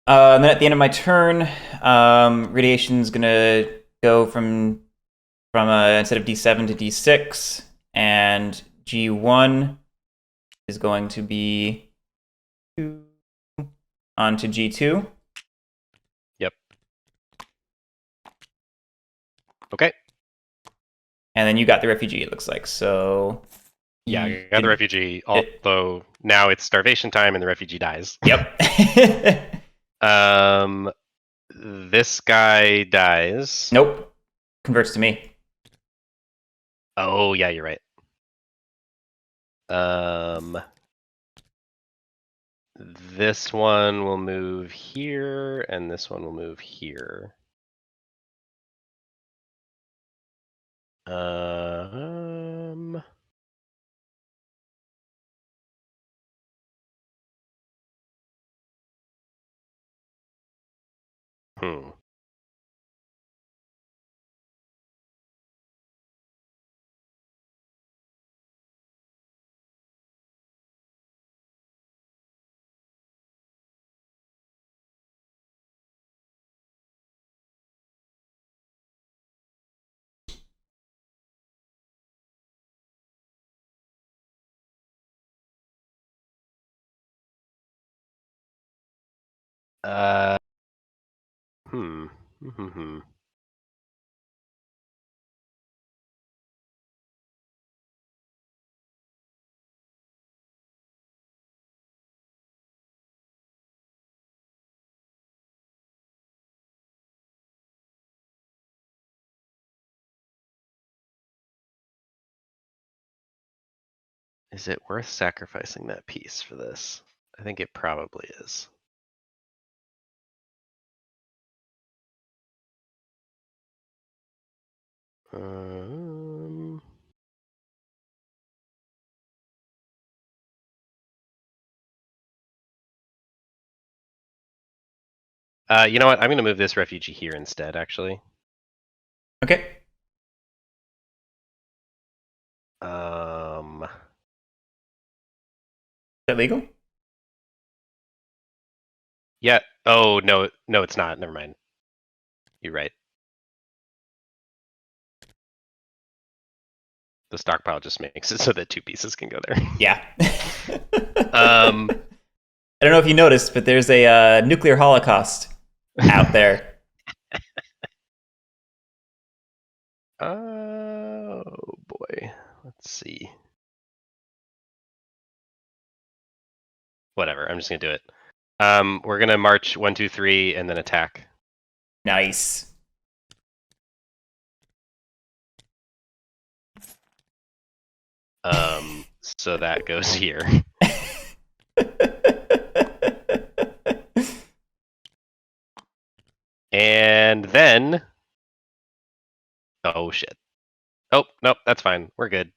And then at the end of my turn, radiation's gonna go from instead of D7 to D6, and G1 is going to be onto G2. Yep. Okay. And then you got the refugee, it looks like. So yeah, I got the refugee, although now it's starvation time and the refugee dies. Yep. This guy dies. Nope. Converts to me. Oh, yeah, you're right. This one will move here, and this one will move here. Hmm. Hmm. Is it worth sacrificing that piece for this? I think it probably is. You know what? I'm going to move this refugee here instead, actually. Okay. Is that legal? Yeah. Oh, no, it's not. Never mind. You're right. The stockpile just makes it so that 2 pieces can go there. Yeah. I don't know if you noticed, but there's a nuclear holocaust out there. Oh boy. Let's see. Whatever. I'm just gonna do it. We're gonna march 1, 2, 3, and then attack. Nice. So that goes here. And then, oh shit. Oh, nope, that's fine. We're good.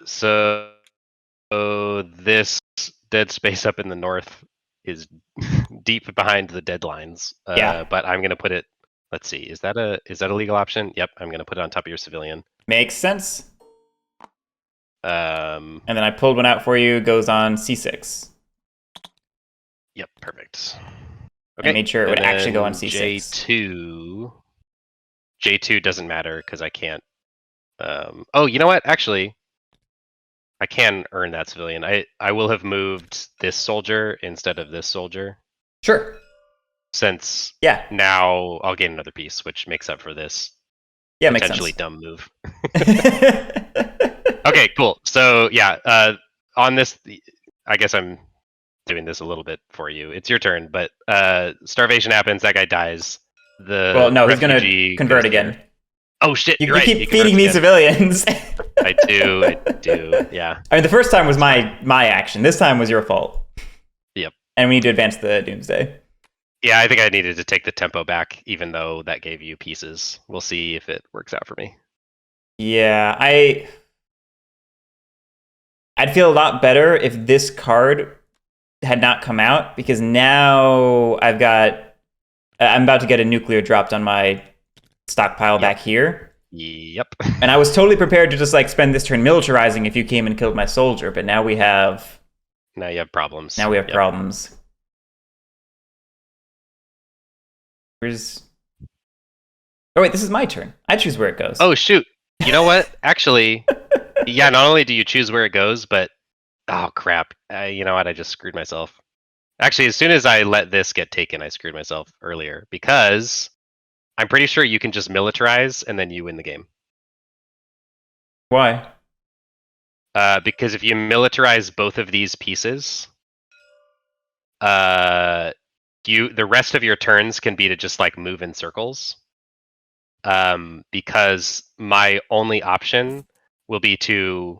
So this dead space up in the north is deep behind the deadlines. Yeah. But I'm gonna put it. Let's see. Is that a legal option? Yep. I'm gonna put it on top of your civilian. Makes sense. And then I pulled one out for you. Goes on C6. Yep. Perfect. Okay. I made sure it would actually go on C6. J2 doesn't matter because I can't. Oh, you know what? Actually, I can earn that civilian. I will have moved this soldier instead of this soldier. Sure. Since now I'll gain another piece, which makes up for this potentially dumb move. Okay, cool. So yeah, on this, I guess I'm doing this a little bit for you. It's your turn, but starvation happens. That guy dies. Well, no, he's gonna convert again. Oh shit! You right. keep feeding me civilians. I do. Yeah. I mean, the first time was my action. This time was your fault. Yep. And we need to advance the Doomsday. Yeah, I think I needed to take the tempo back, even though that gave you pieces. We'll see if it works out for me. Yeah, I'd feel a lot better if this card had not come out, because now I've got I'm about to get a nuclear dropped on my stockpile back here. Yep. And I was totally prepared to just like spend this turn militarizing if you came and killed my soldier, but now we have Now you have problems. Now we have Yep. problems. Where's... Oh wait, this is my turn. I choose where it goes. Oh shoot! You know what? Actually, yeah. Not only do you choose where it goes, but oh crap! You know what? I just screwed myself. Actually, as soon as I let this get taken, I screwed myself earlier because I'm pretty sure you can just militarize and then you win the game. Why? Because if you militarize both of these pieces, the rest of your turns can be to just like move in circles. Because my only option will be the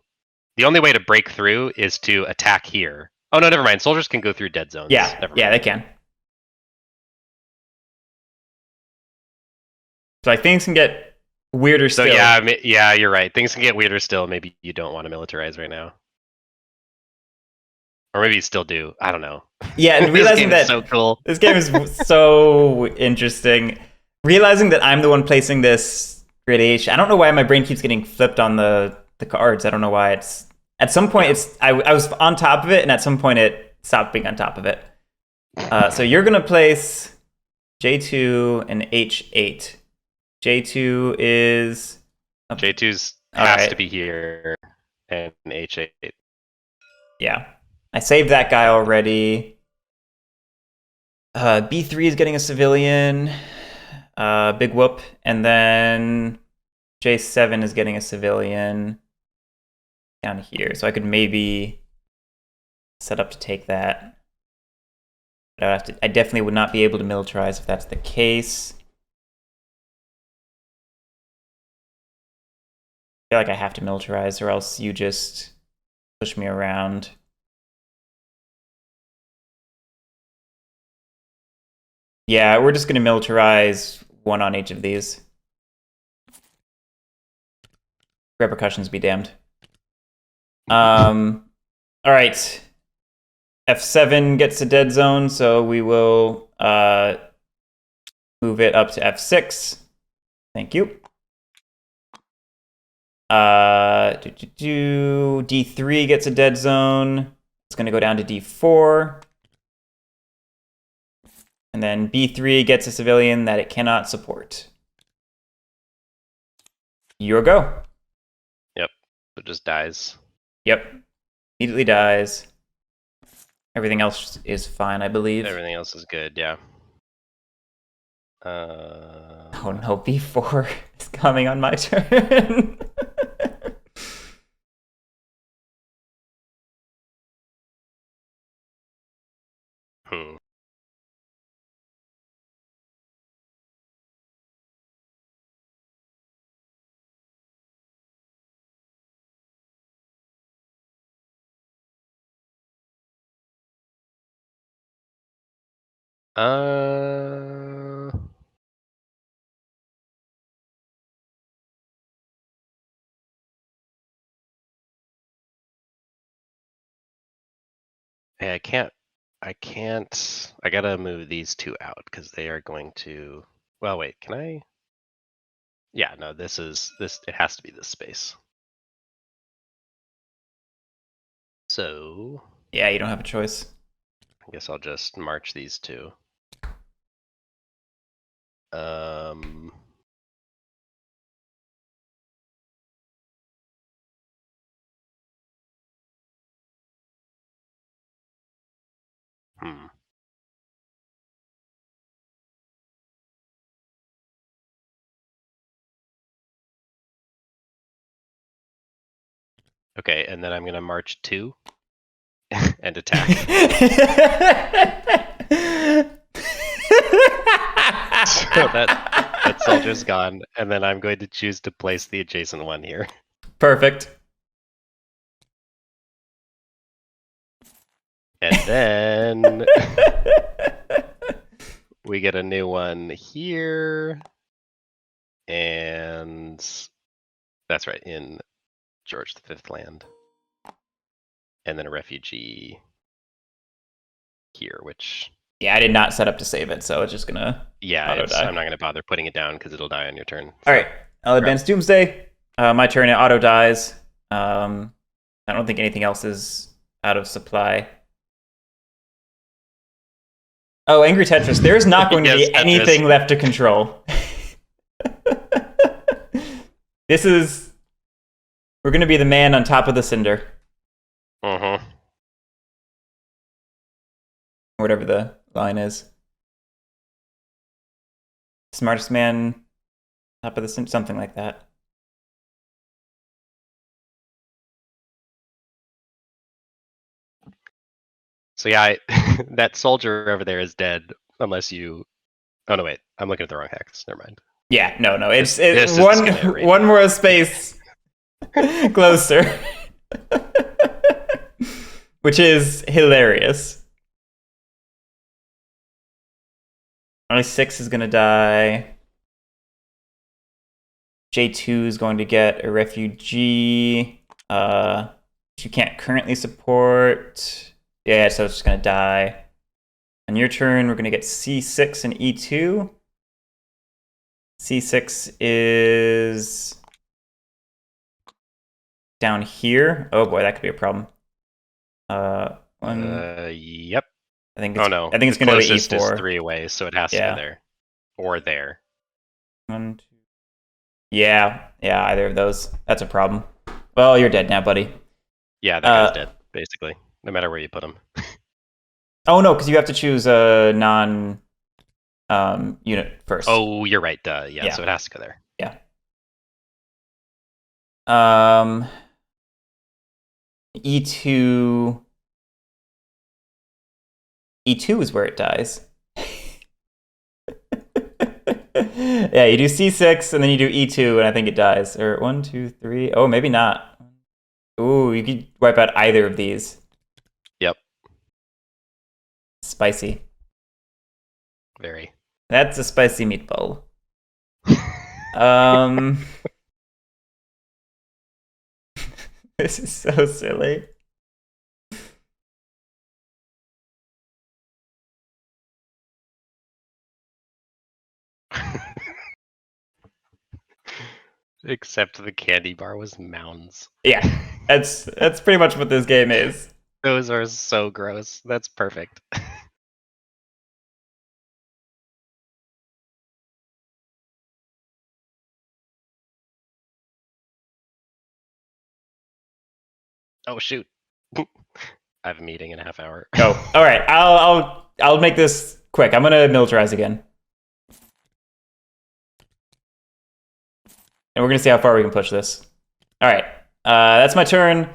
only way to break through is to attack here. Oh no, never mind. Soldiers can go through dead zones. Yeah, never yeah, mind. they can. So like things can get weirder So still. yeah, you're right. Things can get weirder still. Maybe you don't want to militarize right now, or maybe you still do. I don't know. Yeah, and realizing that so cool. This game is so interesting. Realizing that I'm the one placing this radiation. I don't know why my brain keeps getting flipped on the cards. I don't know why it's at some point I was on top of it, and at some point it stopped being on top of it. So you're gonna place J2 and H8. J2 is J2's All has right. to be here, and H8. Yeah, I saved that guy already. B3 is getting a civilian. Big whoop. And then J7 is getting a civilian down here. So I could maybe set up to take that. But I definitely would not be able to militarize if that's the case. I feel like I have to militarize or else you just push me around. Yeah, we're just going to militarize one on each of these. Repercussions be damned. All right. F7 gets a dead zone, so we will move it up to F6. Thank you. D3 gets a dead zone. It's going to go down to D4. And then B3 gets a civilian that it cannot support. Your go. Yep. It just dies. Yep. Immediately dies. Everything else is fine, I believe. Everything else is good, yeah. Oh no, B4 is coming on my turn. Hmm. Hey, I can't. I gotta move these two out because they are going to. Well, wait. Can I? Yeah, no. This. It has to be this space. So. Yeah, you don't have a choice. I guess I'll just march these two. Um. Hmm. Okay, and then I'm gonna march two and attack. So that soldier's gone, and then I'm going to choose to place the adjacent one here. Perfect. And then we get a new one here. And that's right, in George V land. And then a refugee here, which Yeah, I did not set up to save it, so it's just gonna Yeah, auto die. I'm not gonna bother putting it down because it'll die on your turn. All right, I'll advance Doomsday. My turn, it auto dies. I don't think anything else is out of supply. Oh, Angry Tetris. There's not going to Yes, be anything left to control. This is... We're going to be the man on top of the cinder. Mm-hmm. Whatever the line is. Smartest man, top of the cinder, something like that. So yeah, that soldier over there is dead unless you. Oh no, wait, I'm looking at the wrong hex. Never mind. Yeah, no. This is one more space closer, which is hilarious. Only 6 is gonna die. J2 is going to get a refugee. Which you can't currently support. Yeah, so it's just gonna die. On your turn, we're gonna get C6 and E2. C6 is down here. Oh boy, that could be a problem. Yep. I think. Oh no. I think it's gonna go to Closest E4. is 3 away, so it has to go there, or there. 1, 2. Yeah, either of those. That's a problem. Well, you're dead now, buddy. Yeah, that guy's dead, basically. No matter where you put him. Oh no, because you have to choose a non unit first. Oh, you're right. Duh. Yeah, so it has to go there. Yeah. E2. E2 is where it dies. Yeah, you do C6 and then you do E2 and I think it dies. Or 1, 2, 3. Oh, maybe not. Ooh, you could wipe out either of these. Yep. Spicy. Very. That's a spicy meatball. This is so silly. Except the candy bar was mounds. Yeah, that's pretty much what this game is. Those are so gross. That's perfect. Oh shoot. I have a meeting in a half hour. Oh, all right. I'll make this quick. I'm gonna militarize again, and we're gonna see how far we can push this. All right. That's my turn.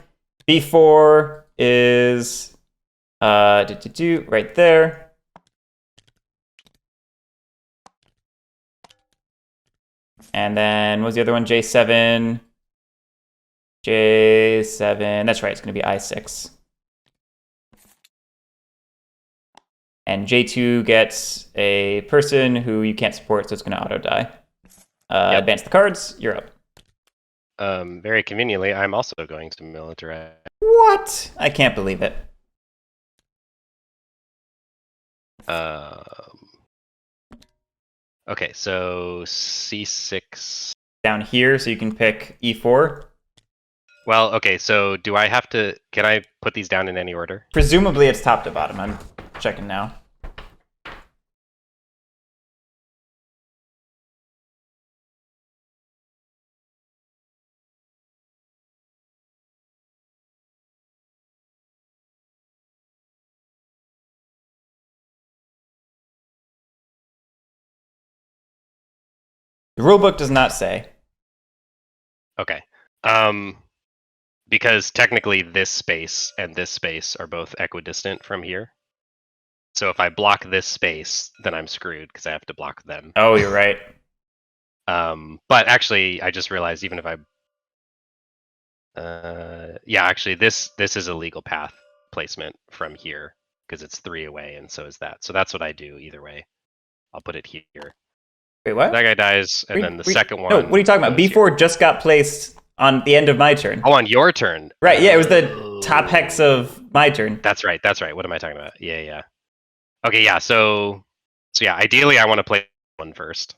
B4 is right there. And then what was the other one? J7. J7. That's right. It's gonna be I6. And J2 gets a person who you can't support, so it's going to auto die. Advance the cards. You're up. Very conveniently, I'm also going to militarize. What? I can't believe it. Okay, so C6 down here, so you can pick E4. Well, okay, so do I have to... Can I put these down in any order? Presumably it's top to bottom. I'm checking now. The rulebook does not say. Okay. Because technically this space and this space are both equidistant from here. So if I block this space, then I'm screwed because I have to block them. Oh, you're right. But actually, I just realized even if I... yeah, actually, this is a legal path placement from here because it's 3 away and so is that. So that's what I do either way. I'll put it here. Wait, what? That guy dies, and then the second one... No, what are you talking about? B4 here. just got placed on the end of my turn. Oh, on your turn. Right, yeah, it was the top hex of my turn. That's right. What am I talking about? Yeah. Okay, yeah. So yeah. Ideally, I want to play one first.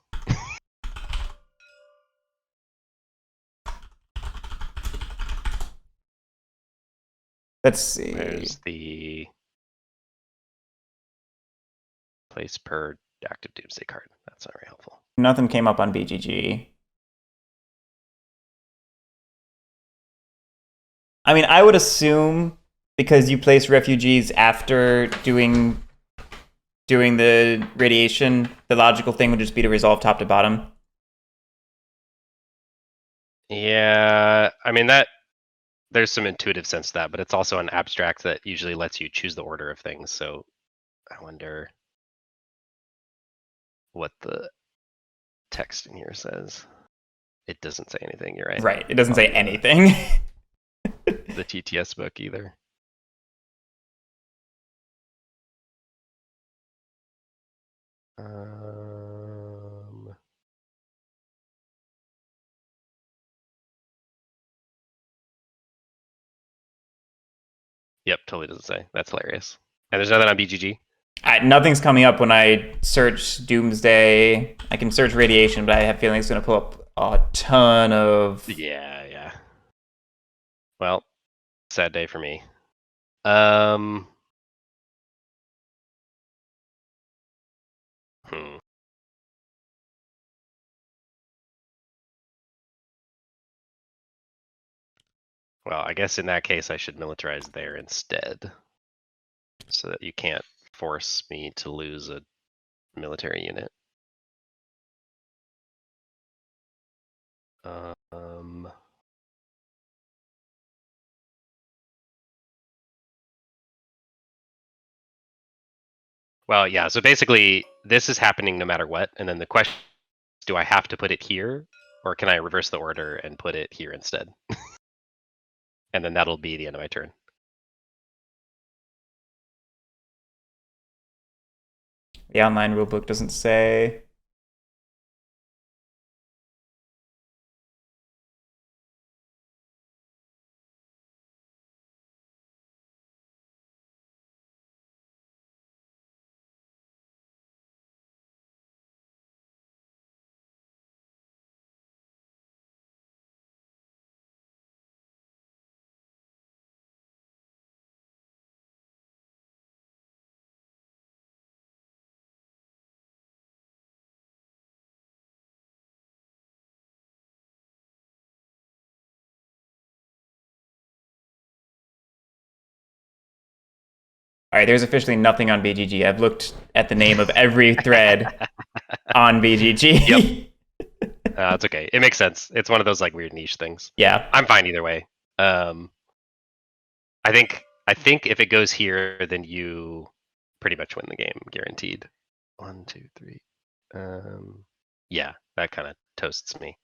Let's see. There's the place per active Doomsday card. That's not very helpful. Nothing came up on BGG. I mean, I would assume because you place refugees after doing the radiation, the logical thing would just be to resolve top to bottom. Yeah, I mean that. There's some intuitive sense to that, but it's also an abstract that usually lets you choose the order of things. So I wonder what the text in here says. It doesn't say anything. You're right. Right. It doesn't say anything. The TTS book either. Yep, totally doesn't say. That's hilarious. And there's nothing on BGG. Nothing's coming up when I search Doomsday. I can search radiation, but I have a feeling it's going to pull up a ton of. Yeah. Well, sad day for me. Well, I guess in that case, I should militarize there instead, so that you can't force me to lose a military unit. Well, yeah. So basically, this is happening no matter what, and then the question is, do I have to put it here, or can I reverse the order and put it here instead? And then that'll be the end of my turn. The online rulebook doesn't say. All right, there's officially nothing on BGG. I've looked at the name of every thread on BGG. Yep. It's okay. It makes sense. It's one of those like weird niche things. Yeah. I'm fine either way. I think if it goes here, then you pretty much win the game, guaranteed. 1, 2, 3. Yeah, that kind of toasts me.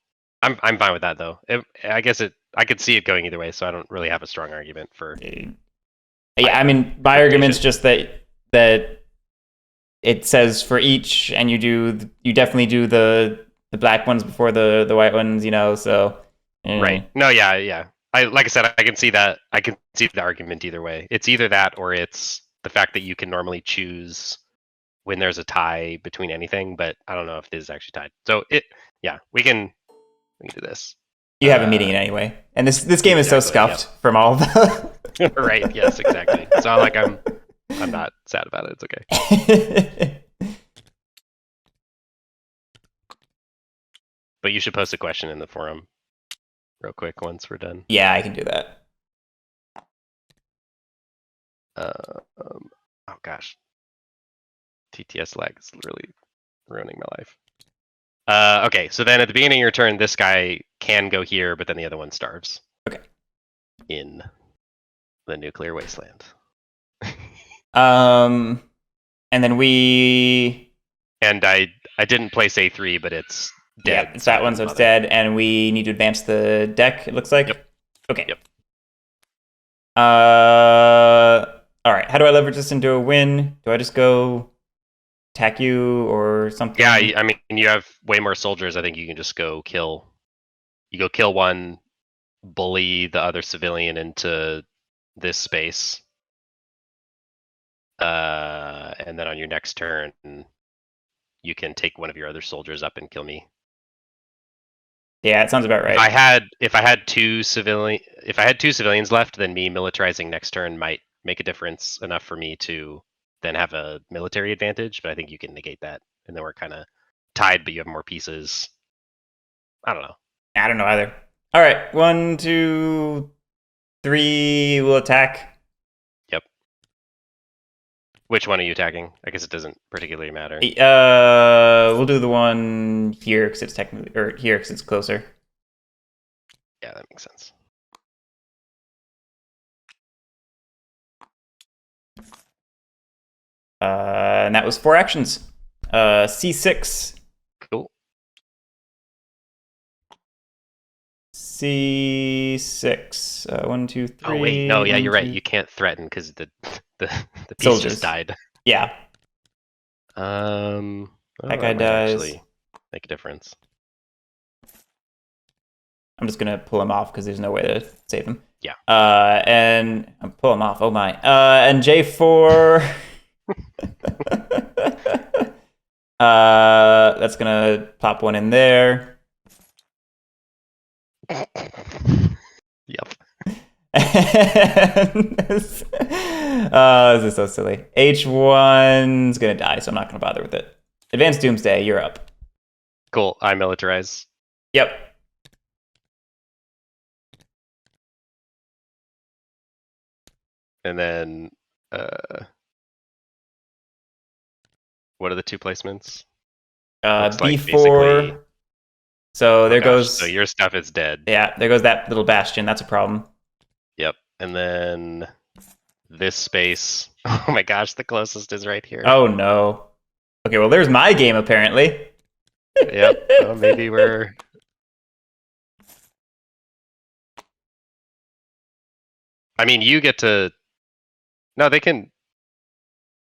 I'm fine with that though. I guess I could see it going either way, so I don't really have a strong argument for. Yeah, I mean, my argument's just that it says for each, and you definitely do the black ones before the white ones, so. Right. No, yeah. Like I said, I can see that. I can see the argument either way. It's either that or it's the fact that you can normally choose when there's a tie between anything, but I don't know if this is actually tied. So we can do this. You have a meeting anyway, and this game is so scuffed from all the. Right. Yes. Exactly. It's not like I'm not sad about it. It's okay. But you should post a question in the forum real quick once we're done. Yeah, I can do that. Oh gosh, TTS lag is really ruining my life. Okay, so then at the beginning of your turn, this guy can go here, but then the other one starves. Okay. In the nuclear wasteland. And then we. And I didn't place A3, but it's dead. Yeah, it's that one, so it's dead, and we need to advance the deck. It looks like. Yep. Okay. Yep. All right. How do I leverage this into a win? Do I just go attack you or something? Yeah, I mean, you have way more soldiers. I think you can just go kill. You go kill one, bully the other civilian into this space, And then on your next turn, you can take one of your other soldiers up and kill me. Yeah, it sounds about right. If I had two civilians left, then me militarizing next turn might make a difference enough for me to then have a military advantage. But I think you can negate that, and then we're kind of tied, but you have more pieces. I don't know. I don't know either. All right, 1, 2, 3. We'll attack. Yep. Which one are you attacking? I guess it doesn't particularly matter. We'll do the one here because it's technically, or here because it's closer. Yeah, that makes sense. And that was 4 actions. C6. Cool. C6. 1, 2, 3. Oh wait, no, yeah, 1, you're right. 2. You can't threaten because the piece Soldiers. just died. Yeah. That guy might dies. actually make a difference. I'm just gonna pull him off because there's no way to save him. Yeah. And I'll pull him off. Oh my. And J4. That's gonna pop one in there. Yep. This is so silly. H1's gonna die, so I'm not gonna bother with it. Advanced Doomsday, you're up. Cool. I militarize. Yep. And then what are the 2 placements? Looks like B4. basically- So there goes. So your stuff is dead. Yeah, there goes that little bastion. That's a problem. Yep. And then this space. Oh my gosh, the closest is right here. Oh no. Okay, well there's my game apparently. Yep. Well, maybe we're. I mean, you get to. No, they can.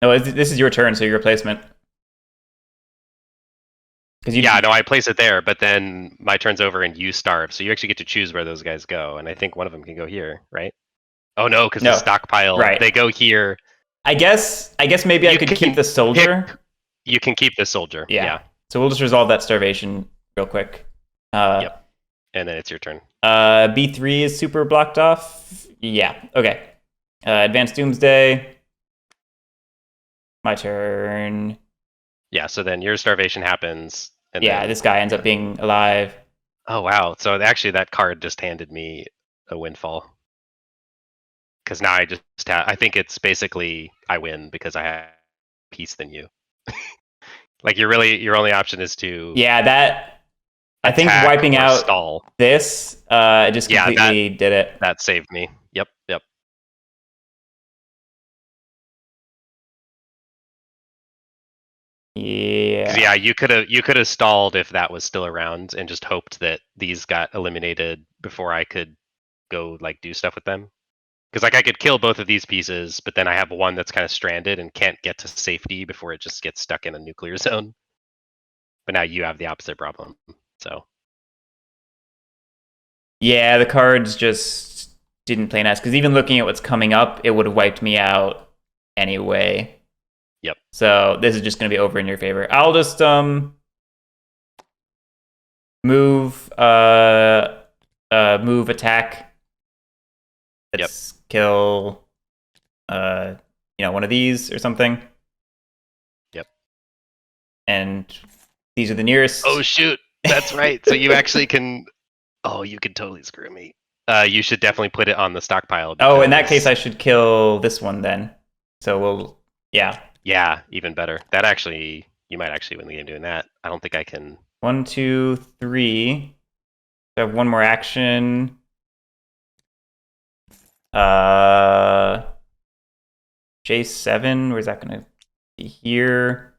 No, this is your turn, so your replacement. Yeah, no, I place it there, but then my turn's over and you starve, so you actually get to choose where those guys go, and I think one of them can go here, right? Oh no, because the stockpile. Right. They go here. I guess maybe I could keep the soldier. You can keep the soldier. Yeah. So we'll just resolve that starvation real quick. Yep. And then it's your turn. B3 is super blocked off. Yeah. Okay. Advanced Doomsday. My turn. Yeah. So then your starvation happens. And then, this guy ends up being alive. Oh wow! So actually, that card just handed me a windfall. Because now I just I think it's basically I win because I have peace than you. Like your only option is to I think wiping out stall. This just completely did it. That saved me. Yep. Yeah, you could have stalled if that was still around and just hoped that these got eliminated before I could go like do stuff with them. Because like I could kill both of these pieces, but then I have one that's kind of stranded and can't get to safety before it just gets stuck in a nuclear zone. But now you have the opposite problem. So yeah, the cards just didn't play nice because even looking at what's coming up, it would have wiped me out anyway. Yep. So this is just going to be over in your favor. I'll just move attack. Let's kill one of these or something. Yep. And these are the nearest. Oh shoot. That's right. So you actually can you can totally screw me. You should definitely put it on the stockpile. Oh, in that case I should kill this one then. So Yeah, even better. That actually, you might actually win the game doing that. I don't think I can. 1, 2, 3. I have one more action. J7. Where's that going to be? Here.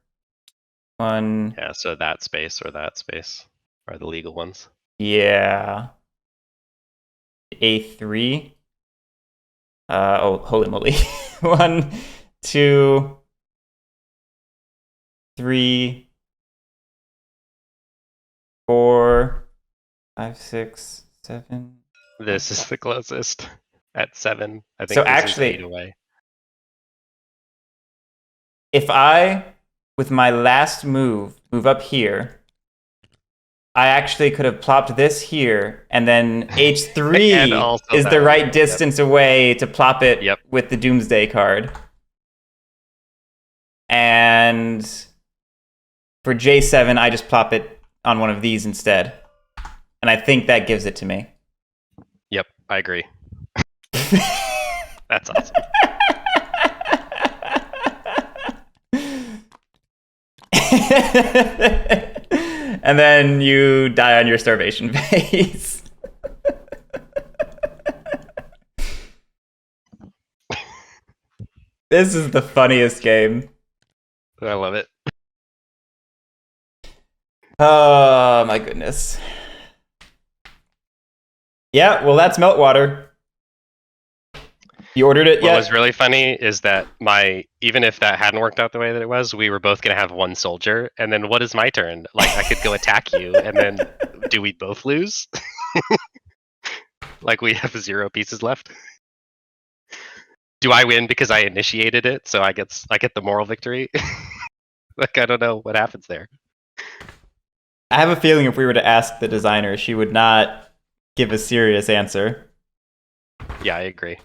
1. Yeah, so that space or that space are the legal ones. Yeah. A3. Holy moly. 1, 2, 3, 4, 5, 6, 7. This is the closest at 7. I think so this actually, is 8 away. if I, with my last move up here, I actually could have plopped this here, and then And H3 also is that the one. right distance away to plop it Yep. with the Doomsday card. And for J7, I just plop it on one of these instead. And I think that gives it to me. Yep, I agree. That's awesome. And then you die on your Starvation Phase. This is the funniest game. I love it. Oh my goodness. Yeah, well, that's Meltwater. You ordered it What yet? was really funny is that even if that hadn't worked out the way that it was, we were both gonna have one soldier, and then what is my turn? Like I could go attack you, and then do we both lose? Like we have 0 pieces left. Do I win because I initiated it, so I get the moral victory? Like I don't know what happens there. I have a feeling if we were to ask the designer, she would not give a serious answer. Yeah, I agree.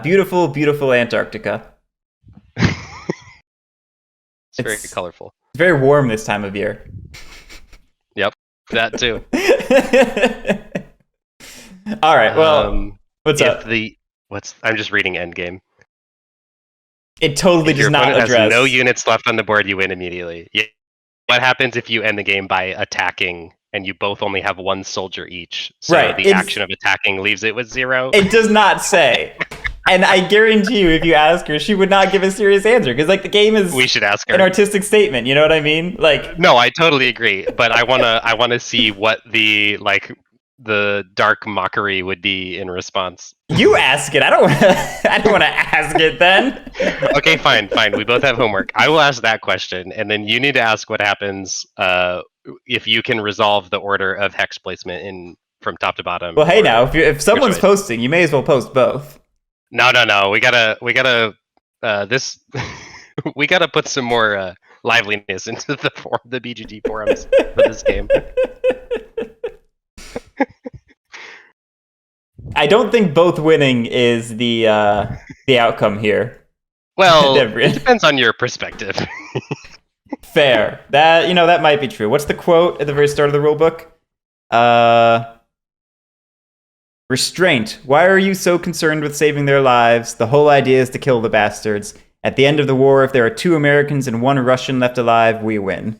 Beautiful, beautiful Antarctica. It's very colorful. It's very warm this time of year. Yep, that too. All right, well, what's up? I'm just reading endgame. It totally does not address. Has no units left on the board, you win immediately. Yeah. What happens if you end the game by attacking and you both only have one soldier each? So right. The action of attacking leaves it with 0? It does not say. And I guarantee you, if you ask her, she would not give a serious answer because, like, the game is. We should ask her. An artistic statement. You know what I mean? Like. No, I totally agree. But I wanna see what the dark mockery would be in response. You ask it. I don't want to ask it then. Okay, fine. We both have homework. I will ask that question, and then you need to ask what happens if you can resolve the order of hex placement from top to bottom. Well, hey, now if someone's posting, you may as well post both. No. We gotta we gotta put some more liveliness into the BGG forums for this game. I don't think both winning is the outcome here. Well, it depends on your perspective. Fair. That might be true. What's the quote at the very start of the rulebook? Restraint. Why are you so concerned with saving their lives? The whole idea is to kill the bastards. At the end of the war, if there are 2 Americans and 1 Russian left alive, we win.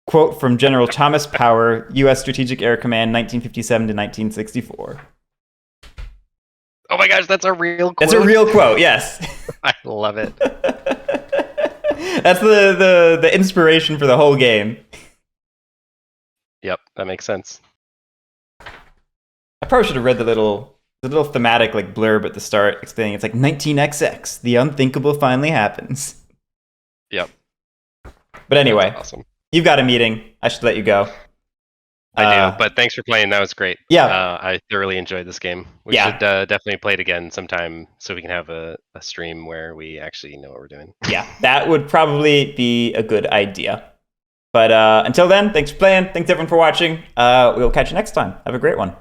Quote from General Thomas Power, U.S. Strategic Air Command, 1957 to 1964. Oh my gosh, that's a real quote. That's a real quote, yes. I love it. That's the inspiration for the whole game. Yep, that makes sense. I probably should have read the little thematic like blurb at the start explaining it's like 19XX, the unthinkable finally happens. Yep. But anyway, that's awesome. You've got a meeting. I should let you go. I do, but thanks for playing. That was great. Yeah. I thoroughly enjoyed this game. We should definitely play it again sometime so we can have a stream where we actually know what we're doing. Yeah, that would probably be a good idea. But until then, thanks for playing. Thanks everyone for watching. We'll catch you next time. Have a great one.